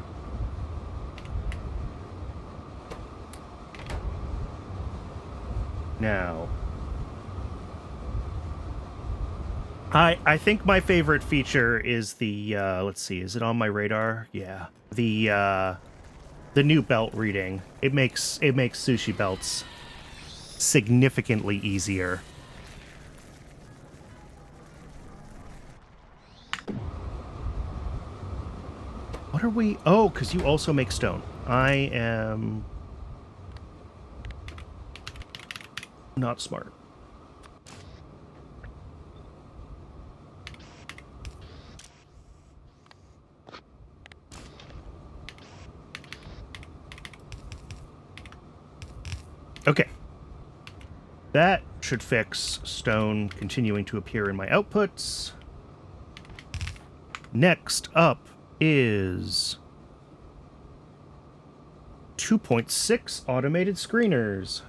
Now, I think my favorite feature is the let's see, is it on my radar? Yeah. The new belt reading. It makes sushi belts significantly easier. What are we? Oh, because you also make stone. I am not smart. Okay. That should fix stone continuing to appear in my outputs. Next up is 2.6 automated screeners.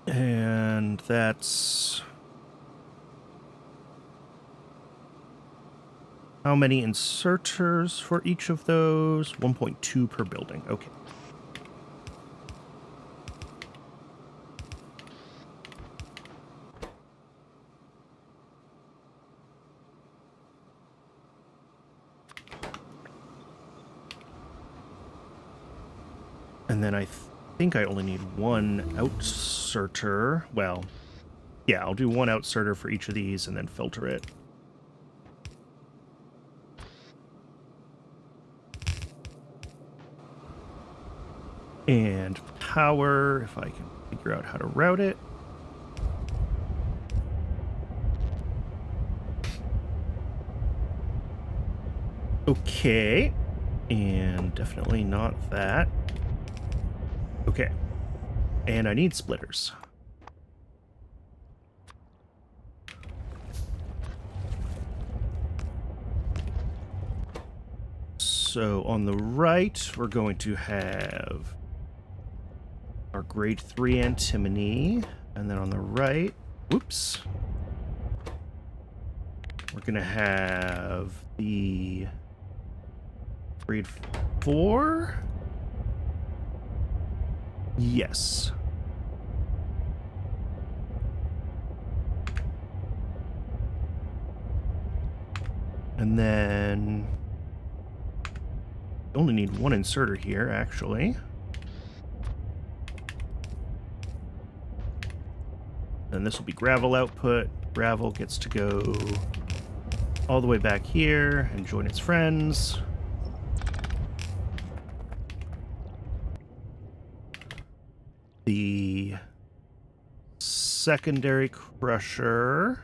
And that's... how many inserters for each of those? 1.2 per building. Okay. And then I think I only need one outserter. Well, yeah, I'll do one outserter for each of these and then filter it. And power, if I can figure out how to route it. Okay. And definitely not that. Okay. And I need splitters. So on the right, we're going to have our grade 3 antimony. And then on the right, whoops. We're going to have the grade 4. Yes. And then only need one inserter here, actually. And this will be gravel output. Gravel gets to go all the way back here and join its friends. The secondary crusher.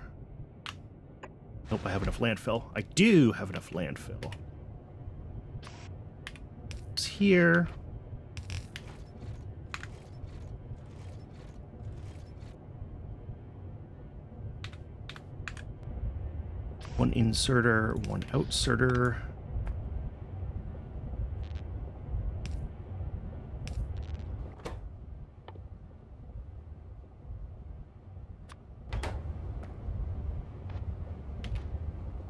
Nope, I have enough landfill. I do have enough landfill. It's here. One inserter, one outserter.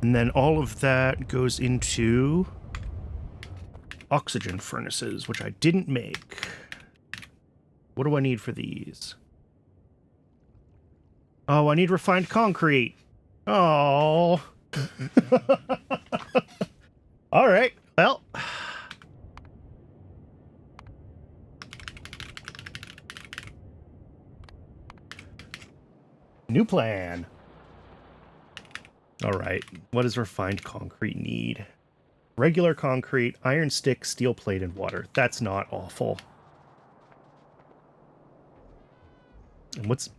And then all of that goes into oxygen furnaces, which I didn't make. What do I need for these? Oh, I need refined concrete. Oh. All right. Well. New plan. All right. What does refined concrete need? Regular concrete, iron stick, steel plate, and water. That's not awful. And what's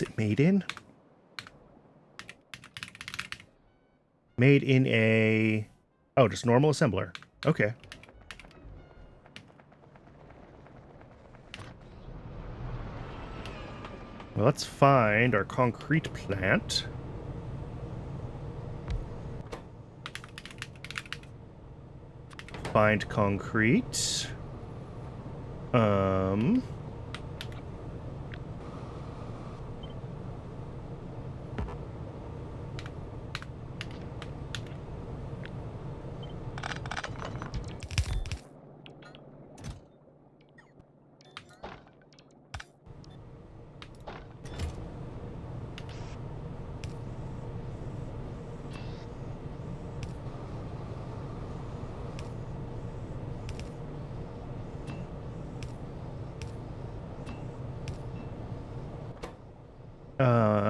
it made in? Made in a... oh, just normal assembler. Okay. Well, let's find our concrete plant. Find concrete.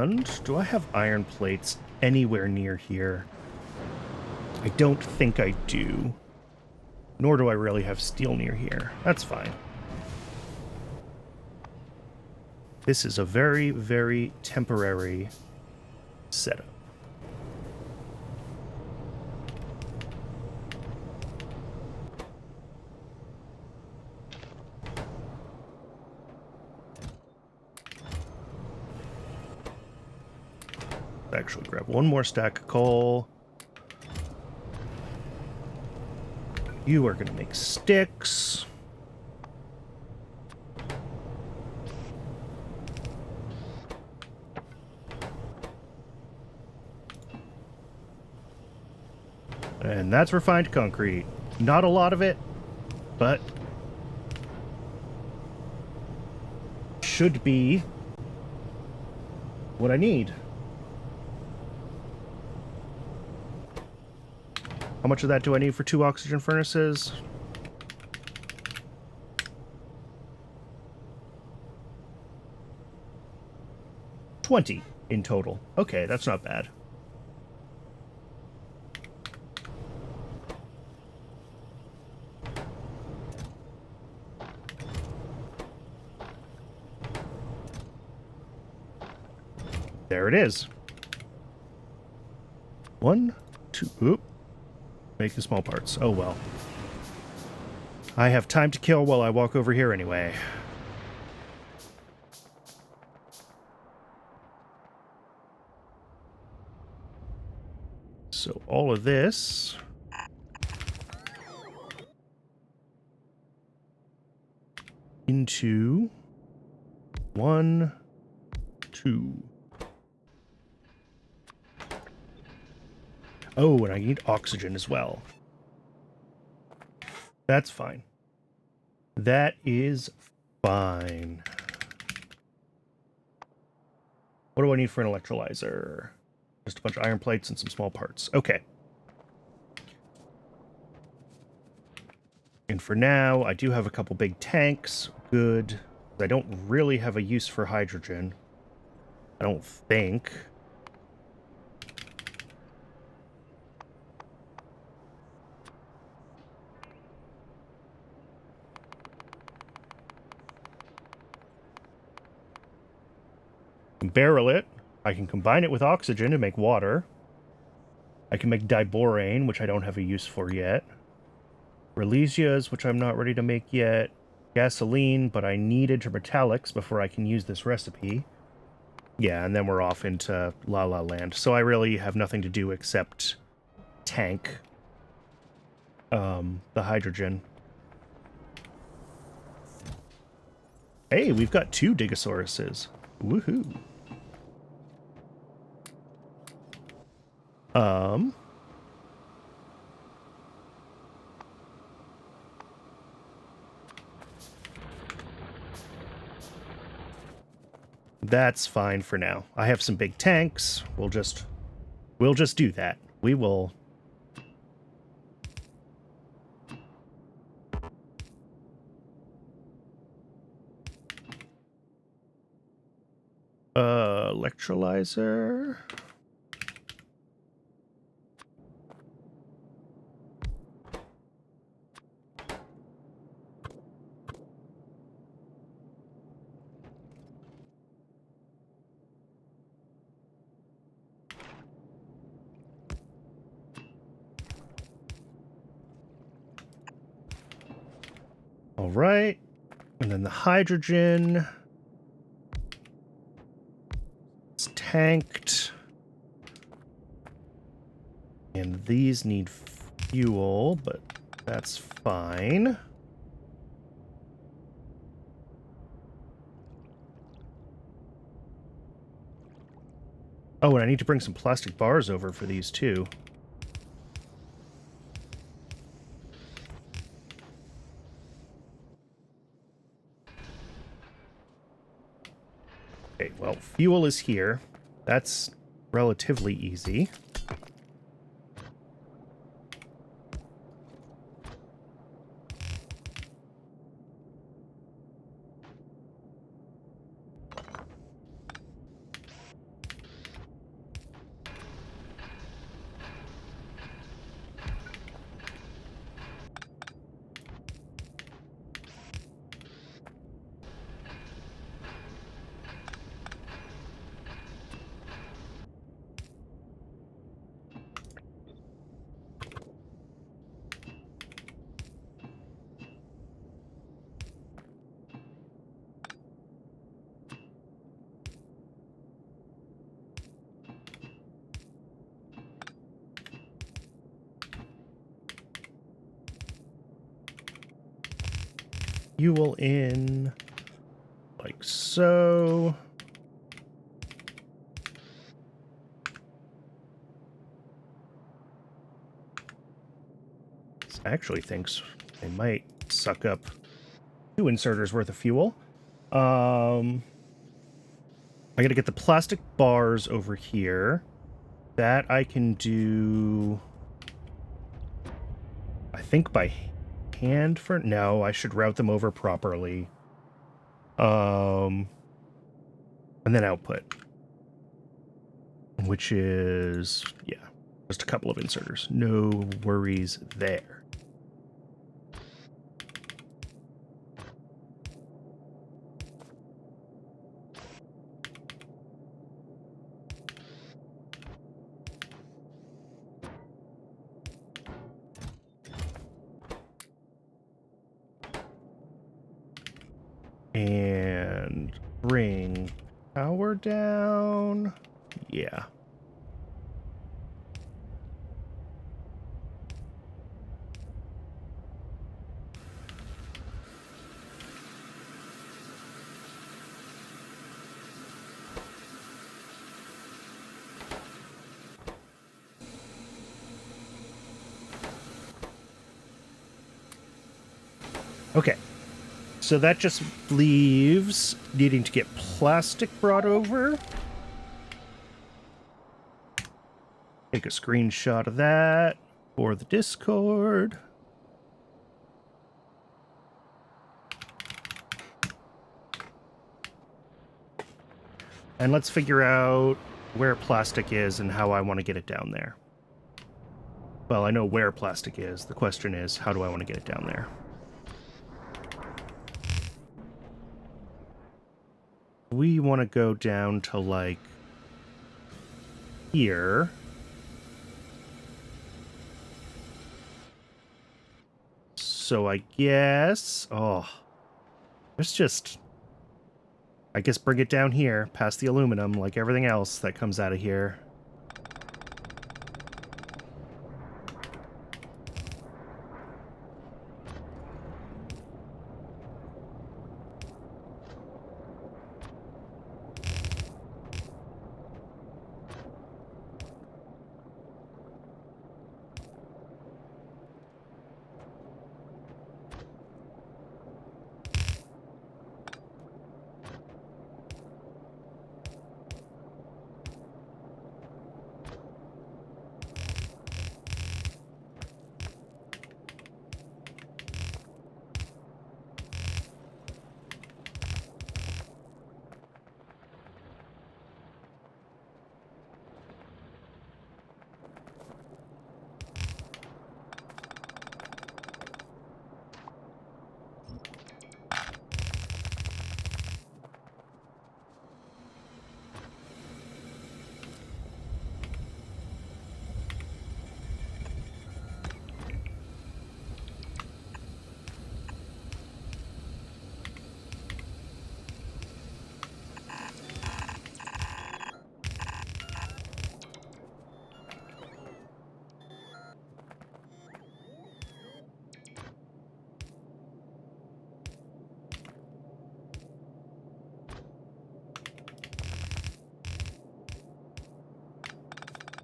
And do I have iron plates anywhere near here? I don't think I do. Nor do I really have steel near here. That's fine. This is a very, very temporary setup. Actually, grab one more stack of coal. You are going to make sticks. And that's refined concrete. Not a lot of it, but should be what I need. How much of that do I need for 2 oxygen furnaces? $20 in total. Okay, that's not bad. There it is. 1, 2, oop. Making small parts. Oh well. I have time to kill while I walk over here anyway. So all of this into 1, 2. Oh, and I need oxygen as well. That's fine. That is fine. What do I need for an electrolyzer? Just a bunch of iron plates and some small parts. Okay. And for now, I do have a couple big tanks. Good. I don't really have a use for hydrogen. I don't think. Barrel it. I can combine it with oxygen to make water. I can make diborane, which I don't have a use for yet. Releasias, which I'm not ready to make yet. Gasoline, but I need intermetallics before I can use this recipe. Yeah, and then we're off into La La Land. So I really have nothing to do except tank the hydrogen. Hey, we've got 2 Digosauruses. Woohoo. That's fine for now. I have some big tanks. We'll just do that. We will. Electrolyzer. All right. And then the hydrogen. It's tanked. And these need fuel, but that's fine. Oh, and I need to bring some plastic bars over for these too. Okay, well, fuel is here. That's relatively easy. fuel in like so. This actually thinks they might suck up 2 inserters worth of fuel. I gotta get the plastic bars over here. That I can do, I think, by hand for... No, I should route them over properly. And then output. Which is, yeah, just a couple of inserters. No worries there. And bring power down. Yeah. Okay. So that just leaves needing to get plastic brought over. Take a screenshot of that for the Discord. And let's figure out where plastic is and how I want to get it down there. Well, I know where plastic is. The question is, how do I want to get it down there? We want to go down to, like, here. So I guess... Oh. There's just... I guess bring it down here, past the aluminum, like everything else that comes out of here.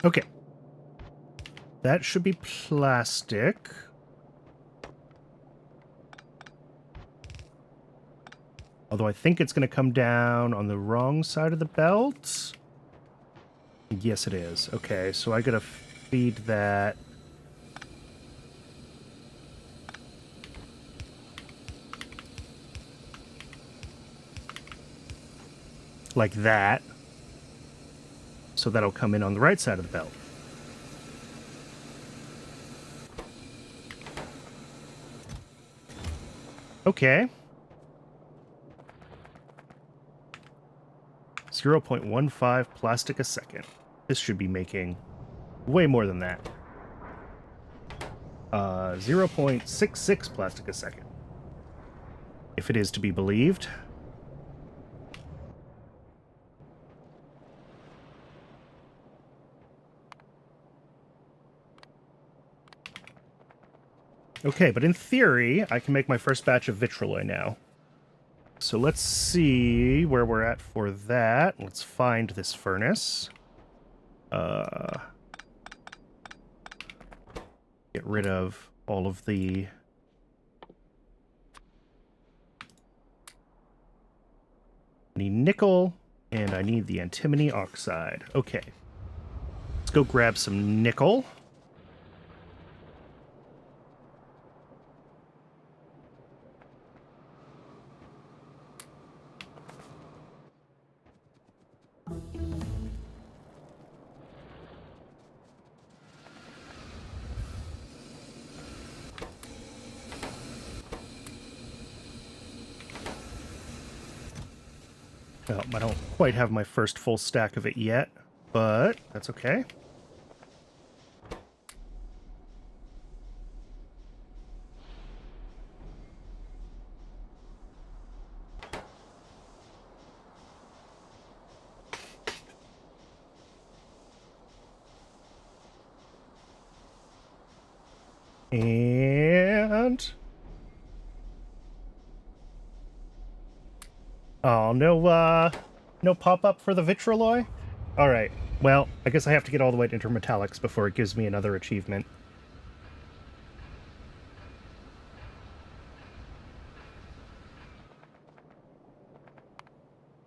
Okay. That should be plastic. Although I think it's going to come down on the wrong side of the belt. Yes, it is. Okay, so I got to feed that. Like that. So that'll come in on the right side of the belt. Okay. 0.15 plastic a second. This should be making way more than that. 0.66 plastic a second. If it is to be believed. Okay, but in theory, I can make my first batch of vitroloi now. So let's see where we're at for that. Let's find this furnace. Get rid of all of the... I need nickel, and I need the antimony oxide. Okay. Let's go grab some nickel. Well, I don't quite have my first full stack of it yet, but that's okay. And... oh, no pop-up for the vitroloi? Alright, well, I guess I have to get all the way to intermetallics before it gives me another achievement.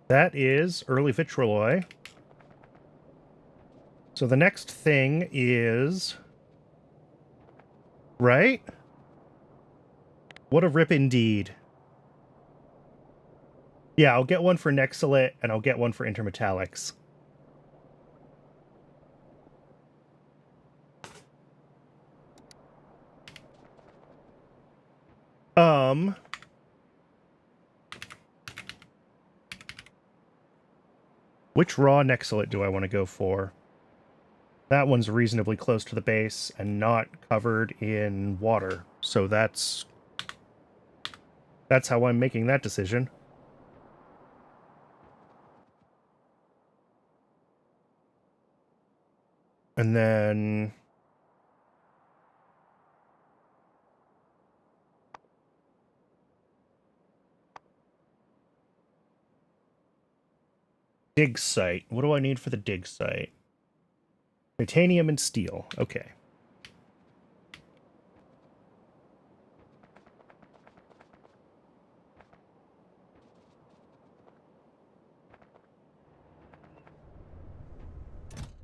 That is early vitroloi. So the next thing is... right? What a rip indeed. Yeah, I'll get one for nexelit, and I'll get one for intermetallics. Which raw nexelit do I want to go for? That one's reasonably close to the base and not covered in water, so that's how I'm making that decision. And then... dig site. What do I need for the dig site? Titanium and steel. Okay.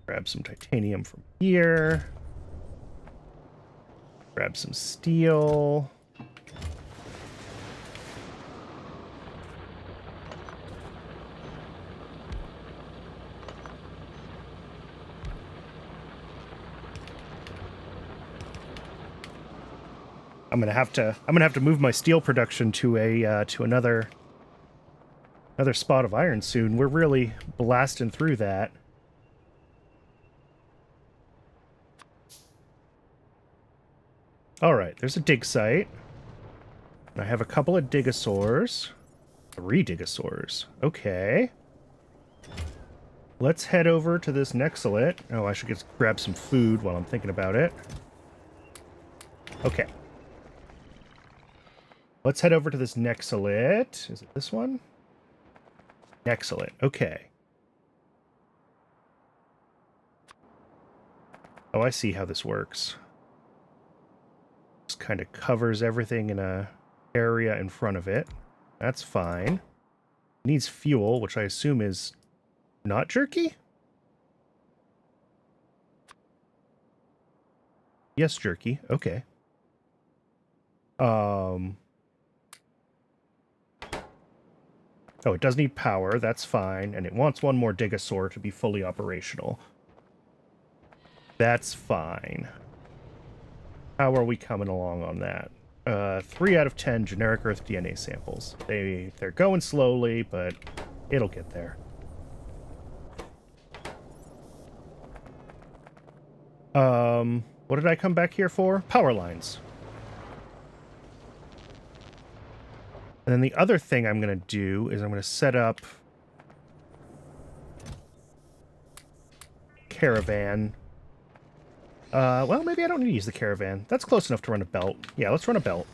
Grab some titanium from here. Grab some steel. I'm gonna have to move my steel production to another spot of iron soon. We're really blasting through that. Alright, there's a dig site. I have a couple of digosaurs. 3 digosaurs. Okay. Let's head over to this nexelit. Oh, I should just grab some food while I'm thinking about it. Okay. Let's head over to this nexelit. Is it this one? Nexelit. Okay. Oh, I see how this works. Just kind of covers everything in a area in front of it. That's fine. It needs fuel, which I assume is not jerky? Yes, jerky. Okay. Oh, it does need power. That's fine. And it wants one more digosaur to be fully operational. That's fine. How are we coming along on that? 3 out of 10 generic Earth DNA samples. They're going slowly, but it'll get there. What did I come back here for? Power lines. And then the other thing I'm going to do is I'm going to set up caravan Well, maybe I don't need to use the caravan. That's close enough to run a belt. Yeah, let's run a belt.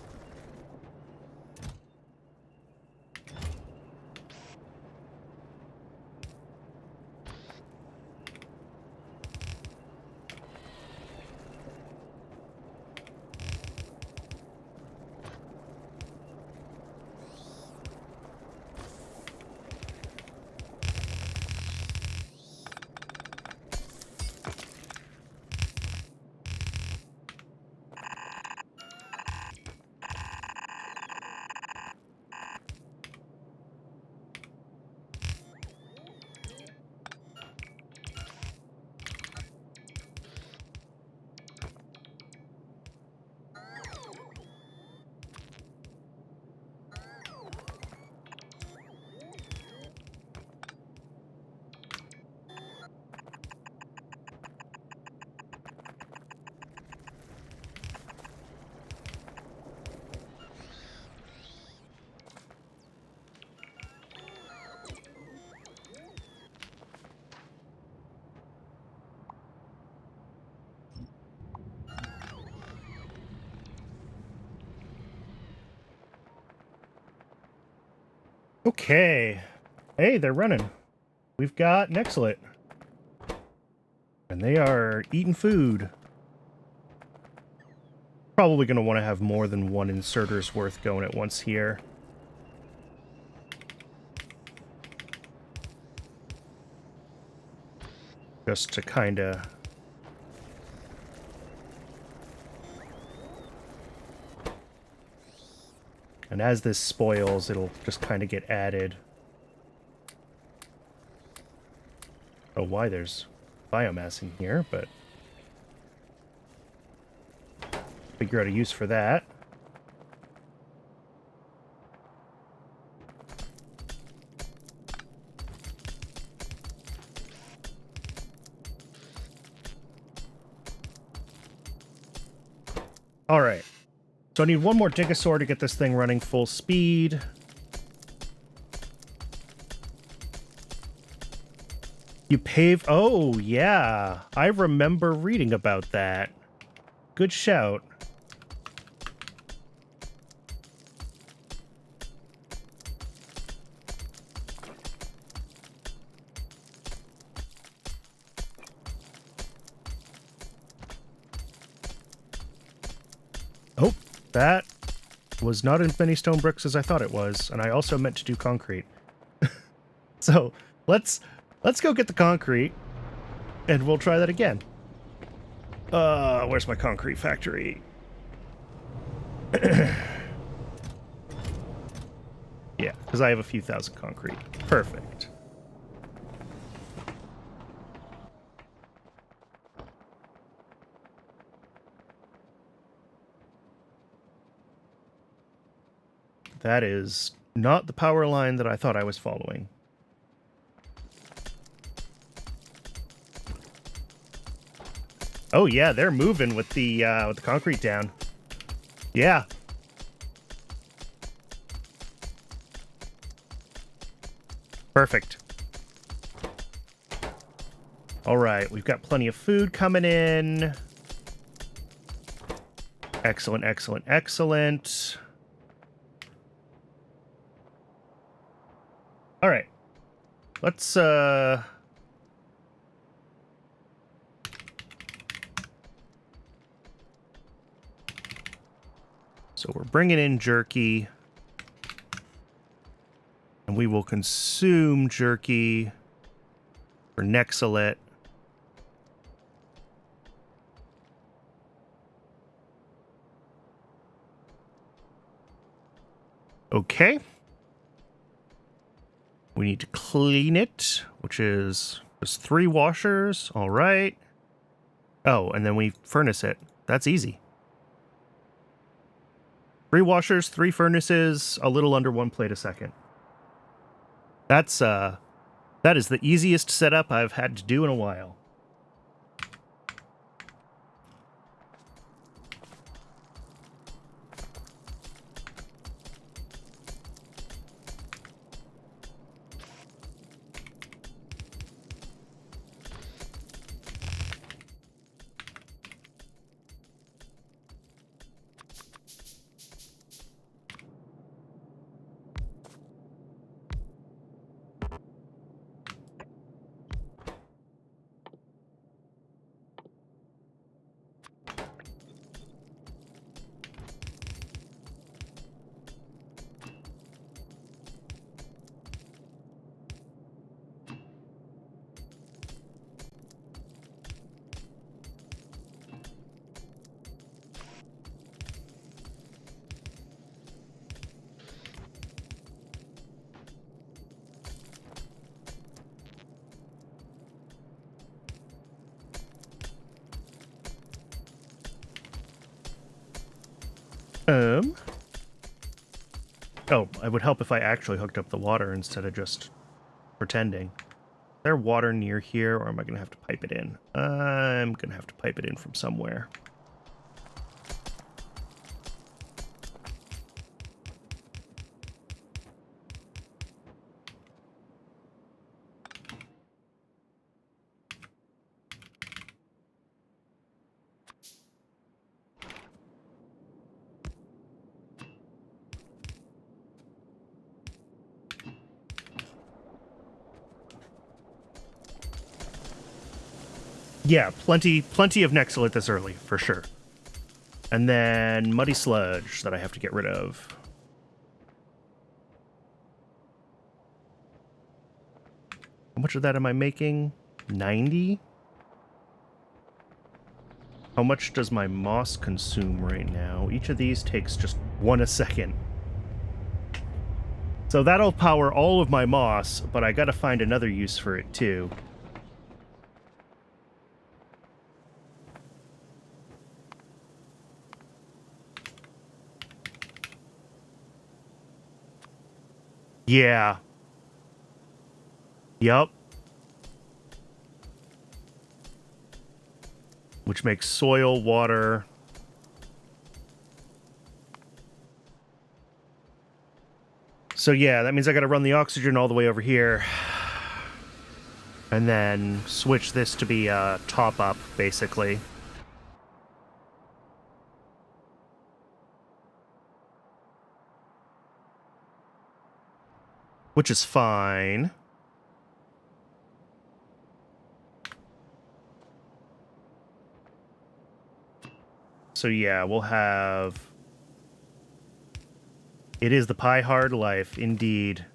Okay. Hey, they're running. We've got nexelit. And they are eating food. Probably going to want to have more than one inserter's worth going at once here. Just to kind of... And as this spoils, it'll just kind of get added. Oh, why there's biomass in here, but... Figure out a use for that. All right. So I need one more Digosaur to get this thing running full speed. You pave... Oh, yeah. I remember reading about that. Good shout. Oh, that was not as many stone bricks as I thought it was, and I also meant to do concrete. So, let's go get the concrete, and we'll try that again. Where's my concrete factory? Yeah, because I have a few thousand concrete. Perfect. That is not the power line that I thought I was following. Oh yeah, they're moving with the concrete down. Yeah. Perfect. All right, we've got plenty of food coming in. Excellent, excellent, excellent. All right. Let's So we're bringing in jerky. And we will consume jerky for nexelit. Okay. We need to clean it, which is just 3 washers. All right. Oh, and then we furnace it. That's easy. 3 washers, 3 furnaces, a little under 1 plate a second. That is the easiest setup I've had to do in a while. Oh, it would help if I actually hooked up the water instead of just pretending. Is there water near here, or am I going to have to pipe it in? I'm going to have to pipe it in from somewhere. Yeah, plenty of nexelit this early, for sure. And then muddy sludge that I have to get rid of. How much of that am I making? 90? How much does my moss consume right now? Each of these takes just 1 a second. So that'll power all of my moss, but I gotta find another use for it too. Yeah. Yup. Which makes soil, water. So yeah, that means I gotta run the oxygen all the way over here. And then switch this to be a top up, basically. Which is fine. So yeah, we'll have... It is the pie hard life, indeed.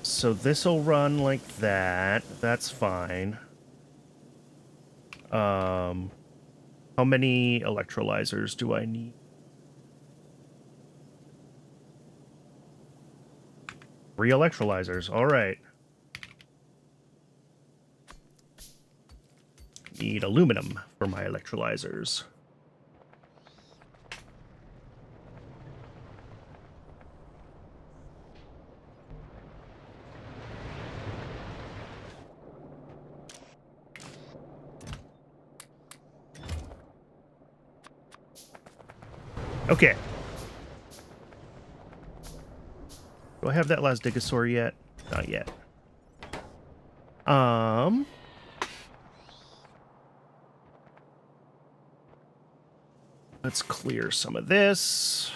So this'll run like that. That's fine. How many electrolyzers do I need? 3 electrolyzers. All right. Need aluminum for my electrolyzers. Okay. Do I have that last Digosaur yet? Not yet. Let's clear some of this.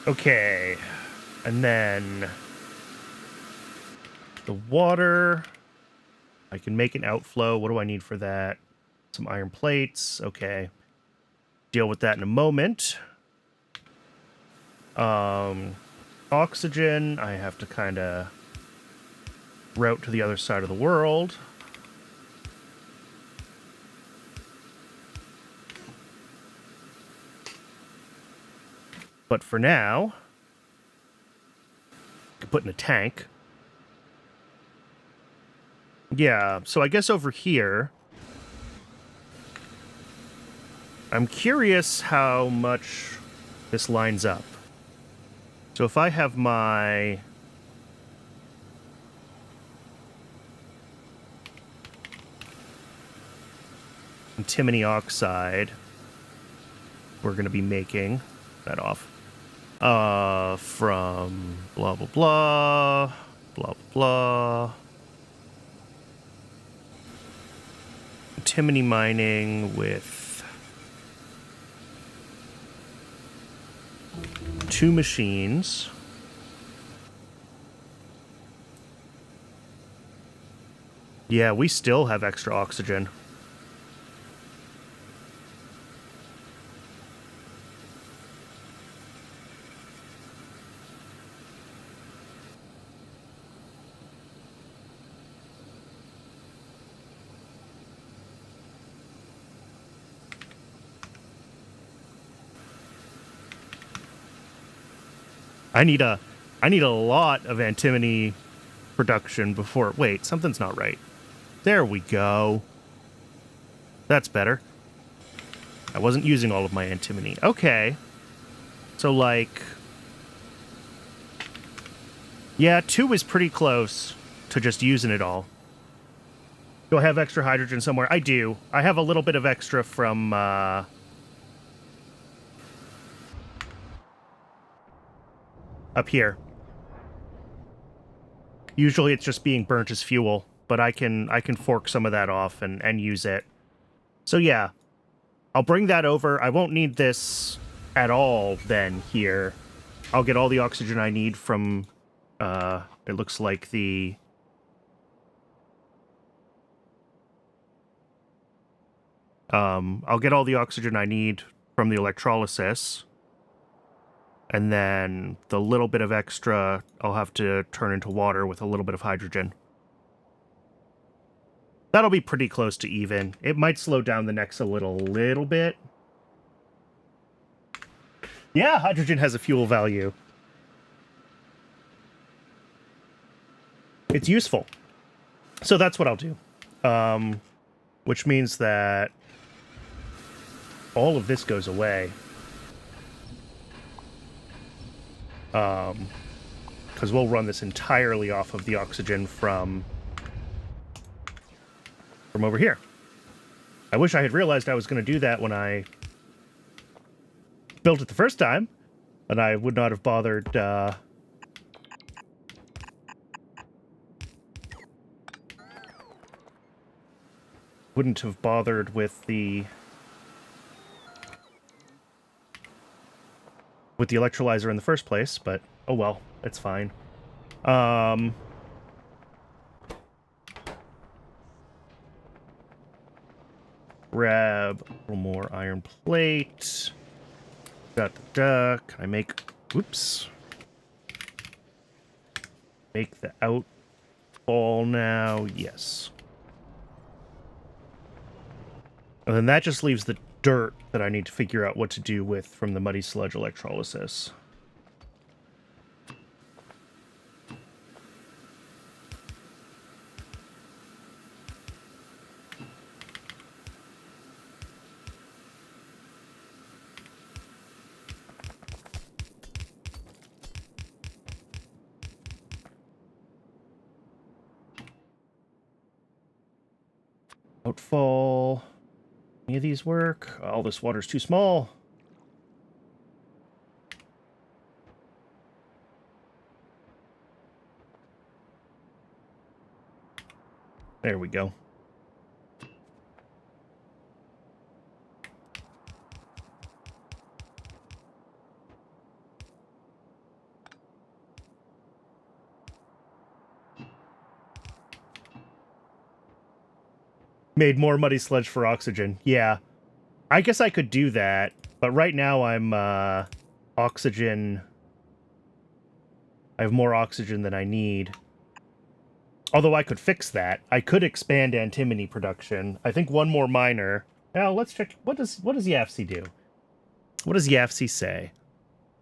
Okay, and then the water, I can make an outflow. What do I need for that? Some iron plates. Okay, deal with that in a moment. Oxygen, I have to kind of route to the other side of the world. But for now, I can put in a tank. Yeah, so I guess over here, I'm curious how much this lines up. So if I have my antimony oxide, we're going to be making that off. From blah, blah, blah, blah, blah. Antimony mining with 2 machines. Yeah, we still have extra oxygen. I need a lot of antimony production before. Wait, something's not right. There we go. That's better. I wasn't using all of my antimony. Okay. So, like... yeah, 2 is pretty close to just using it all. Do I have extra hydrogen somewhere? I do. I have a little bit of extra from, up here. Usually it's just being burnt as fuel, but I can fork some of that off and use it. So yeah, I'll bring that over. I won't need this at all then here. I'll get all the oxygen I need from, it looks like the... I'll get all the oxygen I need from the electrolysis. And then the little bit of extra I'll have to turn into water with a little bit of hydrogen. That'll be pretty close to even. It might slow down the nexelit a little bit. Yeah, hydrogen has a fuel value. It's useful. So that's what I'll do. Which means that all of this goes away. Because we'll run this entirely off of the oxygen from over here. I wish I had realized I was going to do that when I built it the first time, and I would not have bothered, wouldn't have bothered with the electrolyzer in the first place, but oh well, it's fine. Grab a little more iron plate. Can I make... Oops. Make the outfall now. Yes. And then that just leaves the dirt that I need to figure out what to do with from the muddy sludge electrolysis. Outfall. Any of these work? All this water's too small. There we go. Made more muddy sludge for oxygen. Yeah. I guess I could do that, but right now I'm, oxygen... I have more oxygen than I need. Although I could fix that. I could expand antimony production. I think one more miner... Now, let's check... What does YAFC do? What does YAFC say?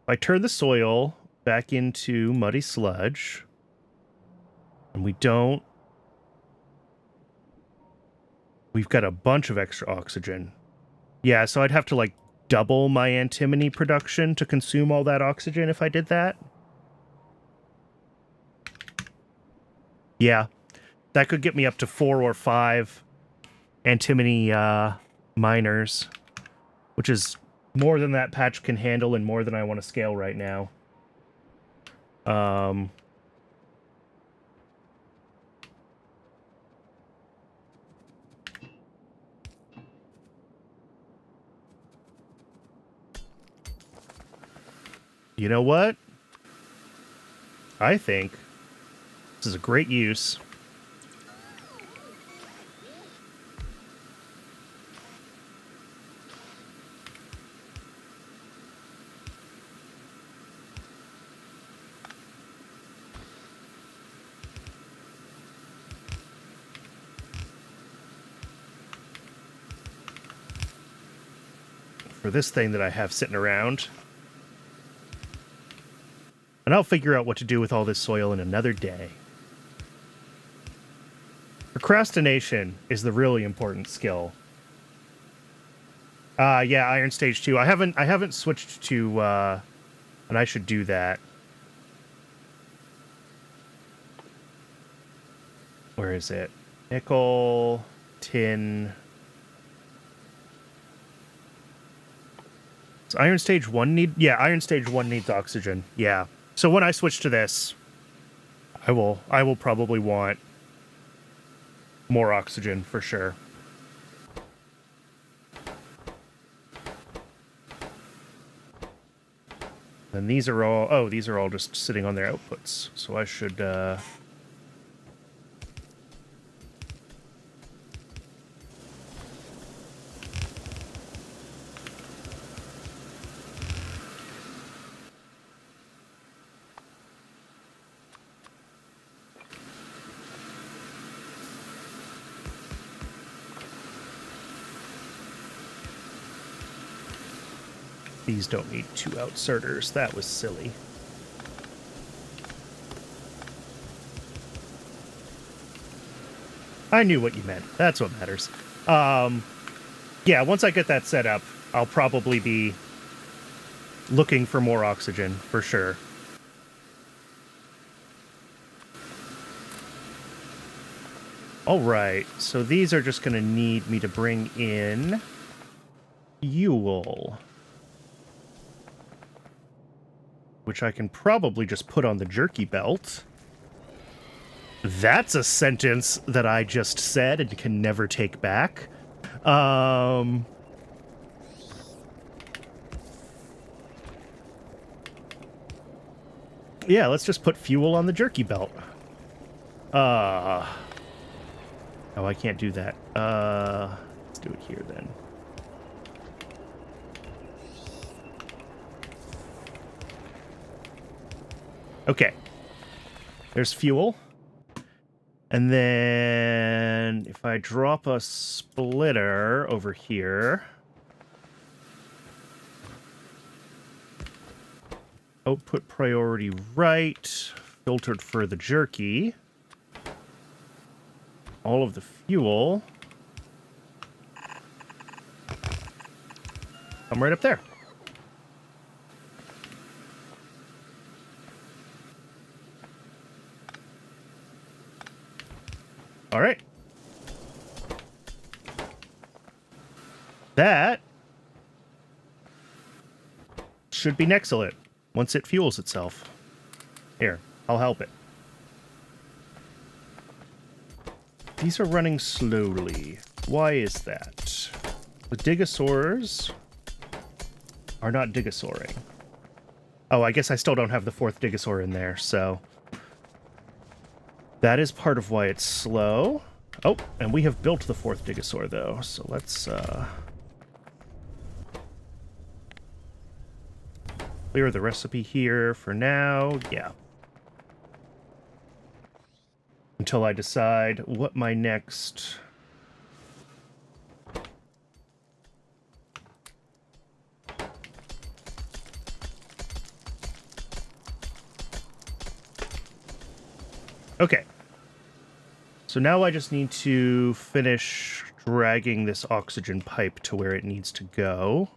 If I turn the soil back into muddy sludge, and we don't... We've got a bunch of extra oxygen. Yeah, so I'd have to, like, double my antimony production to consume all that oxygen if I did that. Yeah, that could get me up to 4 or 5 antimony miners, which is more than that patch can handle and more than I want to scale right now. You know what? I think this is a great use for this thing that I have sitting around. And I'll figure out what to do with all this soil in another day. Procrastination is the really important skill. Yeah, Iron Stage 2. I haven't switched to, and I should do that. Where is it? Nickel, tin. Does Iron Stage 1 need... Yeah, Iron Stage 1 needs oxygen. Yeah. So when I switch to this, I will probably want more oxygen for sure. And these are all... Oh, these are all just sitting on their outputs. So I should... These don't need 2 outserters. That was silly. I knew what you meant. That's what matters. Yeah, once I get that set up, I'll probably be looking for more oxygen, for sure. Alright, so these are just going to need me to bring in fuel. Which I can probably just put on the jerky belt. That's a sentence that I just said and can never take back. Yeah, let's just put fuel on the jerky belt. Oh, I can't do that. Let's do it here then. Okay. There's fuel. And then if I drop a splitter over here. Output priority right. Filtered for the jerky. All of the fuel. Come right up there. All right. That should be nexelit once it fuels itself. Here, I'll help it. These are running slowly. Why is that? The digosaurs are not digosauring. Oh, I guess I still don't have the 4th digosaur in there, so... That is part of why it's slow. Oh, and we have built the 4th digosaur, though, so let's, clear the recipe here for now. Yeah. Until I decide what my next... Okay. So now I just need to finish dragging this oxygen pipe to where it needs to go.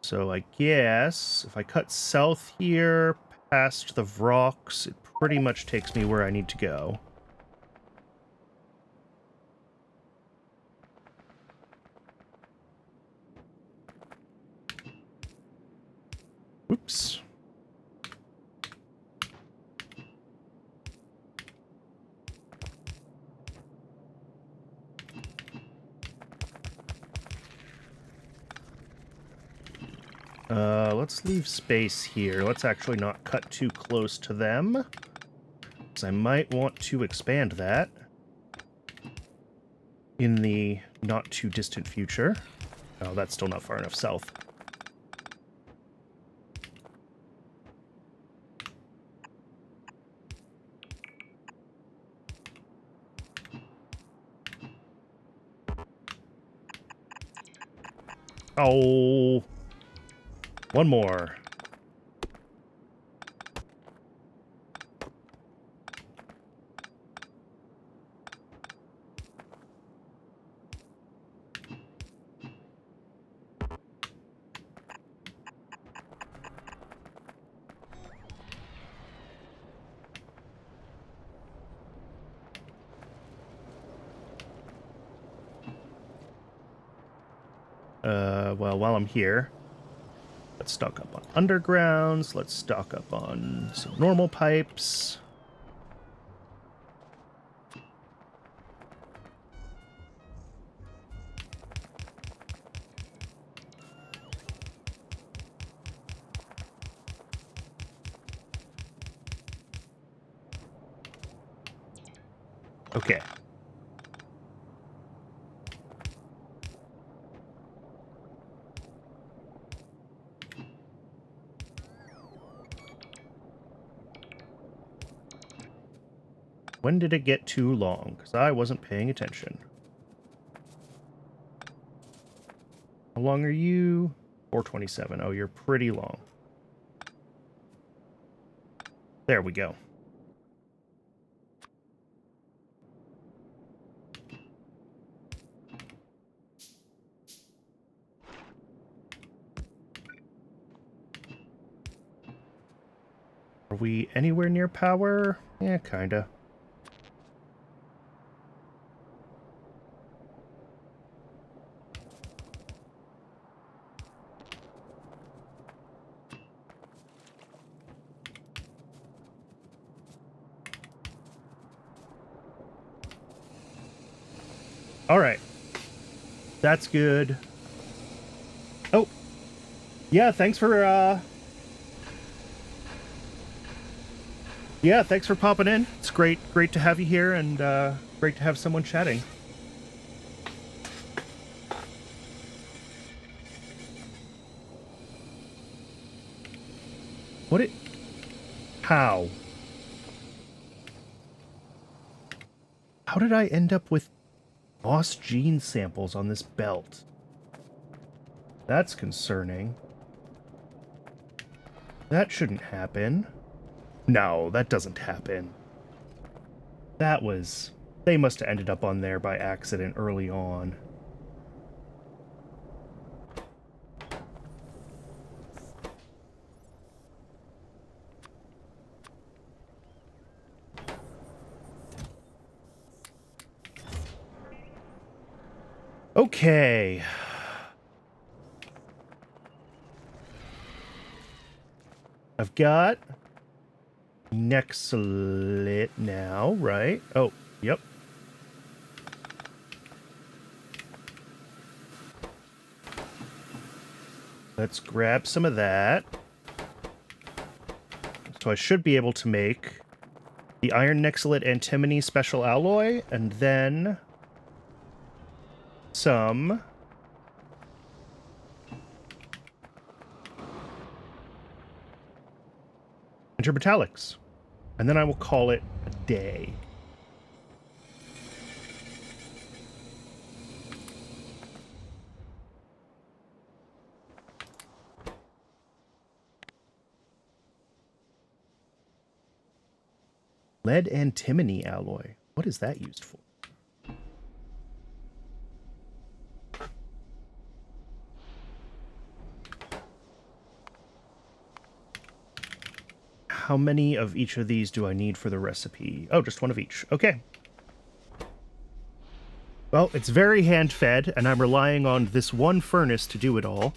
So I guess if I cut south here, past the Vrox, it pretty much takes me where I need to go. Oops. Let's leave space here. Let's actually not cut too close to them, because I might want to expand that in the not too distant future. Oh, that's still not far enough south. Oh, one more. Well, while I'm here, let's stock up on undergrounds. Let's stock up on some normal pipes. Okay. When did it get too long? Because I wasn't paying attention. How long are you? 427. Oh, you're pretty long. There we go. Are we anywhere near power? Yeah, kinda. All right. That's good. Oh. Yeah, thanks for yeah, thanks for popping in. It's great to have you here, and great to have someone chatting. What it How? How did I end up with lost gene samples on this belt? That's concerning. That shouldn't happen. No, that doesn't happen. That was... They must have ended up on there by accident early on. Okay. I've got nexelit now, right? Oh, yep. Let's grab some of that. So I should be able to make the iron nexelit antimony special alloy, and then some intermetallics. And then I will call it a day. Lead antimony alloy. What is that used for? How many of each of these do I need for the recipe? Oh, just one of each. Okay. Well, it's very hand-fed, and I'm relying on this one furnace to do it all.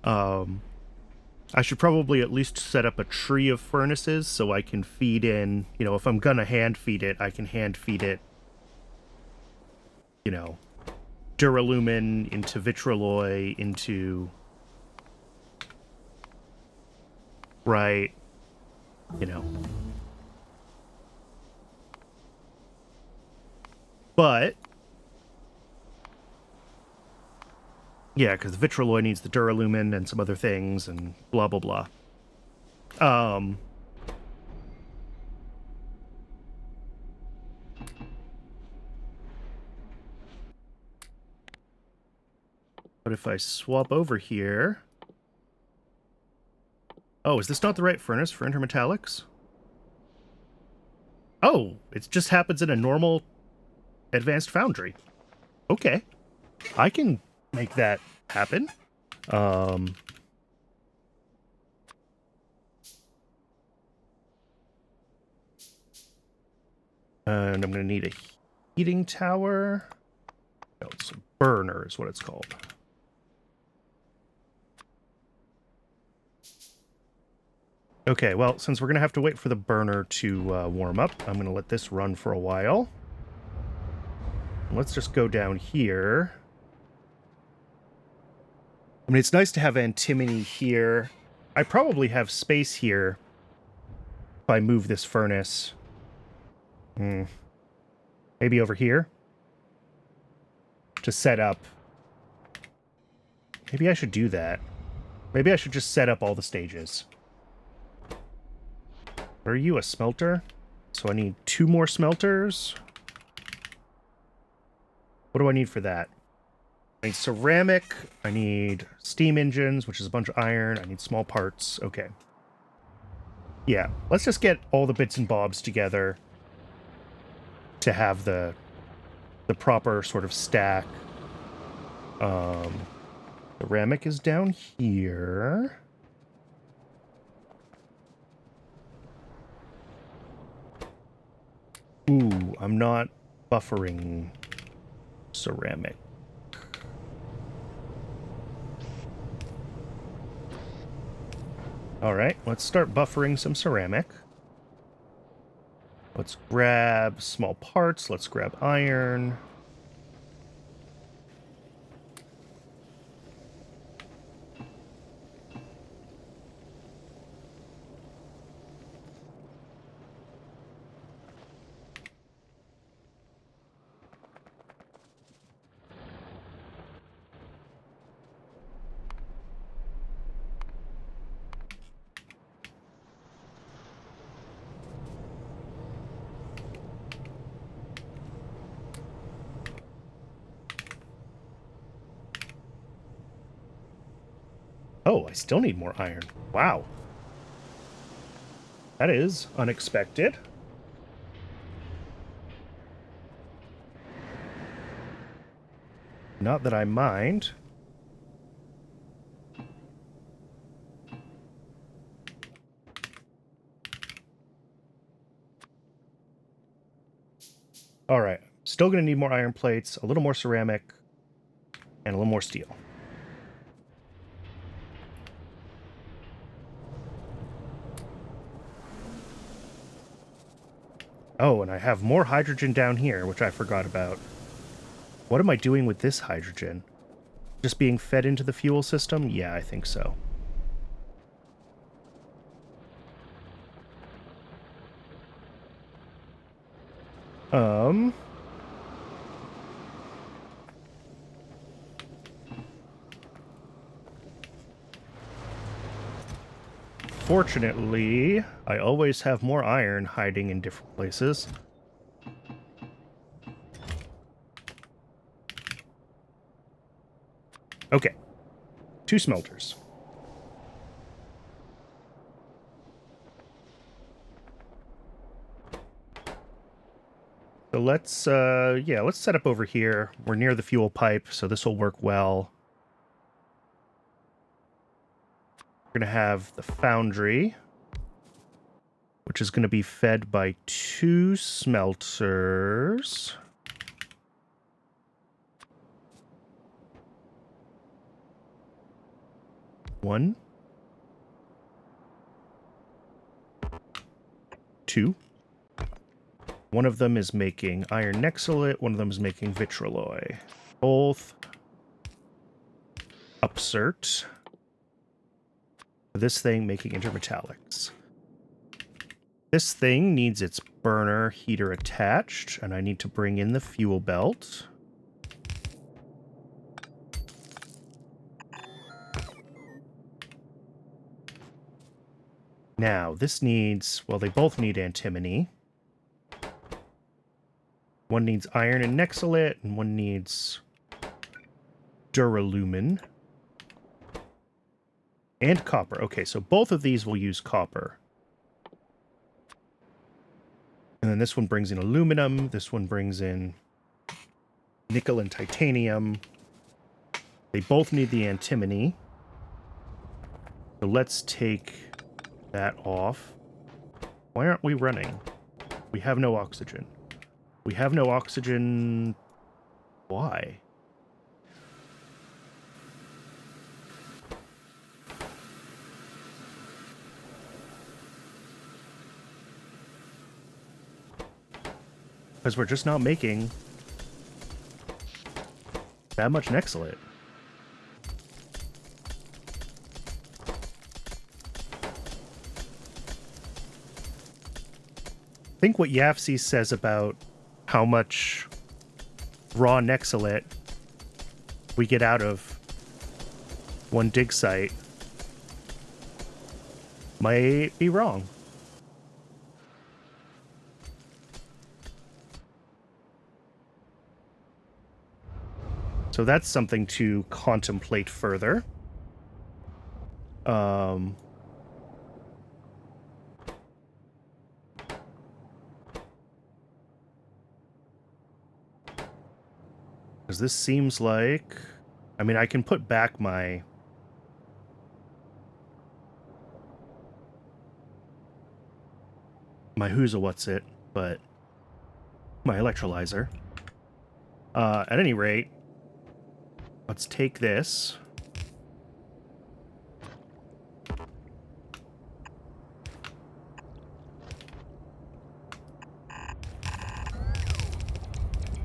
I should probably at least set up a tree of furnaces so I can feed in, you know, if I'm gonna hand feed it, I can hand feed it, you know, duralumin into vitrolloy into... Right. You know. But... Yeah, because the vitrolloy needs the duralumin and some other things and blah, blah, blah. But if I swap over here... Oh, is this not the right furnace for intermetallics? Oh, it just happens in a normal advanced foundry. Okay. I can make that happen. And I'm going to need a heating tower. No, it's a burner is what it's called. Okay, well, since we're going to have to wait for the burner to warm up, I'm going to let this run for a while. Let's just go down here. I mean, it's nice to have antimony here. I probably have space here if I move this furnace. Maybe over here? To set up. Maybe I should do that. Maybe I should just set up all the stages. Are you a smelter? So I need 2 more smelters. What do I need for that? I need ceramic. I need steam engines, which is a bunch of iron. I need small parts. Okay. Yeah, let's just get all the bits and bobs together to have the proper sort of stack. Ceramic is down here. Ooh, I'm not buffering ceramic. All right, let's start buffering some ceramic. Let's grab small parts. Let's grab iron. Oh, I still need more iron. Wow. That is unexpected. Not that I mind. All right. Still going to need more iron plates, a little more ceramic, and a little more steel. Oh, and I have more hydrogen down here, which I forgot about. What am I doing with this hydrogen? Just being fed into the fuel system? Yeah, I think so. Fortunately, I always have more iron hiding in different places. Okay. 2 smelters. So let's, yeah, let's set up over here. We're near the fuel pipe, so this will work well. We're going to have the foundry, which is going to be fed by 2 smelters. One. 2. One of them is making iron nexelit, one of them is making vitrolloy. Both upsert. This thing making intermetallics. This thing needs its burner heater attached, and I need to bring in the fuel belt. Now, this needs, well, they both need antimony. One needs iron and nexelit, and one needs duralumin, and copper. Okay, so both of these will use copper. And then this one brings in aluminum. This one brings in nickel and titanium. They both need the antimony. So let's take that off. Why aren't we running? We have no oxygen. We have no oxygen. Why? Because we're just not making that much nexelit. I think what Yafsi says about how much raw nexelit we get out of one dig site might be wrong. So that's something to contemplate further. Because this seems like... I mean, I can put back my... what's-it, but... my electrolyzer. At any rate, let's take this.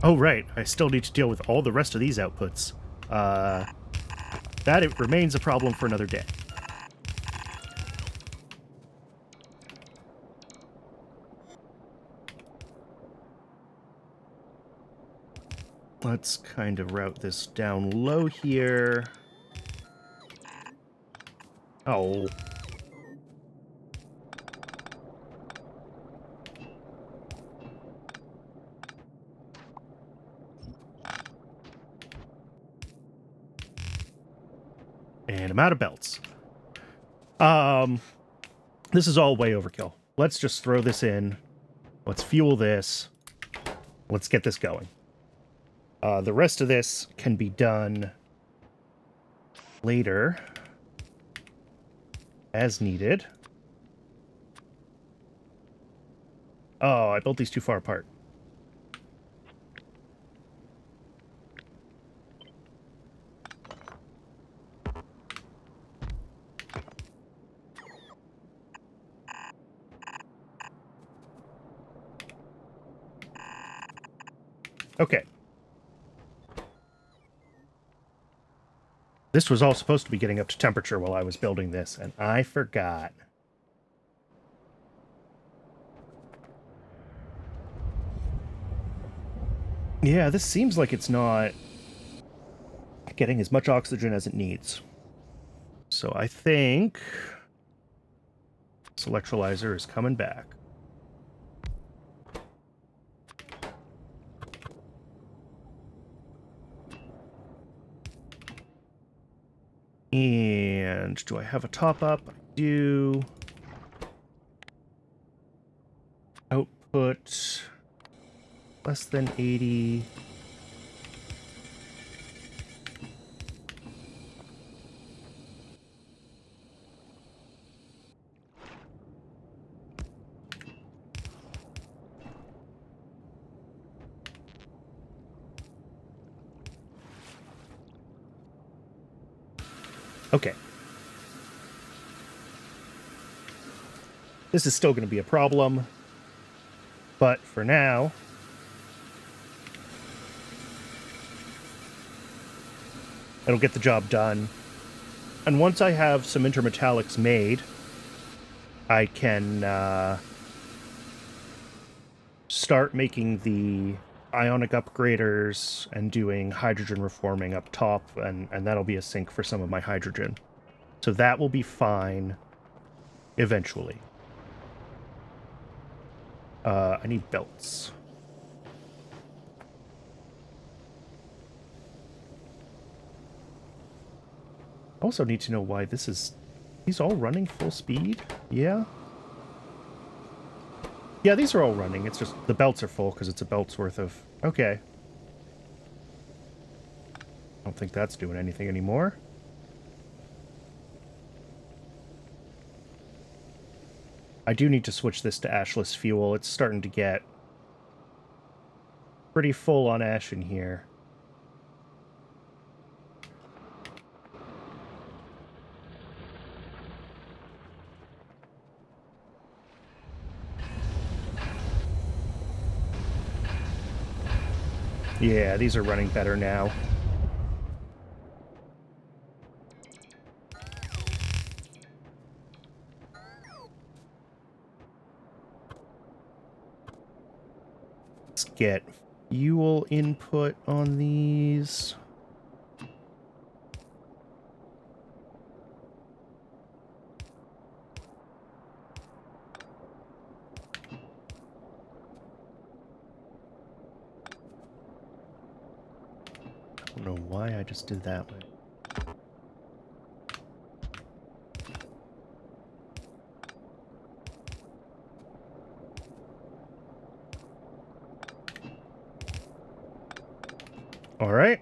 Oh, right. I still need to deal with all the rest of these outputs. That it remains a problem for another day. Let's kind of route this down low here. Oh. And I'm out of belts. This is all way overkill. Let's just throw this in. Let's fuel this. Let's get this going. The rest of this can be done later as needed. Oh, I built these too far apart. Okay. This was all supposed to be getting up to temperature while I was building this, and I forgot. Yeah, this seems like it's not getting as much oxygen as it needs. So I think this electrolyzer is coming back. And do I have a top up? I do. Output less than 80. Okay. This is still going to be a problem, but for now, it'll get the job done. And once I have some intermetallics made, I can start making the ionic upgraders and doing hydrogen reforming up top, and that'll be a sink for some of my hydrogen. So that will be fine eventually. I need belts. Also need to know why this is... These all running full speed? Yeah? Yeah, these are all running. It's just the belts are full because it's a belt's worth of... Okay. I don't think that's doing anything anymore. I do need to switch this to ashless fuel. It's starting to get pretty full on ash in here. Yeah, these are running better now. Let's get fuel input on these. I don't know why I just did that way. All right.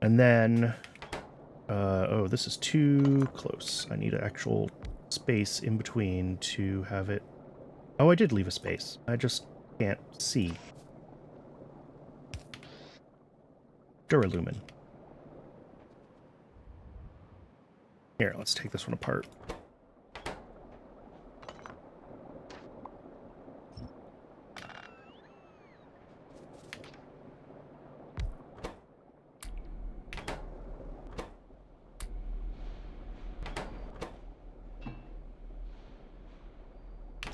And then, oh, this is too close. I need an actual space in between to have it. Oh, I did leave a space. I just can't see. Duralumin. Here, let's take this one apart.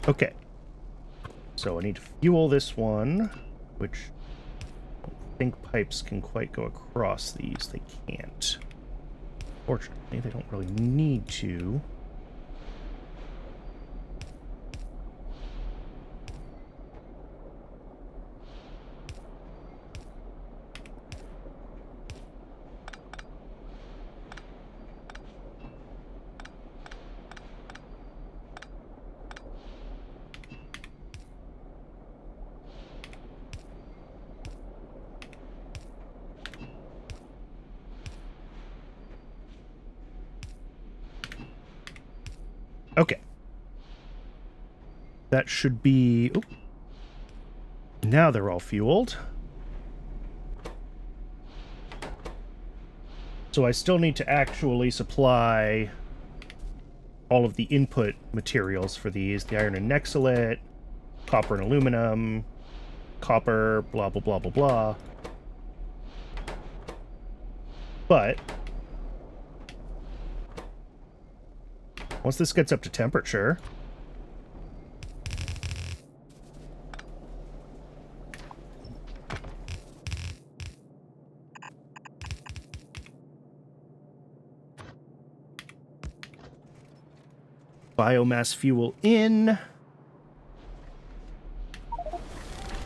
Okay. So I need to fuel this one, which I don't think pipes can quite go across these. They can't. Fortunately, they don't really need to. Okay. That should be... Oop. Now they're all fueled. So I still need to actually supply all of the input materials for these. The iron and nexelit, copper and aluminum, copper, blah, blah, blah, blah, blah. But... once this gets up to temperature, biomass fuel in.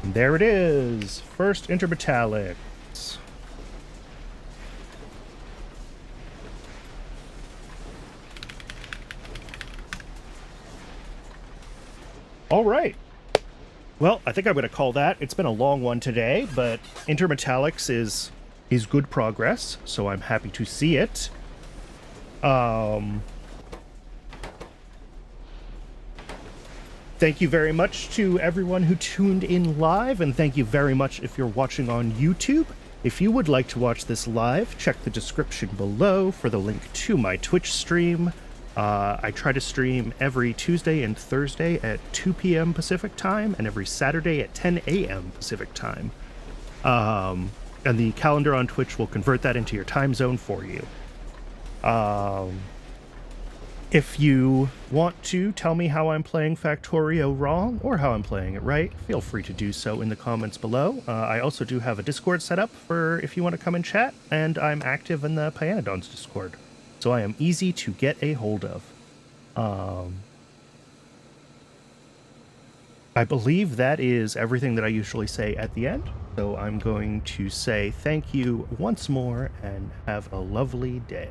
And there it is. First intermetallics. All right. Well, I think I'm going to call that. It's been a long one today, but Intermetallics is good progress, so I'm happy to see it. Thank you very much to everyone who tuned in live, and thank you very much if you're watching on YouTube. If you would like to watch this live, check the description below for the link to my Twitch stream. I try to stream every Tuesday and Thursday at 2 p.m. Pacific time and every Saturday at 10 a.m. Pacific time. And the calendar on Twitch will convert that into your time zone for you. If you want to tell me how I'm playing Factorio wrong or how I'm playing it right, feel free to do so in the comments below. I also do have a Discord set up for if you want to come and chat, and I'm active in the Pyanodon's Discord. So I am easy to get a hold of. I believe that is everything that I usually say at the end. So I'm going to say thank you once more and have a lovely day.